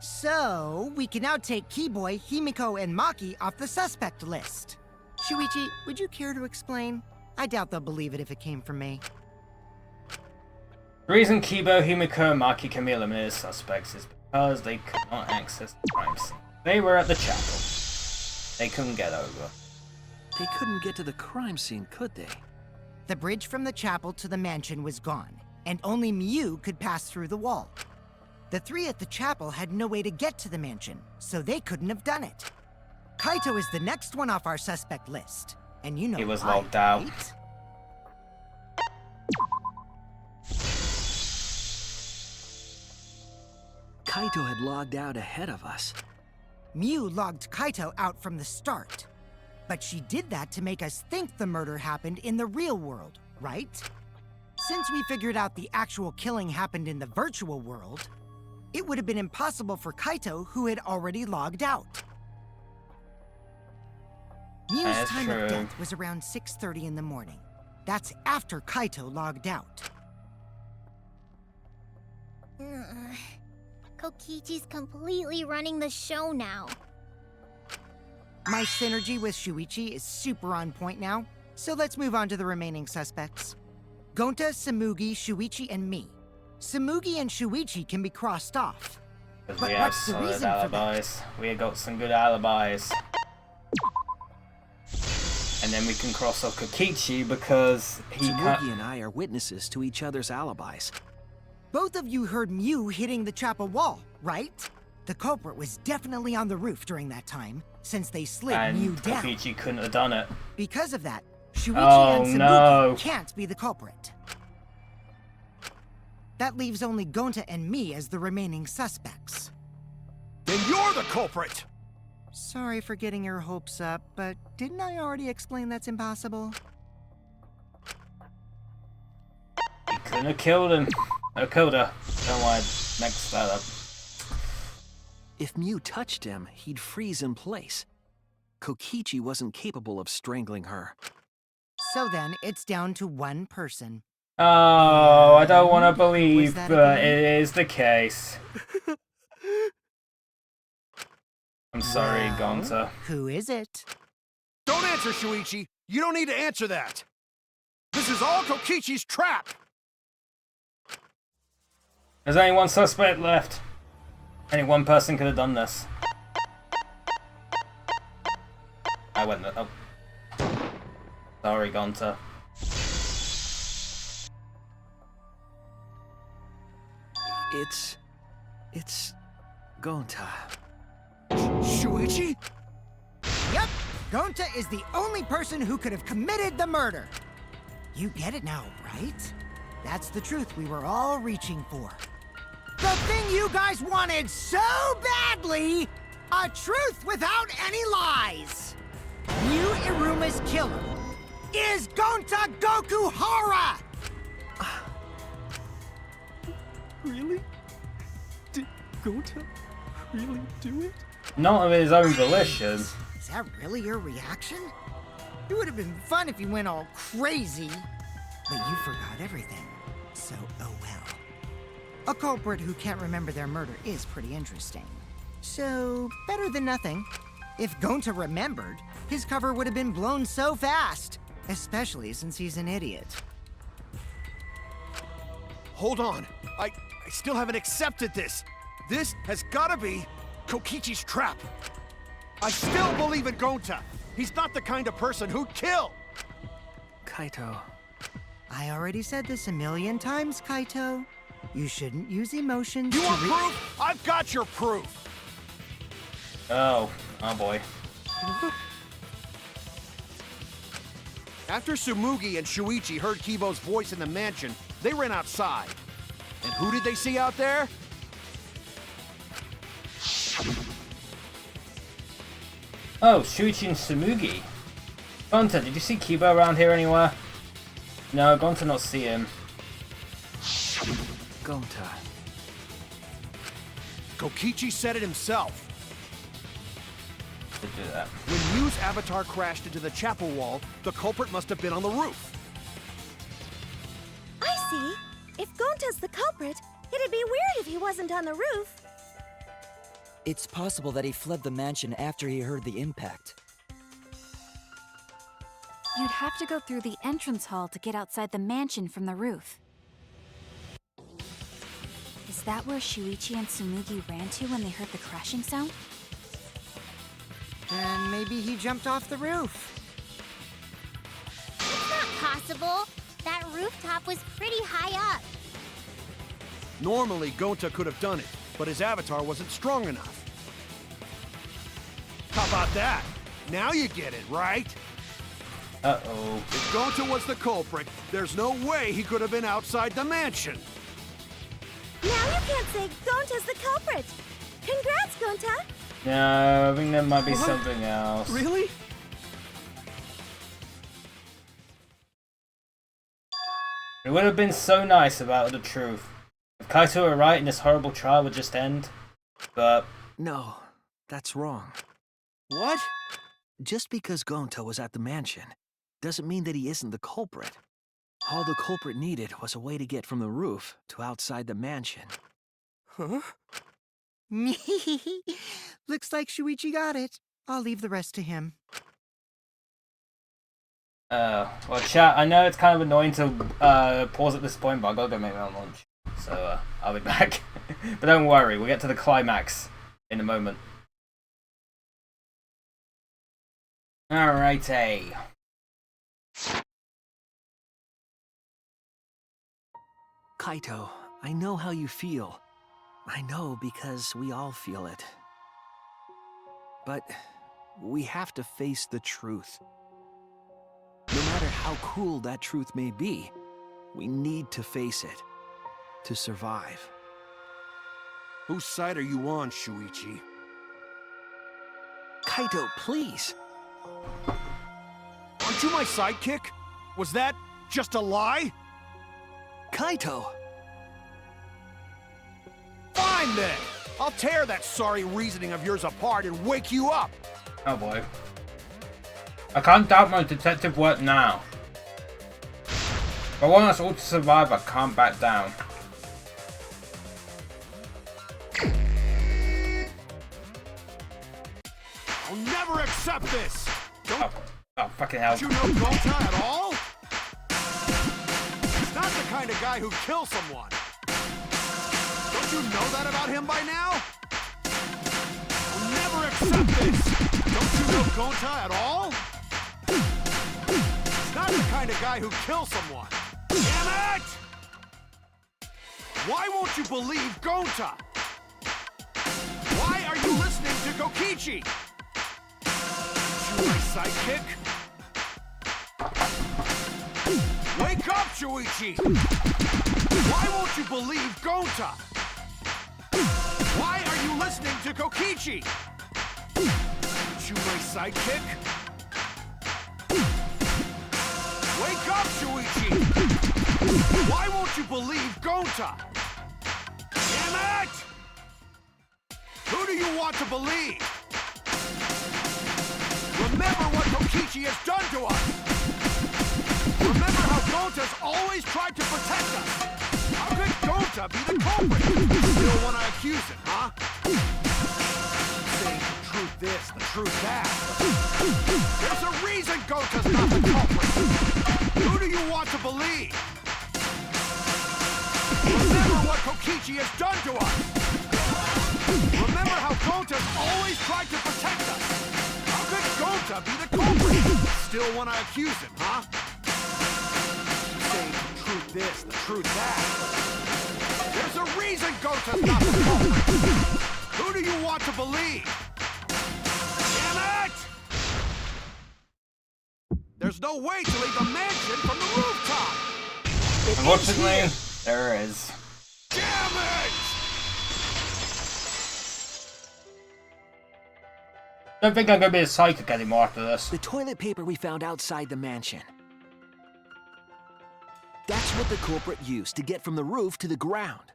D: So, we can now take Keyboy, Himiko, and Maki off the suspect list. Shuichi, would you care to explain? I doubt they'll believe it if it came from me.
A: The reason Kibo, Himiko, and Maki can be eliminated as suspects is because they could not access the crime scene. They were at the chapel. They couldn't get over.
G: They couldn't get to the crime scene, could they?
D: The bridge from the chapel to the mansion was gone, and only Miu could pass through the wall. The three at the chapel had no way to get to the mansion, so they couldn't have done it. Kaito is the next one off our suspect list, and you know
A: He was
D: why,
A: locked out.
D: right?
G: Kaito had logged out ahead of us.
D: Miu logged Kaito out from the start. But she did that to make us think the murder happened in the real world, right? Since we figured out the actual killing happened in the virtual world, it would have been impossible for Kaito, who had already logged out. Miu's
A: That's
D: time
A: true.
D: of death was around 6:30 in the morning. That's after Kaito logged out.
C: Kokichi's completely running the show now.
D: My synergy with Shuichi is super on point now, so let's move on to the remaining suspects. Gonta, Samugi, Shuichi, and me. Samugi and Shuichi can be crossed off.
A: Because
D: But
A: we have
D: what's the
A: solid
D: reason for that?
A: alibis. We have got some good alibis. And then we can cross off Kokichi because he
G: Tsurugi
A: can't...
G: and I are witnesses to each other's alibis.
D: Both of you heard Miu hitting the chapel wall, right? The culprit was definitely on the roof during that time, since they slid
A: And
D: Miu down.
A: Kokichi couldn't have done it.
D: Because of that, Shuichi
A: Oh,
D: and Samugi
A: no.
D: can't be the culprit. That leaves only Gonta and me as the remaining suspects.
E: Then you're the culprit!
D: Sorry for getting your hopes up, but didn't I already explain that's impossible?
A: He couldn't have killed him. No, killed her. Don't know why I mixed that up.
G: If Miu touched him, he'd freeze in place. Kokichi wasn't capable of strangling her.
D: So then, it's down to one person.
A: Oh, I don't want to
D: Was
A: believe,
D: that
A: but
D: again?
A: it is the case. I'm sorry,
D: Well,
A: Gonta.
D: Who is it?
E: Don't answer, Shuichi! You don't need to answer that! This is all Kokichi's trap!
A: There's only one suspect left. Only one person could have done this. I went there. Oh. Sorry, Gonta.
G: It's Gonta.
E: Shuichi?
D: Yep, Gonta is the only person who could have committed the murder. You get it now, right? That's the truth we were all reaching for. The thing you guys wanted so badly! A truth without any lies! Yu Iruma's killer is Gonta Gokuhara!
I: Really? Did Gonta really do it?
A: Not of his own volition.
D: Is that really your reaction? It would have been fun if you went all crazy. But you forgot everything. So, oh well. A culprit who can't remember their murder is pretty interesting. So, better than nothing. If Gonta remembered, his cover would have been blown so fast. Especially since he's an idiot.
E: Hold on. I still haven't accepted this. This has gotta be Kokichi's trap. I still believe in Gonta. He's not the kind of person who'd kill.
G: Kaito.
D: I already said this a million times, Kaito. You shouldn't use emotions
E: You
D: to
E: want proof? I've got your proof.
A: Oh boy.
E: After Tsumugi and Shuichi heard Kibo's voice in the mansion, they ran outside. And who did they see out there?
A: Oh, Shuichi and Tsumugi. Gonta, did you see Kiba around here anywhere? No, Gonta not see him.
G: Gonta.
E: Kokichi said it himself.
A: To do that.
E: When Miu's avatar crashed into the chapel wall, the culprit must have been on the roof.
J: I see. If Gonta's the culprit, it'd be weird if he wasn't on the roof.
F: It's possible that he fled the mansion after he heard the impact.
H: You'd have to go through the entrance hall to get outside the mansion from the roof. Is that where Shuichi and Tsumugi ran to when they heard the crashing sound?
D: Then maybe he jumped off the roof.
C: It's not possible. That rooftop was pretty high up.
E: Normally, Gonta could have done it, but his avatar wasn't strong enough. How about that? Now you get it, right?
A: Uh-oh.
E: If Gonta was the culprit, there's no way he could have been outside the mansion.
J: Now you can't say Gonta's the culprit. Congrats, Gonta.
A: No, I think there might be
I: What?
A: something else.
I: Really?
A: It would have been so nice about the truth. If Kaito were right and this horrible trial would just end. But
G: No, that's wrong.
E: What?
G: Just because Gonta was at the mansion doesn't mean that he isn't the culprit. All the culprit needed was a way to get from the roof to outside the mansion.
I: Huh?
D: Looks like Shuichi got it. I'll leave the rest to him.
A: well, chat, I know it's kind of annoying to pause at this point, but I gotta go make my own lunch. So, I'll be back. But don't worry, we'll get to the climax in a moment. Alrighty.
G: Kaito, I know how you feel. I know because we all feel it. But we have to face the truth. No matter how cruel that truth may be, we need to face it to survive.
E: Whose side are you on, Shuichi?
G: Kaito, please!
E: Aren't you my sidekick? Was that just a lie?
G: Kaito!
E: Fine then! I'll tear that sorry reasoning of yours apart and wake you up!
A: Oh boy. I can't doubt my detective work now. If I want us all to survive, I can't back down.
E: I'll never accept this! Don't
A: Oh, fucking hell.
E: you know Gonta at all? He's not the kind of guy who kills someone. Don't you know that about him by now? I'll never accept this! Don't you know Gonta at all? He's not the kind of guy who kills someone. Damn it! Why won't you believe Gonta? Why are you listening to Kokichi? You my sidekick? Wake up, Shuichi! Why won't you believe Gonta? Why are you listening to Kokichi? You my sidekick? Wake up, Shuichi! Why won't you believe Gonta? Damn it! Who do you want to believe? Remember what Kokichi has done to us! Remember how Gonta's always tried to protect us! How could Gonta be the culprit? Still want to accuse him, huh? Saying the truth this, the truth that. There's a reason Gonta's not the culprit! Who do you want to believe? Remember what Kokichi has done to us! Remember how Gonta's always tried to protect us! How could Gonta be the culprit? Still want to accuse him, huh? Saying the truth this, the truth that. There's a reason Gonta's not the culprit! Who do you want to believe? Damn it! There's no way to leave the mansion from the rooftop!
A: Unfortunately, there is.
E: Damn it!
A: Don't think I'm gonna be a psychic anymore after this.
G: The toilet paper we found outside the mansion. That's what the culprit used to get from the roof to the ground.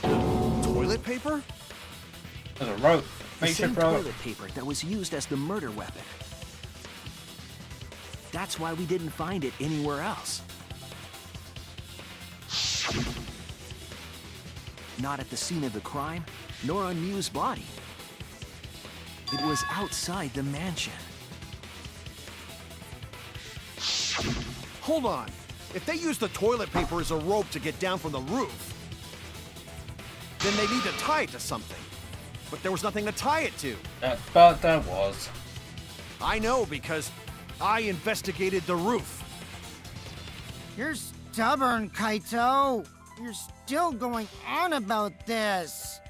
E: Toilet paper?
A: There's a rope.
G: The
A: Makeshift
G: same
A: rope.
G: toilet paper that was used as the murder weapon. That's why we didn't find it anywhere else. Not at the scene of the crime, nor on Mew's body. It was outside the mansion.
E: Hold on. If they use the toilet paper as a rope to get down from the roof, then they need to tie it to something. But there was nothing to tie it to.
A: But there was.
E: I know because I investigated the roof.
D: You're stubborn, Kaito. You're still going on about this.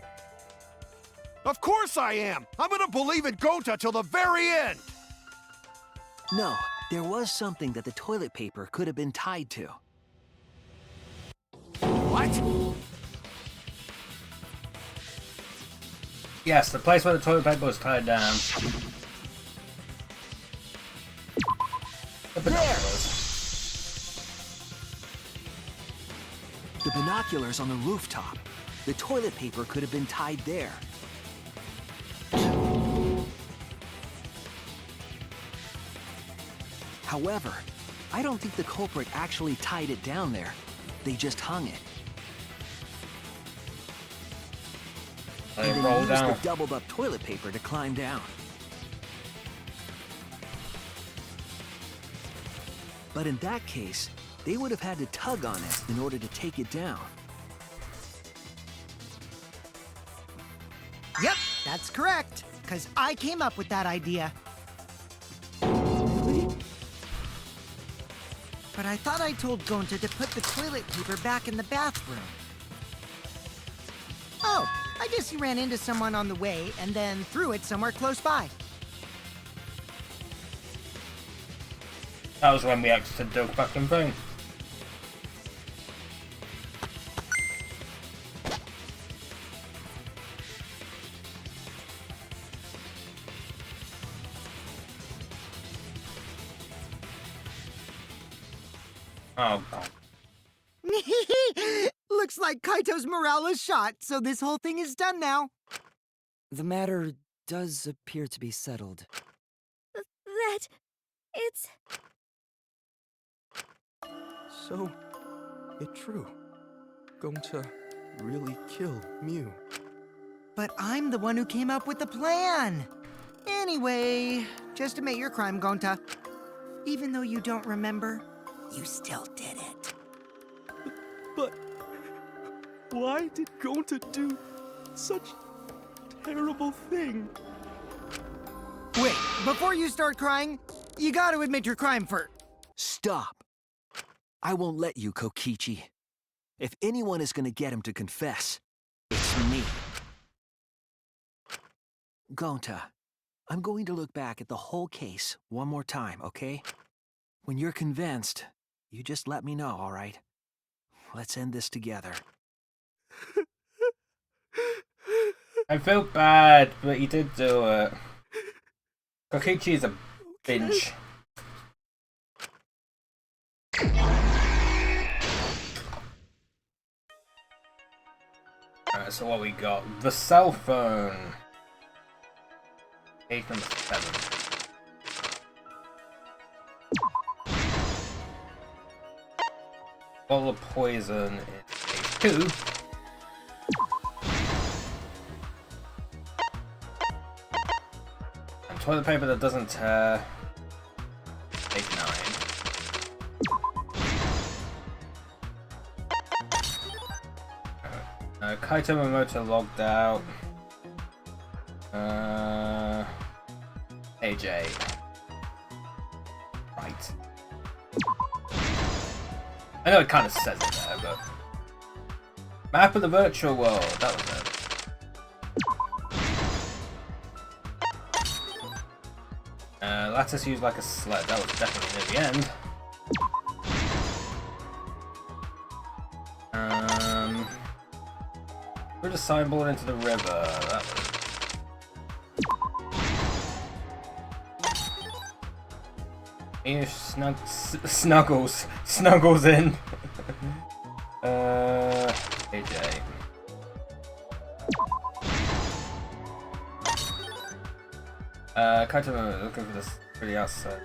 E: Of course I am. I'm gonna believe in Gota till the very end.
G: No, there was something that the toilet paper could have been tied to.
E: What?
A: Yes, the place where the toilet paper was tied down. The binoculars.
G: The binoculars on the rooftop. The toilet paper could have been tied there. However, I don't think the culprit actually tied it down there. They just hung it.
A: They
G: And
A: roll
G: then used
A: down.
G: the doubled up toilet paper to climb down. But in that case, they would have had to tug on it in order to take it down.
D: Yep, that's correct. Because I came up with that idea. But I thought I told Gonta to put the toilet paper back in the bathroom. Oh, I guess he ran into someone on the way and then threw it somewhere close by.
A: That was when we exited the fucking thing. Oh god.
D: Looks like Kaito's morale is shot, so this whole thing is done now.
F: The matter does appear to be settled.
J: That... it's...
I: So, it's true. Going to really kill Mew.
D: But I'm the one who came up with the plan. Anyway, just admit your crime, Gonta. Even though you don't remember, you still did it.
I: But why did Gonta do such terrible thing?
D: Wait, before you start crying, you gotta admit your crime first.
G: Stop. I won't let you, Kokichi. If anyone is gonna get him to confess, it's me. Gonta, I'm going to look back at the whole case one more time, okay? When you're convinced, you just let me know, all right? Let's end this together.
A: I feel bad, but you did do it. Kokichi is a binge. Alright, so what we got? The cell phone. Case number 7. Bottle of poison in case 2. And toilet paper that doesn't tear. Case 9. Kaito Momoto logged out. AJ. Right. I know it kind of says it there, but... Map of the virtual world, that was it. Lattice used like a sled, that was definitely near the end. Put a signboard into the river, that was... Mew snuggles in. AJ. Character moment, looking for this pretty outside.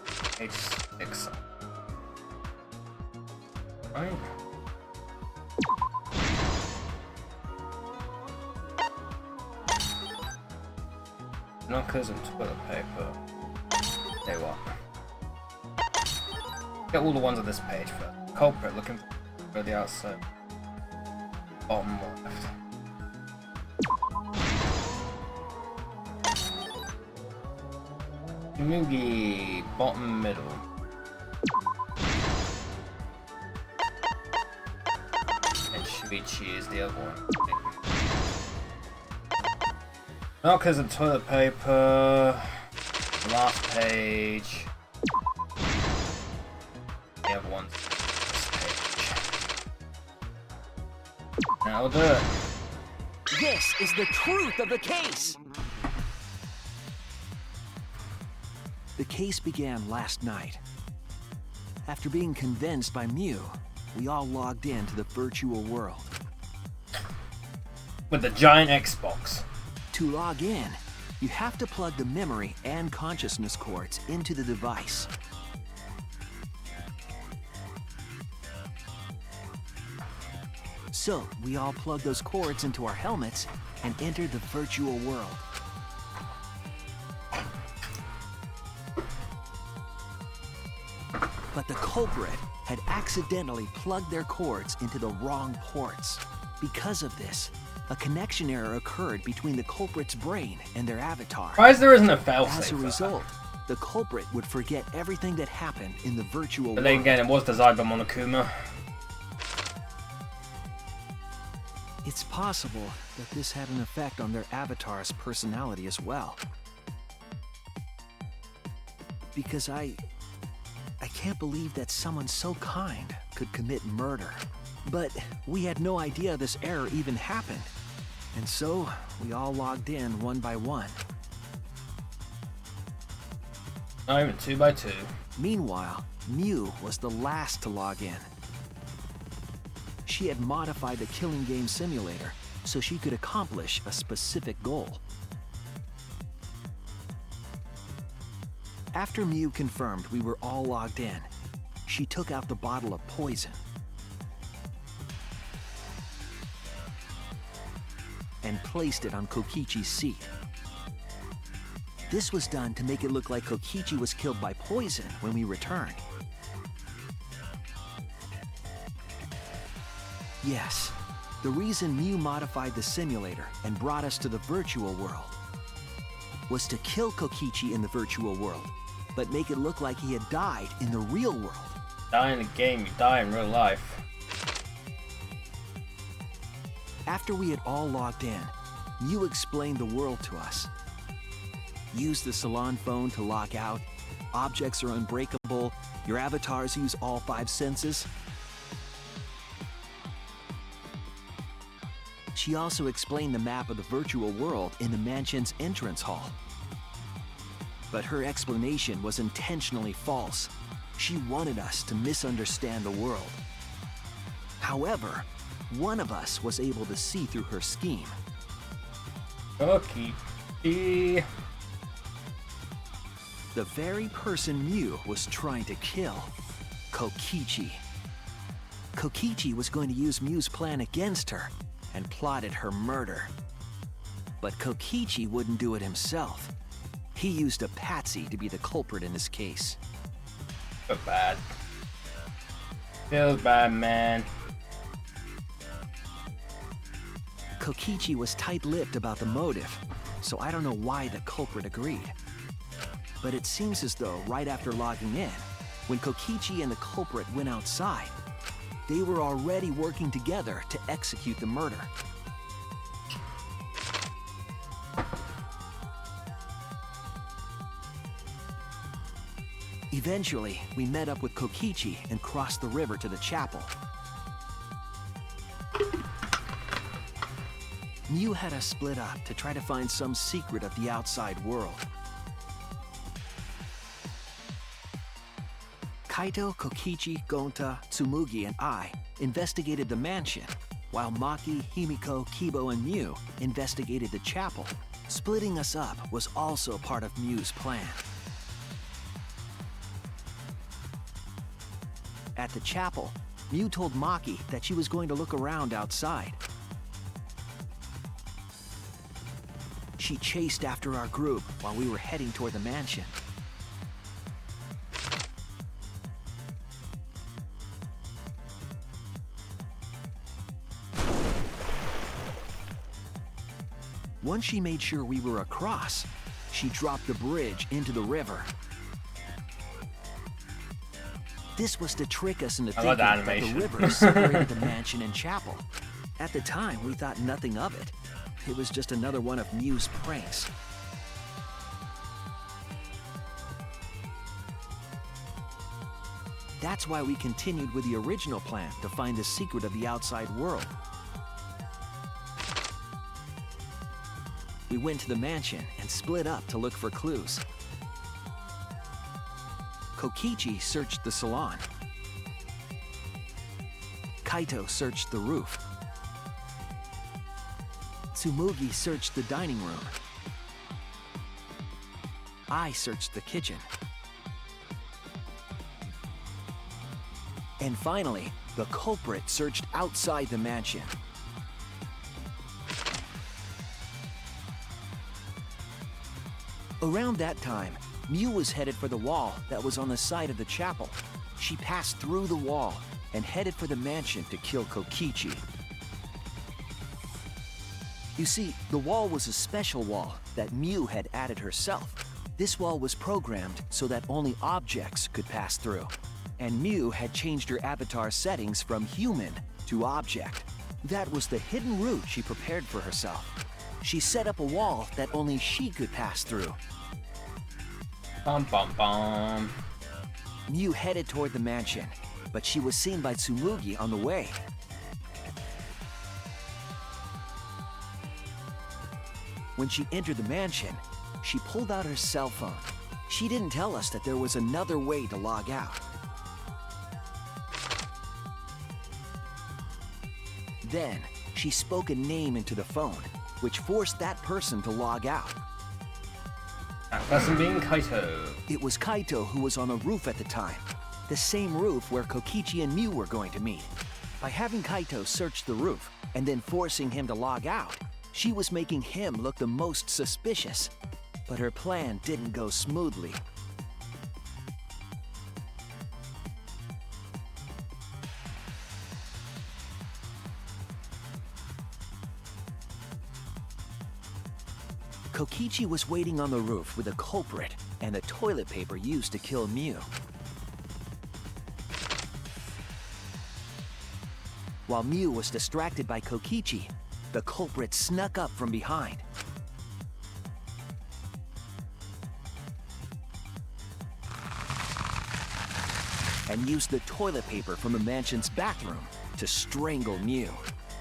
A: H6. Right. Knockers and toilet paper. Tell you what. Get all the ones on this page first. Culprit looking for the outside. Bottom left. Mugi, bottom middle. And Shuichi is the other one. Knockers and toilet paper. Last page. The other one's this page. Now we'll do it.
G: This is the truth of the case! The case began last night. After being convinced by Mew, we all logged in to the virtual world.
A: With the giant Xbox.
G: To log in, you have to plug the memory and consciousness cords into the device. So, we all plugged those cords into our helmets and entered the virtual world. But the culprit had accidentally plugged their cords into the wrong ports. Because of this, a connection error occurred between the culprit's brain and their avatar.
A: Why is there isn't a failsafe?
G: As a result, the culprit would forget everything that happened in the virtual world.
A: But then again, it was designed by Monokuma.
G: It's possible that this had an effect on their avatar's personality as well. Because I can't believe that someone so kind could commit murder. But we had no idea this error even happened. And so, we all logged in one by one.
A: Not even 2 by 2.
G: Meanwhile, Mew was the last to log in. She had modified the killing game simulator so she could accomplish a specific goal. After Mew confirmed we were all logged in, she took out the bottle of poison and placed it on Kokichi's seat. This was done to make it look like Kokichi was killed by poison when we returned. Yes, the reason Mew modified the simulator and brought us to the virtual world was to kill Kokichi in the virtual world, but make it look like he had died in the real world.
A: Die in the game, you die in real life.
G: After we had all logged in, Mew explained the world to us. Use the salon phone to log out. Objects are unbreakable. Your avatars use all 5 senses. She also explained the map of the virtual world in the mansion's entrance hall. But her explanation was intentionally false. She wanted us to misunderstand the world. However, one of us was able to see through her scheme.
A: Kokichi.
G: The very person Mew was trying to kill, Kokichi. Kokichi was going to use Mew's plan against her and plotted her murder. But Kokichi wouldn't do it himself. He used a patsy to be the culprit in this case.
A: Feels bad. Feels bad, man.
G: Kokichi was tight-lipped about the motive, so I don't know why the culprit agreed. But it seems as though right after logging in, when Kokichi and the culprit went outside, they were already working together to execute the murder. Eventually, we met up with Kokichi and crossed the river to the chapel. Mew had us split up to try to find some secret of the outside world. Kaito, Kokichi, Gonta, Tsumugi, and I investigated the mansion, while Maki, Himiko, Kibo, and Mew investigated the chapel. Splitting us up was also part of Mew's plan. At the chapel, Mew told Maki that she was going to look around outside. She chased after our group while we were heading toward the mansion. Once she made sure we were across, she dropped the bridge into the river. This was to trick us into thinking that the river separated the mansion and chapel. At the time, we thought nothing of it. It was just another one of Mew's pranks. That's why we continued with the original plan to find the secret of the outside world. We went to the mansion and split up to look for clues. Kokichi searched the salon. Kaito searched the roof. Tsumugi searched the dining room. I searched the kitchen. And finally, the culprit searched outside the mansion. Around that time, Mew was headed for the wall that was on the side of the chapel. She passed through the wall and headed for the mansion to kill Kokichi. You see, the wall was a special wall that Mew had added herself. This wall was programmed so that only objects could pass through. And Mew had changed her avatar settings from human to object. That was the hidden route she prepared for herself. She set up a wall that only she could pass through.
A: Bum bum bum.
G: Mew headed toward the mansion, but she was seen by Tsumugi on the way. When she entered the mansion, she pulled out her cell phone. She didn't tell us that there was another way to log out. Then, she spoke a name into the phone, which forced that person to log out.
A: That person being Kaito.
G: It was Kaito who was on the roof at the time, the same roof where Kokichi and Mew were going to meet. By having Kaito search the roof and then forcing him to log out, she was making him look the most suspicious. But her plan didn't go smoothly. Kokichi was waiting on the roof with a culprit and the toilet paper used to kill Mew. While Mew was distracted by Kokichi, the culprit snuck up from behind. And used the toilet paper from the mansion's bathroom to strangle Mew.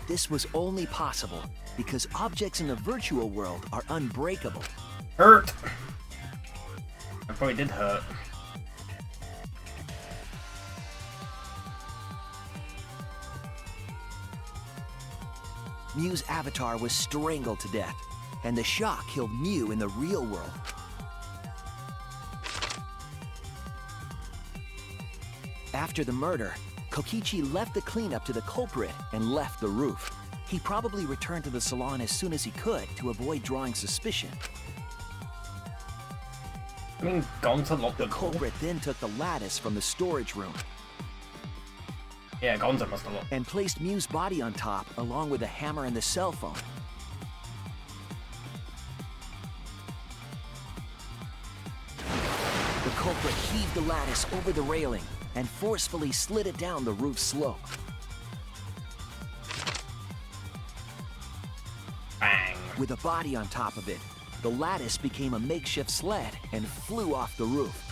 G: This was only possible because objects in the virtual world are unbreakable.
A: Hurt! That probably did hurt.
G: Mew's avatar was strangled to death, and the shock killed Mew in the real world. After the murder, Kokichi left the cleanup to the culprit and left the roof. He probably returned to the salon as soon as he could to avoid drawing suspicion.
A: I mean, Gonta locked
G: the culprit then took the lattice from the storage room.
A: Yeah, Gonta must have locked.
G: And placed Mew's body on top along with the hammer and the cell phone. The culprit heaved the lattice over the railing and forcefully slid it down the roof slope.
A: Bang.
G: With a body on top of it, the lattice became a makeshift sled and flew off the roof.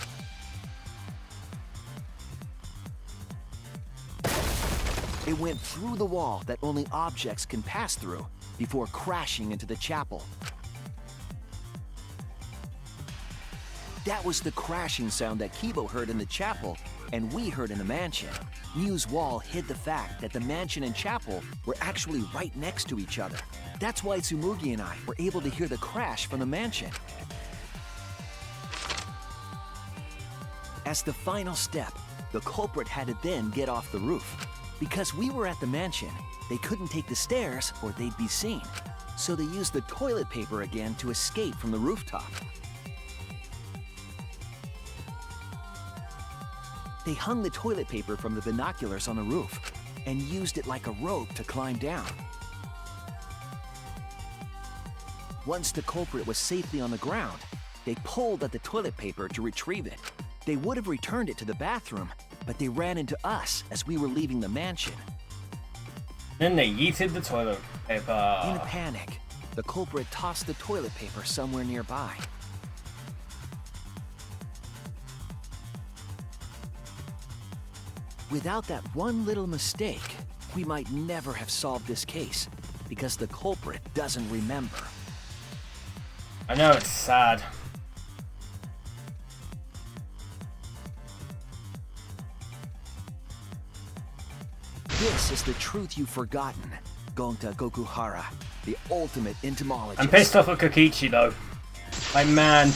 G: It went through the wall that only objects can pass through before crashing into the chapel. That was the crashing sound that Kibo heard in the chapel and we heard in the mansion. Mew's wall hid the fact that the mansion and chapel were actually right next to each other. That's why Tsumugi and I were able to hear the crash from the mansion. As the final step, the culprit had to then get off the roof. Because we were at the mansion, they couldn't take the stairs or they'd be seen. So they used the toilet paper again to escape from the rooftop. They hung the toilet paper from the binoculars on the roof and used it like a rope to climb down. Once the culprit was safely on the ground, they pulled at the toilet paper to retrieve it. They would have returned it to the bathroom, but they ran into us as we were leaving the mansion.
A: Then they yeeted the toilet paper.
G: In a panic, the culprit tossed the toilet paper somewhere nearby. Without that one little mistake, we might never have solved this case, because the culprit doesn't remember.
A: I know, it's sad.
G: This is the truth you've forgotten, Gonta Gokuhara, the ultimate entomologist.
A: I'm pissed off at Kokichi though. My man.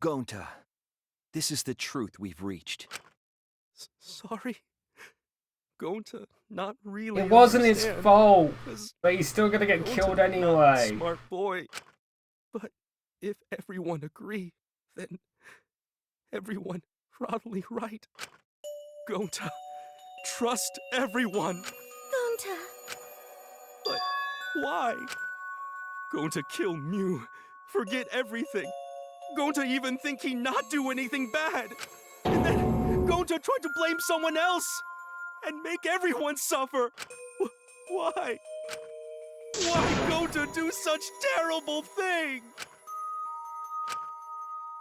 G: Gonta, this is the truth we've reached.
I: Sorry. Gonta, not really.
A: It wasn't his
I: understand,
A: fault,
I: 'cause
A: but he's still gonna get
I: Gonta
A: killed
I: not a
A: anyway.
I: Smart boy. But if everyone agree, then everyone probably right. Gonta, trust everyone.
J: Gonta.
I: But why? Gonta kill Mew, forget everything. Gonta even think he not do anything bad. And then Gonta tried to blame someone else and make everyone suffer. Why? Why Gonta do such terrible thing?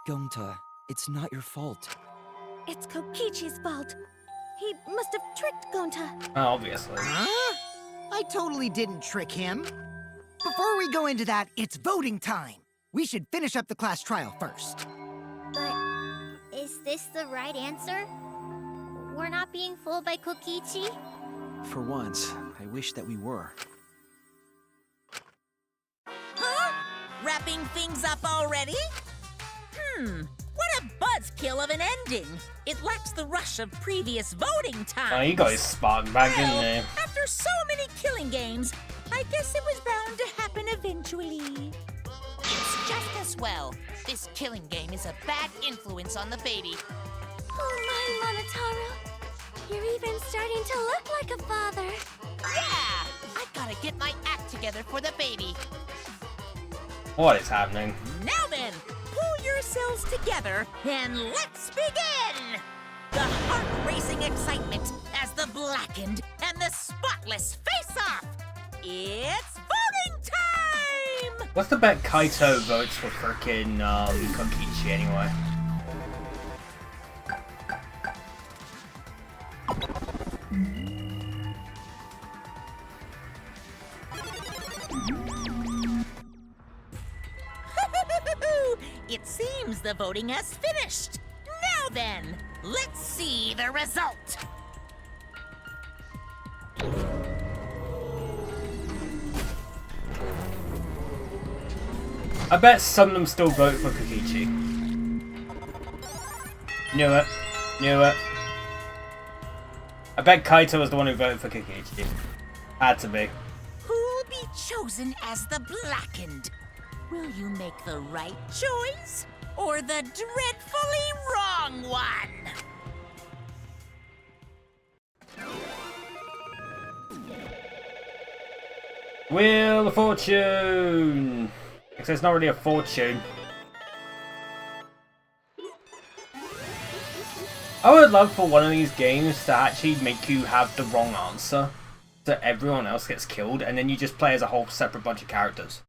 F: Gonta, it's not your fault.
J: It's Kokichi's fault. He must have tricked Gonta.
A: Obviously.
D: Huh? I totally didn't trick him. Before we go into that, it's voting time. We should finish up the class trial first.
C: But is this the right answer? We're not being fooled by Kokichi?
G: For once, I wish that we were.
L: Huh? Wrapping things up already? What a buzzkill of an ending! It lacks the rush of previous voting time.
A: Oh, you got his spark back, didn't you?
L: After so many killing games, I guess it was bound to happen eventually.
K: It's just as well. This killing game is a bad influence on the baby.
J: Oh my, Monotaro. You're even starting to look like a father.
K: Yeah! I gotta get my act together for the baby.
A: What is happening?
L: Now then, pull yourselves together and let's begin! The heart-racing excitement as the blackened and the spotless face off! It's voting time!
A: What's the bet Kaito votes for frickin' Kokichi anyway?
L: It seems the voting has finished. Now then, let's see the result.
A: I bet some of them still vote for Kokichi. Knew it. Knew it. I bet Kaito was the one who voted for Kokichi. Had to be.
L: Who'll be chosen as the blackened? Will you make the right choice or the dreadfully wrong one?
A: Wheel of Fortune! Except it's not really a fortune. I would love for one of these games to actually make you have the wrong answer, so everyone else gets killed, and then you just play as a whole separate bunch of characters.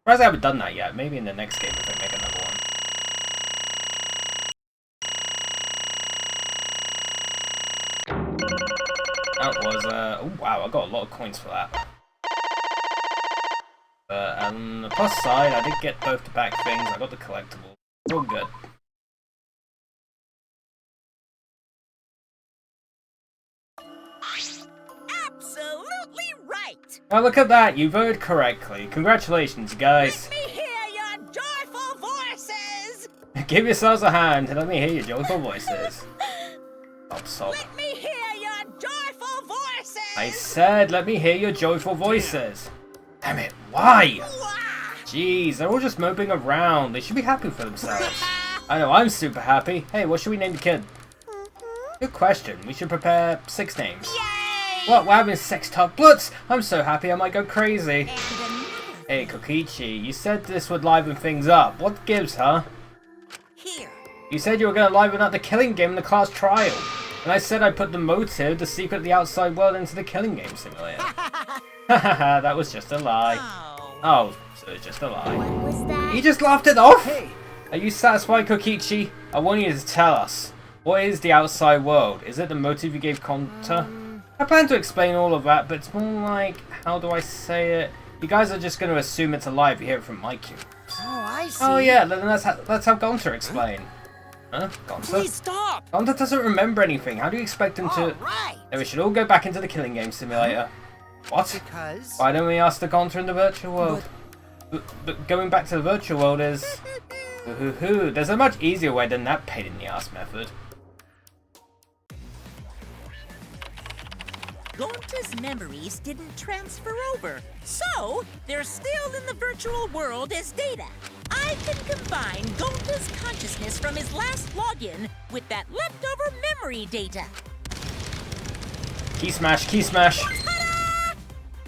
A: Surprised I haven't done that yet. Maybe in the next game if they make another one. That was, oh wow, I got a lot of coins for that. But on the plus side, I did get both the back things. I got the collectible. All good.
L: Absolutely right!
A: Now look at that, you voted correctly. Congratulations, guys.
L: Let me hear your joyful voices!
A: Give yourselves a hand and let me hear your joyful voices. Sob.
L: Let me hear your joyful voices!
A: I said, let me hear your joyful voices. Damn it, why? Jeez, they're all just moping around. They should be happy for themselves. I know, I'm super happy. Hey, what should we name the kid? Good question. We should prepare 6 names.
L: Yay!
A: What? We're having sextuplets? I'm so happy I might go crazy. Hey, Kokichi, you said this would liven things up. What gives, huh?
L: Here.
A: You said you were going to liven up the killing game in the class trial. And I said I'd put the motive, the secret of the outside world, into the killing game simulator. Hahaha, that was just a lie. Oh, so it's just a lie.
C: What was that?
A: You just laughed it off? Hey. Are you satisfied, Kokichi? I want you to tell us. What is the outside world? Is it the motive you gave Konta? I plan to explain all of that, but it's more like, how do I say it? You guys are just going to assume it's a lie if you hear it from my cubes.
D: Oh, I see.
A: Oh yeah, then let's have Gonta explain. Huh? Gonta?
F: Please stop!
A: Gonta doesn't remember anything. How do you expect him to...
D: Right.
A: Then we should all go back into the killing game simulator. What?
D: Because...
A: Why don't we ask the Gonta in the virtual world? But going back to the virtual world is... There's a much easier way than that pain in the ass method.
L: Gonta's memories didn't transfer over, so they're still in the virtual world as data. I can combine Gonta's consciousness from his last login with that leftover memory data.
A: Key smash, key smash.
L: Ta-da!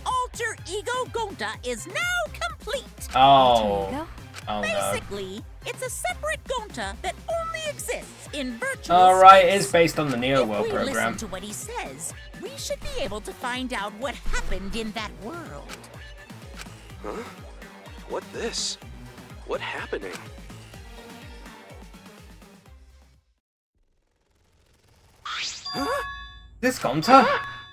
L: Alter Ego Gonta is now complete.
A: Oh. Oh no.
L: Basically, it's a separate Gonta that only exists in virtual
A: Alright,
L: space.
A: it's based on the Neo World
L: If we
A: program.
L: listen to what he says, we should be able to find out what happened in that world.
I: Huh? What this? What happening?
A: Huh? This Gonta?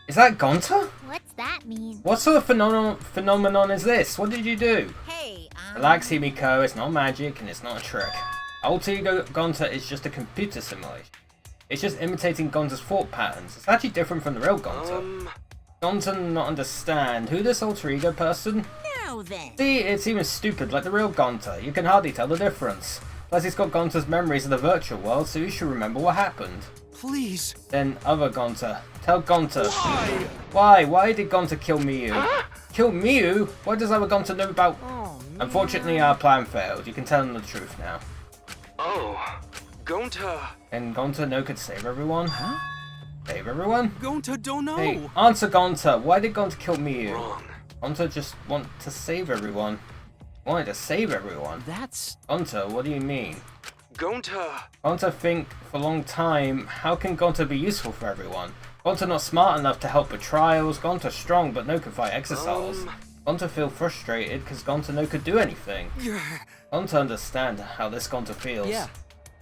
A: Is that Gonta?
C: What's that mean?
A: What sort of phenomenon is this? What did you do?
L: Hey,
A: Relax, Himiko. It's not magic and it's not a trick. Alter Ego Gonta is just a computer simulation. It's just imitating Gonta's thought patterns. It's actually different from the real Gonta. Gonta not understand. Who this alter ego person?
L: Now then.
A: See, it's even stupid like the real Gonta. You can hardly tell the difference. Plus he's got Gonta's memories of the virtual world, so he should remember what happened.
I: Please.
A: Then other Gonta. Tell Gonta. Why? Why did Gonta kill Miyu? Kill Miyu? What does other Gonta know about... Unfortunately, our plan failed. You can tell him the truth now.
I: Oh, Gonta.
A: And Gonta no could save everyone? Huh? Save everyone?
I: Gonta don't know.
A: Hey, answer Gonta. Why did Gonta kill Miyu?
I: Wrong.
A: Gonta just want to save everyone. Wanted to save everyone.
F: That's...
A: Gonta, what do you mean?
I: Gonta.
A: Gonta think for a long time, how can Gonta be useful for everyone? Gonta not smart enough to help with trials. Gonta strong but no can fight exercise. Gonta feel frustrated because Gonta no could do anything. Gonta understand how this Gonta feels.
F: Yeah.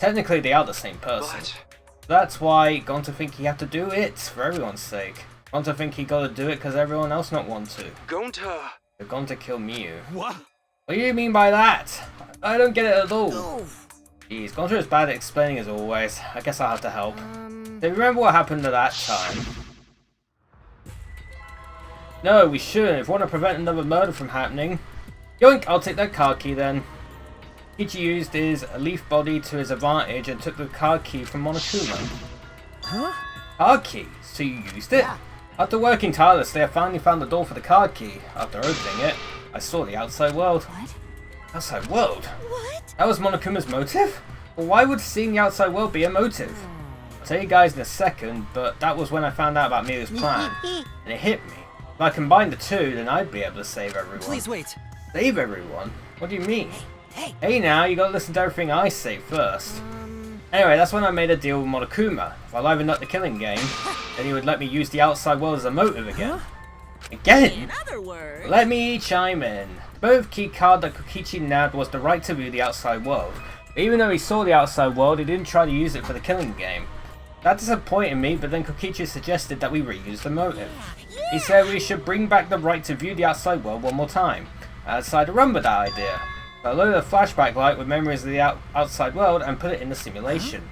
A: Technically they are the same person.
I: But...
A: That's why Gonta think he have to do it for everyone's sake. Gonta think he gotta do it because everyone else not want to.
I: Gonta.
A: So Gonta kill Miyu.
I: What?
A: What do you mean by that? I don't get it at all. Jeez, Gonta is bad at explaining as always. I guess I'll have to help. Do you remember what happened at that time? No, we shouldn't. If we want to prevent another murder from happening. Yoink, I'll take that card key then. Ichi used his leaf body to his advantage and took the card key from Monokuma.
F: Huh?
A: Card key? So you used it? Yeah. After working tirelessly, I finally found the door for the card key. After opening it, I saw the outside world.
H: What?
A: Outside world?
L: What?
A: That was Monokuma's motive? Well, why would seeing the outside world be a motive? I'll tell you guys in a second, but that was when I found out about Miyu's plan. And it hit me. If I combined the two, then I'd be able to save everyone.
F: Please wait.
A: Save everyone? What do you mean?
F: Hey
A: now, you gotta listen to everything I say first. Anyway, that's when I made a deal with Monokuma. If I livened up the killing game, then he would let me use the outside world as a motive again. Again?
L: In other words...
A: Let me chime in. The motive key card that Kokichi nabbed was the right to view the outside world. But even though he saw the outside world, he didn't try to use it for the killing game. That disappointed me, but then Kokichi suggested that we reuse the motive. He said we should bring back the right to view the outside world one more time. I decided to run with that idea. So I loaded a flashback light with memories of the outside world and put it in the simulation.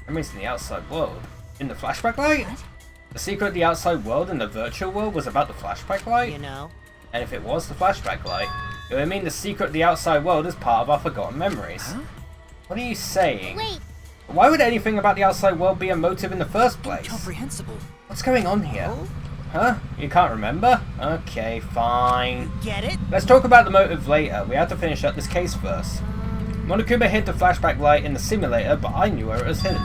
A: Memories in the outside world? In the flashback light?
B: What?
A: The secret of the outside world and the virtual world was about the flashback light?
D: You know?
A: And if it was the flashback light, it would mean the secret of the outside world is part of our forgotten memories.
B: Huh?
A: What are you saying?
C: Wait,
A: Why would anything about the outside world be a motive in the first place?
F: Incomprehensible.
A: What's going on here? Huh? You can't remember? Okay, fine.
D: Get it?
A: Let's talk about the motive later. We have to finish up this case first. Monokuma hid the flashback light in the simulator, but I knew where it was hidden.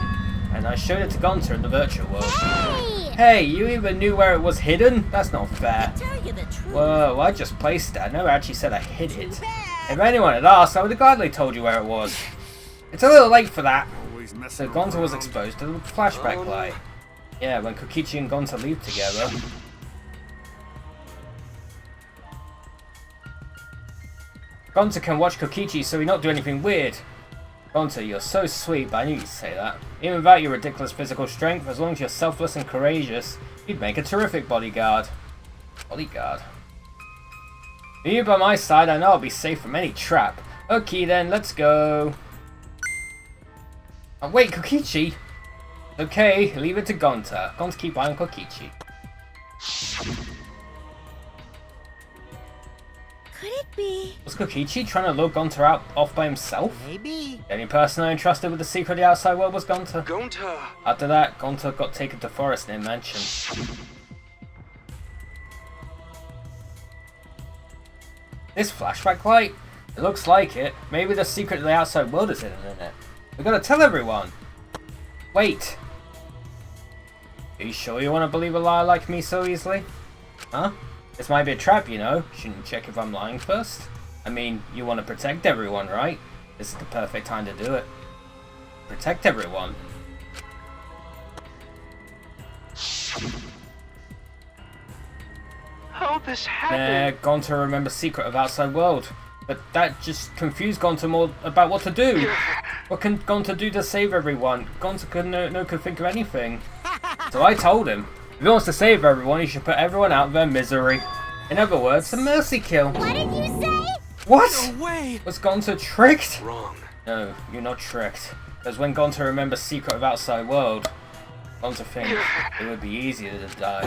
A: And I showed it to Gonta in the virtual world.
C: hey!
A: Hey, you even knew where it was hidden? That's not fair.
L: Tell you the truth.
A: Whoa, I just placed it. I never actually said I hid it. If anyone had asked, I would have gladly told you where it was. It's a little late for that. So Gonta was exposed to the flashback light. Yeah, when Kokichi and Gonta leave together. Gonta can watch Kokichi so he not do anything weird. Gonta, you're so sweet, but I knew you'd say that. Even without your ridiculous physical strength, as long as you're selfless and courageous, you'd make a terrific bodyguard. Bodyguard? With you by my side, I know I'll be safe from any trap. Okay then, let's go. Oh, wait, Kokichi? Okay, leave it to Gonta. Gonta keep eye on Kokichi.
J: Could it be?
A: Was Kokichi trying to lure Gonta out off by himself?
D: Maybe.
A: The only person I entrusted with the secret of the outside world was Gonta.
I: Gonta!
A: After that, Gonta got taken to forest near mansion. This flashback light? It looks like it. Maybe the secret of the outside world is hidden in it. We gotta tell everyone. Wait. Are you sure you want to believe a liar like me so easily? Huh? This might be a trap, you know. Shouldn't you check if I'm lying first? I mean, you want to protect everyone, right? This is the perfect time to do it. Protect everyone.
I: How this happened?
A: Gonta remembers secret of outside world. But that just confused Gonta more about what to do. What can Gonta do to save everyone? Gonta could think of anything. So I told him, if he wants to save everyone, he should put everyone out of their misery. In other words, a mercy kill.
C: What did you say?
A: What?
I: No way!
A: Was Gonta tricked?
I: Wrong.
A: No, you're not tricked. Because when Gonta remembers secret of outside world, Gonta thinks it would be easier to die.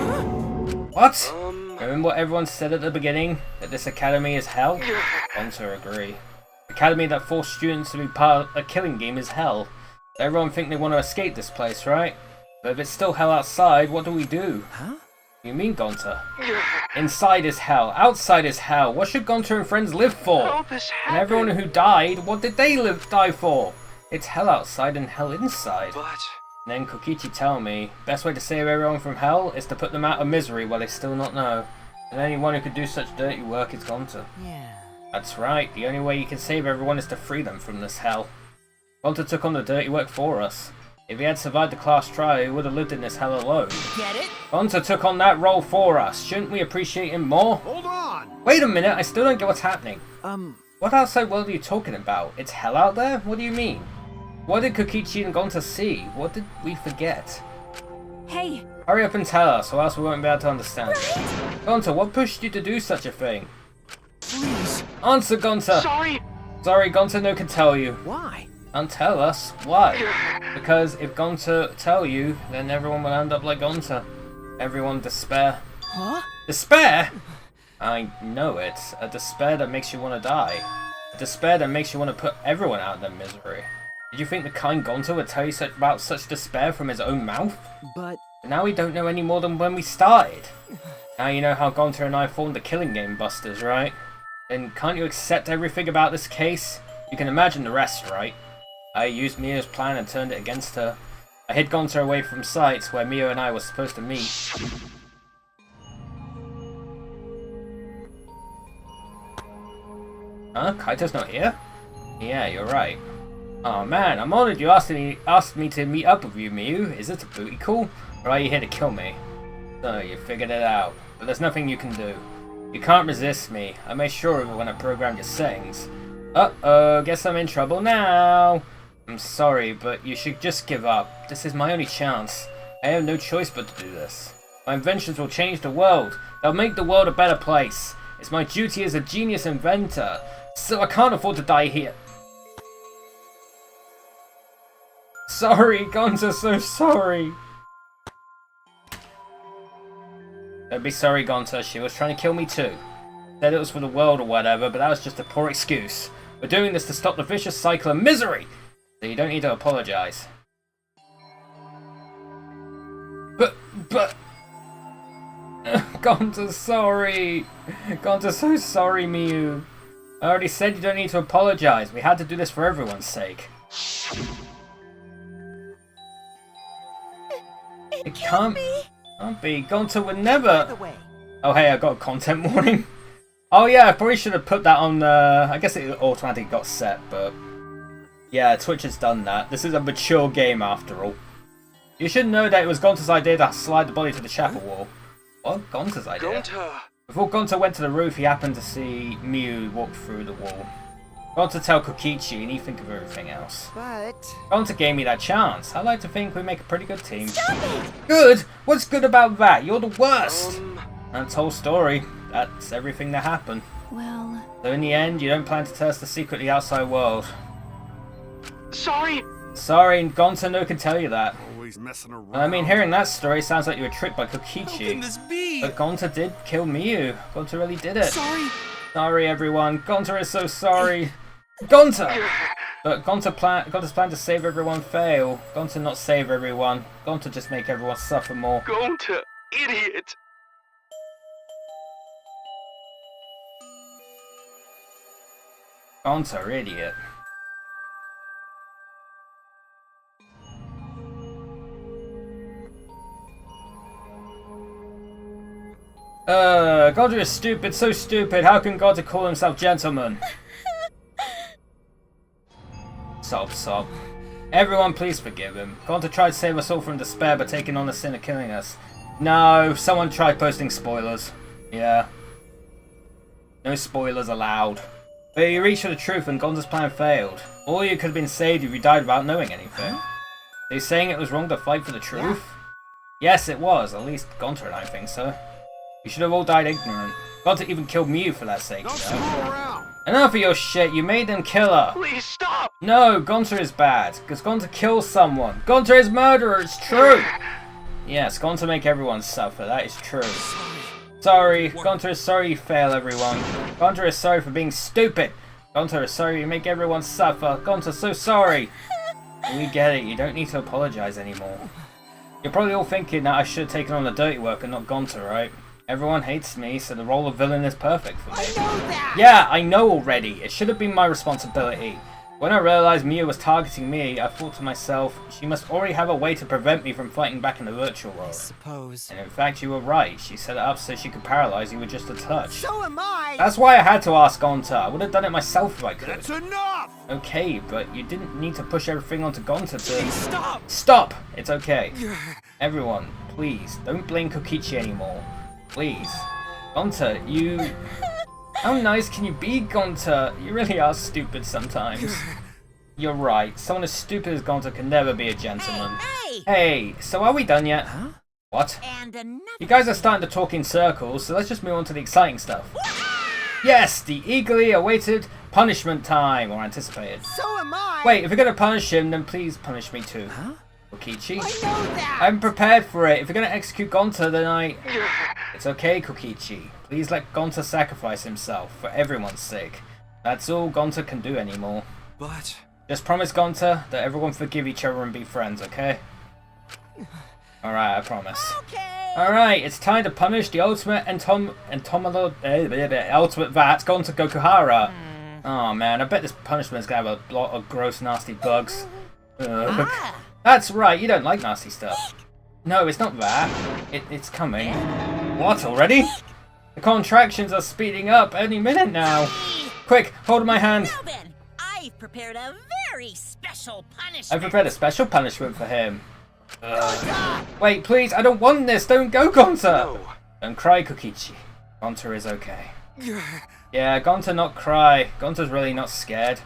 A: What? Remember what everyone said at the beginning? That this academy is hell? Gonta agree. Academy that forced students to be part of a killing game is hell. Everyone think they want to escape this place, right? But if it's still hell outside, what do we do?
F: Huh?
A: You mean Gonta? Inside is hell. Outside is hell. What should Gonta and friends live for?
I: How this
A: And
I: happened?
A: everyone who died, what did they die for? It's hell outside and hell inside.
I: But...
A: And then Kokichi tell me, best way to save everyone from hell is to put them out of misery while they still not know. And anyone who could do such dirty work is Gonta.
D: Yeah.
A: That's right, the only way you can save everyone is to free them from this hell. Gonta took on the dirty work for us. If he had survived the class trial, he would have lived in this hell alone.
D: Get it?
A: Gonta took on that role for us. Shouldn't we appreciate him more?
E: Hold on!
A: Wait a minute, I still don't get what's happening.
F: Um,
A: What outside world are you talking about? It's hell out there? What do you mean? What did Kokichi and Gonta see? What did we forget?
H: Hey,
A: Hurry up and tell us, or else we won't be able to understand it. Gonta, what pushed you to do such a thing?
I: Please.
A: Answer, Gonta!
I: Sorry.
A: Sorry, Gonta no can tell you.
F: why?
A: And tell us why. Because if Gonta tell you, then everyone will end up like Gonta. Everyone despair.
F: Huh?
A: Despair? I know it. A despair that makes you want to die. A despair that makes you want to put everyone out of their misery. Did you think the kind Gonta would tell you about such despair from his own mouth?
F: But...
A: Now we don't know any more than when we started. Now you know how Gonta and I formed the Killing Game Busters, right? Then can't you accept everything about this case? You can imagine the rest, right? I used Mia's plan and turned it against her. I hid Gonta away from sites where Mia and I were supposed to meet. Huh? Kaito's not here? Yeah, you're right. Oh man, I'm honored you asked me to meet up with you, Miu. Is it a booty call? Or are you here to kill me? So, you figured it out. But there's nothing you can do. You can't resist me. I made sure of it when I programmed your settings. Uh-oh, guess I'm in trouble now. I'm sorry, but you should just give up. This is my only chance. I have no choice but to do this. My inventions will change the world. They'll make the world a better place. It's my duty as a genius inventor, so I can't afford to die here. Sorry, Gonta, so sorry. Don't be sorry, Gonta. She was trying to kill me too. Said it was for the world or whatever, but that was just a poor excuse. We're doing this to stop the vicious cycle of misery, so you don't need to apologize. But... Gonta's sorry. Gonta's so sorry, Miu. I already said you don't need to apologize. We had to do this for everyone's sake. It can't be. Gonta would never. Oh hey, I got a content warning. Oh yeah, I probably should have put that on. I guess it automatically got set, but yeah, Twitch has done that. This is a mature game after all. You should know that it was Gonta's idea to slide the body to the chapel wall. What? Gonta's idea? Before Gonta went to the roof, he happened to see Miu walk through the wall. Gonta tell Kokichi, and he think of everything else.
D: But...
A: Gonta gave me that chance. I like to think we make a pretty good team.
C: Stop it!
A: Good? What's good about that? You're the worst! That's the whole story. That's everything that happened.
H: Well...
A: So in the end, you don't plan to tell us the secret of the outside world.
I: Sorry!
A: Sorry, Gonta no can tell you that.
E: Always messing around.
A: I mean, hearing that story sounds like you were tricked by Kokichi.
I: How can this be?
A: But Gonta did kill Miu. Gonta really did it.
I: Sorry!
A: Sorry, everyone. Gonta is so sorry. Gonta! But Gonta's plan to save everyone fail. Gonta not save everyone. Gonta just make everyone suffer more.
I: Gonta, idiot!
A: Gonta, idiot. Gonta is stupid, so stupid. How can Gonta call himself gentleman? Sob, sob. Everyone, please forgive him. Gonta tried to save us all from despair by taking on the sin of killing us. No, someone tried posting spoilers. Yeah. No spoilers allowed. But you reached for the truth and Gonta's plan failed. All you could have been saved if you died without knowing anything. Are you saying it was wrong to fight for the truth? Yeah. Yes, it was. At least Gonta and I think so. You should have all died ignorant. Gonta even killed Miu for that sake,
E: Don't
A: you
E: screw
A: know?
E: around.
A: Enough of your shit, you made them kill her!
I: Please stop!
A: No, Gonta is bad, because Gonta kills someone. Gonta is murderer, it's true! Yes, Gonta make everyone suffer, that is true. Sorry, Gonta is sorry you fail everyone. Gonta is sorry for being stupid. Gonta is sorry you make everyone suffer. Gonta's so sorry! We get it, you don't need to apologize anymore. You're probably all thinking that I should have taken on the dirty work and not Gonta, right? Everyone hates me, so the role of villain is perfect for me.
K: I know that!
A: Yeah, I know already. It should have been my responsibility. When I realized Miu was targeting me, I thought to myself, she must already have a way to prevent me from fighting back in the virtual
D: I
A: world.
D: suppose.
A: And in fact, you were right. She set it up so she could paralyze you with just a touch.
D: So am I!
A: That's why I had to ask Gonta. I would have done it myself if I could.
E: That's enough!
A: Okay, but you didn't need to push everything onto Gonta to...
I: Please stop!
A: Stop! It's okay. Everyone, please, don't blame Kokichi anymore. Please. Gonta, you... How nice can you be, Gonta? You really are stupid sometimes. You're right. Someone as stupid as Gonta can never be a gentleman.
L: Hey!
A: Hey, so are we done yet?
D: Huh?
A: What?
L: And another...
A: You guys are starting to talk in circles, so let's just move on to the exciting stuff. Yes, the eagerly awaited punishment time, or anticipated.
D: So am I!
A: Wait, if you're gonna punish him, then please punish me too.
D: Huh?
A: Kokichi?
K: I know that!
A: I'm prepared for it. If you're gonna execute Gonta, then I... It's okay, Kokichi. Please let Gonta sacrifice himself, for everyone's sake. That's all Gonta can do anymore.
I: But...
A: Just promise, Gonta, that everyone forgive each other and be friends, okay? Alright, I promise.
L: Okay!
A: Alright, it's time to punish the ultimate ultimate vat, Gonta Gokuhara. Oh man, I bet this punishment's gonna have a lot of gross, nasty bugs. Ugh. That's right, you don't like nasty stuff. No, it's not that. It's coming. What, already? The contractions are speeding up any minute now. Quick, hold my hand.
L: Now then, I've prepared a very special punishment.
A: I've prepared a special punishment for him. Wait, please, I don't want this. Don't go, Gonta.
I: No.
A: Don't cry, Kokichi. Gonta is okay. Yeah, Gonta not cry. Gonta's really not scared.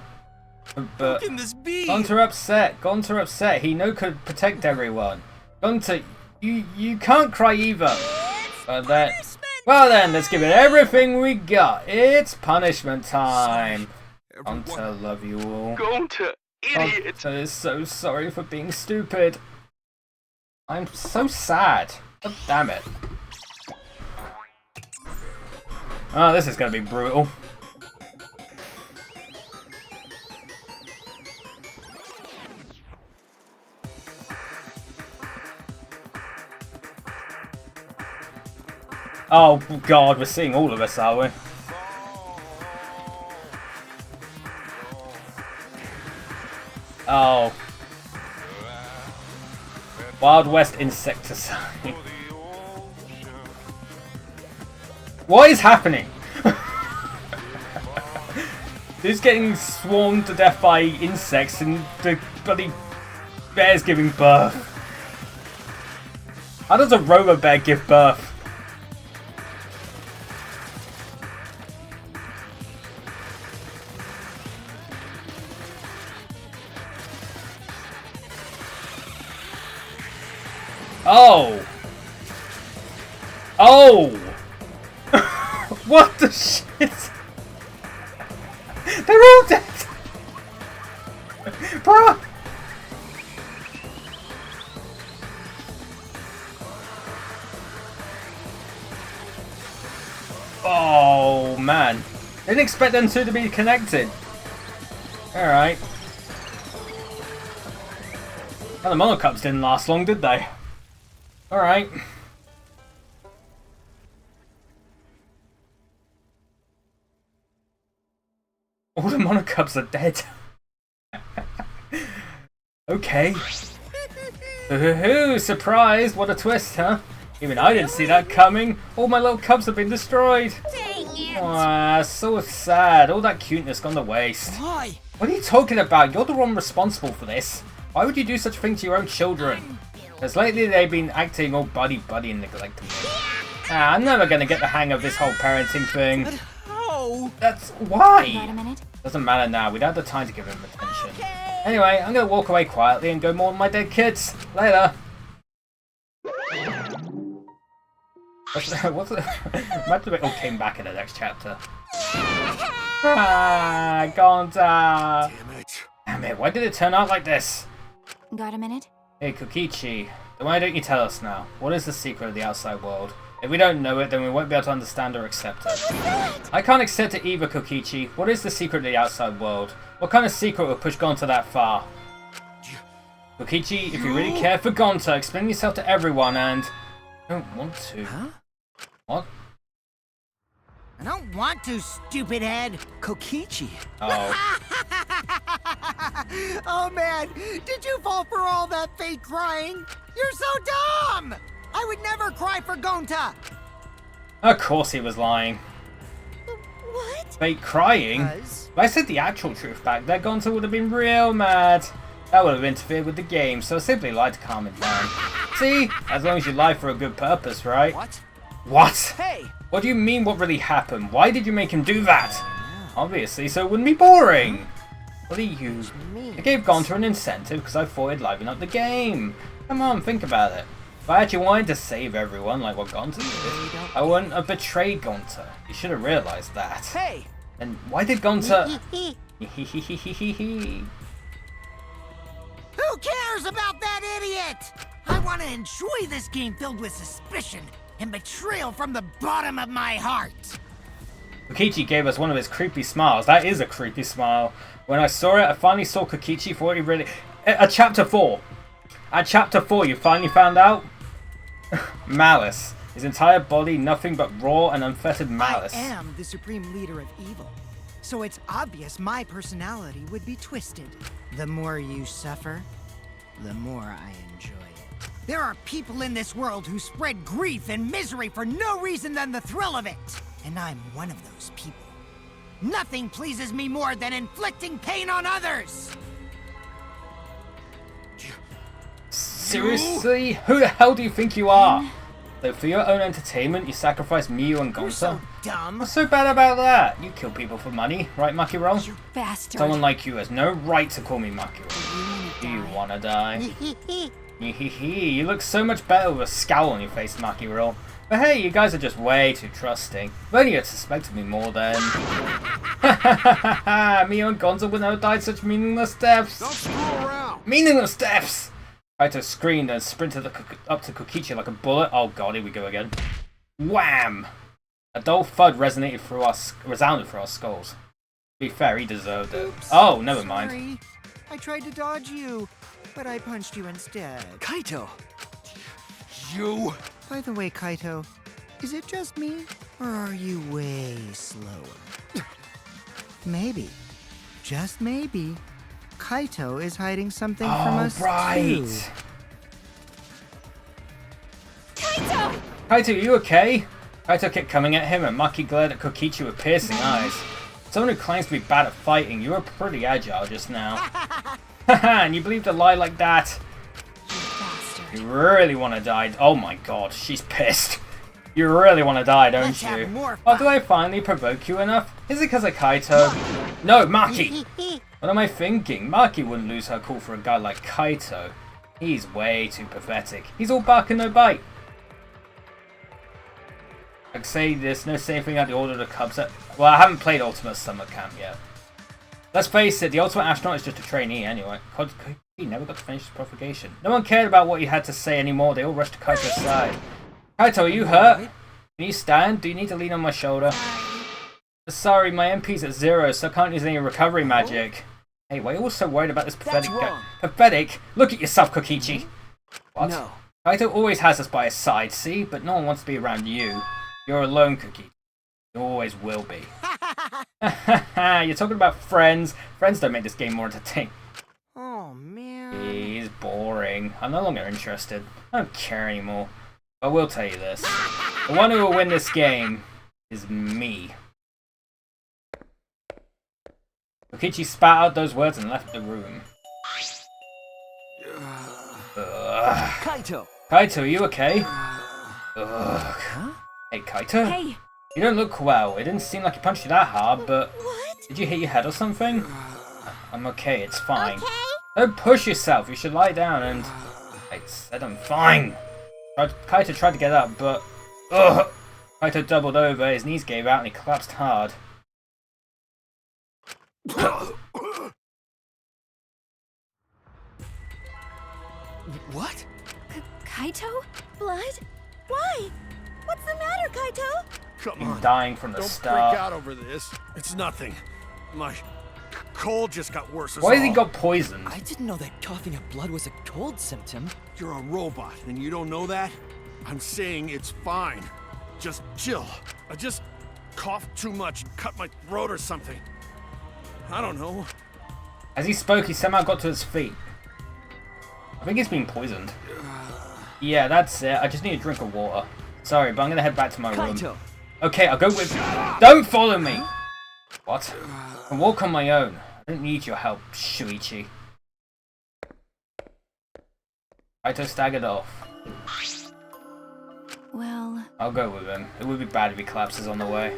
I: How
A: But
I: can this be?
A: Gonta upset. Gonta upset. He no could protect everyone. Gonta, you can't cry either.
L: It's
A: But that...
L: punishment
A: Well then, let's give it everything we got. It's punishment time. Gonta, love you all.
I: Gonta, idiot!
A: Gonta is so sorry for being stupid. I'm so sad. God damn it. Oh, this is gonna be brutal. Oh god, we're seeing all of us, are we? Oh. Wild West insecticide. What is happening? Who's getting swarmed to death by insects and the bloody bear's giving birth? How does a robo bear give birth? Oh! Oh! What the shit? They're all dead! Bro! Oh man. Didn't expect them two to be connected. Alright. Well, the monocups didn't last long, did they? Alright. All the monocups are dead. Okay. Ooh, surprise! What a twist, huh? Even I didn't see that coming. All my little cubs have been destroyed. Ah, so sad. All that cuteness gone to waste.
F: Why?
A: What are you talking about? You're the one responsible for this. Why would you do such a thing to your own children? Because lately they've been acting all buddy-buddy and neglecting me. Ah, I'm never gonna get the hang of this whole parenting thing.
F: But how?
A: That's why.
H: Wait a minute.
A: Doesn't matter now. We don't have the time to give him attention. Anyway, I'm gonna walk away quietly and go mourn my dead kids. Later. What's it? Imagine if it all came back in the next chapter. Ah, Gonta.
E: Damn it.
A: Damn it, why did it turn out like this?
H: Got a minute?
A: Hey, Kokichi, then why don't you tell us now? What is the secret of the outside world? If we don't know it, then we won't be able to understand or accept it. I can't accept it either, Kokichi. What is the secret of the outside world? What kind of secret will push Gonta that far? Kokichi, if you really care for Gonta, explain yourself to everyone and... I don't want to.
D: Huh?
A: What?
D: I don't want to, stupid head.
G: Kokichi.
A: Oh.
D: Oh man, did you fall for all that fake crying? You're so dumb! I would never cry for Gonta!
A: Of course he was lying.
J: What?
A: Fake crying? If I said the actual truth back there, Gonta would have been real mad. That would have interfered with the game, so I simply lied to calm it down. See? As long as you lie for a good purpose, right?
G: What?
A: What?
G: Hey!
A: What do you mean what really happened? Why did you make him do that? Obviously, so it wouldn't be boring. What are you? I gave Gonta an incentive because I thought it'd liven up the game. Come on, think about it. If I actually wanted to save everyone like what Gonta did, I wouldn't have betrayed Gonta. You should have realized that.
G: Hey!
A: And why did Gonta...
D: Who cares about that idiot? I want to enjoy this game filled with suspicion and betrayal from the bottom of my heart.
A: Kokichi gave us one of his creepy smiles. That is a creepy smile. When I saw it, I finally saw Kokichi for what he really... At chapter 4. At chapter 4, you finally found out? Malice. His entire body, nothing but raw and unfettered malice.
D: I am the supreme leader of evil. So it's obvious my personality would be twisted. The more you suffer, the more I enjoy it. There are people in this world who spread grief and misery for no reason than the thrill of it. And I'm one of those people. Nothing pleases me more than inflicting pain on others!
A: Seriously? Who the hell do you think you are? So for your own entertainment, you sacrifice Miyu and Gonta?
D: You're so dumb.
A: What's so bad about that? You kill people for money, right, Makiro?
H: You bastard.
A: Someone like you has no right to call me Makiro. Do you wanna die? You look so much better with a scowl on your face, Makiro. But hey, you guys are just way too trusting. If only you had suspected me more then. Me and Gonzo would never died such meaningless deaths.
E: Don't screw around.
A: Meaningless deaths! Kaito screamed and sprinted up to Kokichi like a bullet. Oh god, here we go again. Wham! A dull thud resounded through our skulls. To be fair, he deserved it.
D: Oops,
A: Oh, never mind.
D: sorry. I tried to dodge you, but I punched you instead.
G: Kaito!
E: You.
D: By the way, Kaito, is it just me, or are you way slower? Maybe, just maybe, Kaito is hiding something from us too.
C: Kaito!
A: Kaito, are you okay? Kaito kept coming at him and Maki glared at Kokichi with piercing eyes. Someone who claims to be bad at fighting, you were pretty agile just now. Haha, and you believed a lie like that? You really want to die? Oh my god, she's pissed. You really want to die, don't you? Oh, do I finally provoke you enough? Is it because of Kaito? No, Maki! What am I thinking? Maki wouldn't lose her cool for a guy like Kaito. He's way too pathetic. He's all bark and no bite. Like say this, no safe thing at the Order of the Cubs. Well, I haven't played Ultimate Summer Camp yet. Let's face it, the Ultimate Astronaut is just a trainee anyway. He never got to finish his propagation. No one cared about what he had to say anymore. They all rushed to Kaito's side. Kaito, are you hurt? Can you stand? Do you need to lean on my shoulder? Sorry, my MP's at 0, so I can't use any recovery magic. Hey, why are you all so worried about this pathetic guy? Pathetic? Look at yourself, Kokichi. What? No. Kaito always has us by his side, see? But no one wants to be around you. You're alone, Kokichi. You always will be. You're talking about friends. Friends don't make this game more entertaining.
D: Oh, man.
A: He's boring. I'm no longer interested. I don't care anymore. I will tell you this. The one who will win this game is me. Kokichi spat out those words and left the room.
G: Kaito!
A: Kaito, are you okay? Huh? Hey, Kaito?
H: Hey!
A: You don't look well. It didn't seem like you punched you that hard, but...
C: What?
A: Did you hit your head or something? I'm okay, it's fine.
C: Okay?
A: Don't push yourself, you should lie down and... I said I'm fine. Kaito tried to get up, but... Ugh! Kaito doubled over, his knees gave out and he collapsed hard.
G: What?
H: Kaito?
J: Blood? Why? What's the matter, Kaito?
E: Come on.
A: He's dying from the
E: Don't
A: start.
E: freak out over this. It's nothing. My cold just got worse.
A: Why has he got poisoned?
F: I didn't know that coughing up blood was a cold symptom.
E: You're a robot, and you don't know that? I'm saying it's fine. Just chill. I just coughed too much and cut my throat or something. I don't know.
A: As he spoke, he somehow got to his feet. I think he's been poisoned. Yeah, that's it. I just need a drink of water. Sorry, but I'm gonna head back to my room.
G: Kaito!
A: Okay, I'll go with... Don't follow me! What? I can walk on my own. I don't need your help, Shuichi. Kaito staggered off.
H: Well...
A: I'll go with him. It would be bad if he collapses on the way.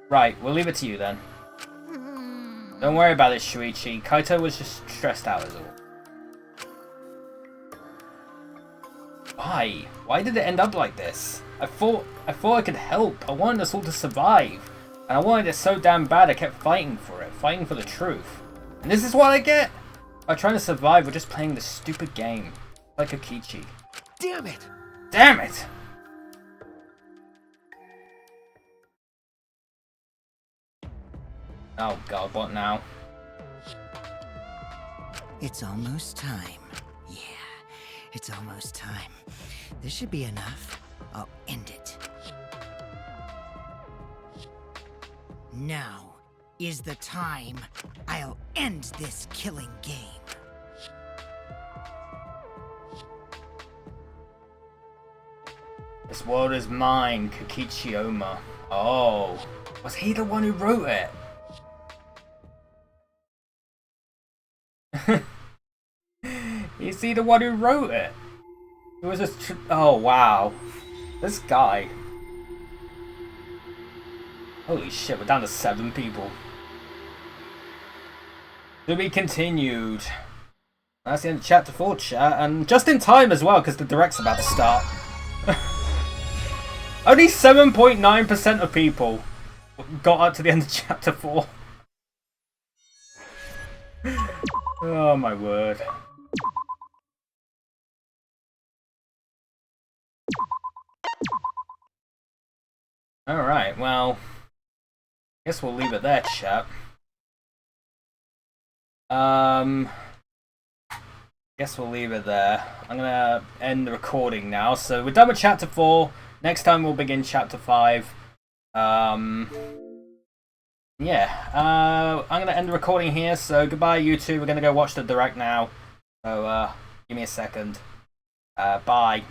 A: Right, we'll leave it to you then. Don't worry about it, Shuichi. Kaito was just stressed out is all. Why? Why did it end up like this? I thought I could help. I wanted us all to survive. And I wanted it so damn bad I kept fighting for it. Fighting for the truth. And this is what I get? By trying to survive, we're just playing this stupid game. Like Kokichi.
G: Damn it!
A: Damn it! Oh god, what now?
D: It's almost time. Yeah, it's almost time. This should be enough. I'll end it. Now is the time I'll end this killing game.
A: This world is mine, Kokichi Oma. Oh, was he the one who wrote it? Is he the one who wrote it? It was just... Oh, wow. This guy. Holy shit, we're down to 7 people. To be continued. That's the end of chapter 4, chat. And just in time as well, because the direct's about to start. Only 7.9% of people got up to the end of chapter 4. Oh my word. Alright, well, guess we'll leave it there, chat. Guess we'll leave it there. I'm gonna end the recording now. So we're done with chapter 4. Next time we'll begin chapter 5. Yeah, I'm gonna end the recording here. So goodbye, YouTube. We're gonna go watch the direct now. So give me a second. Bye.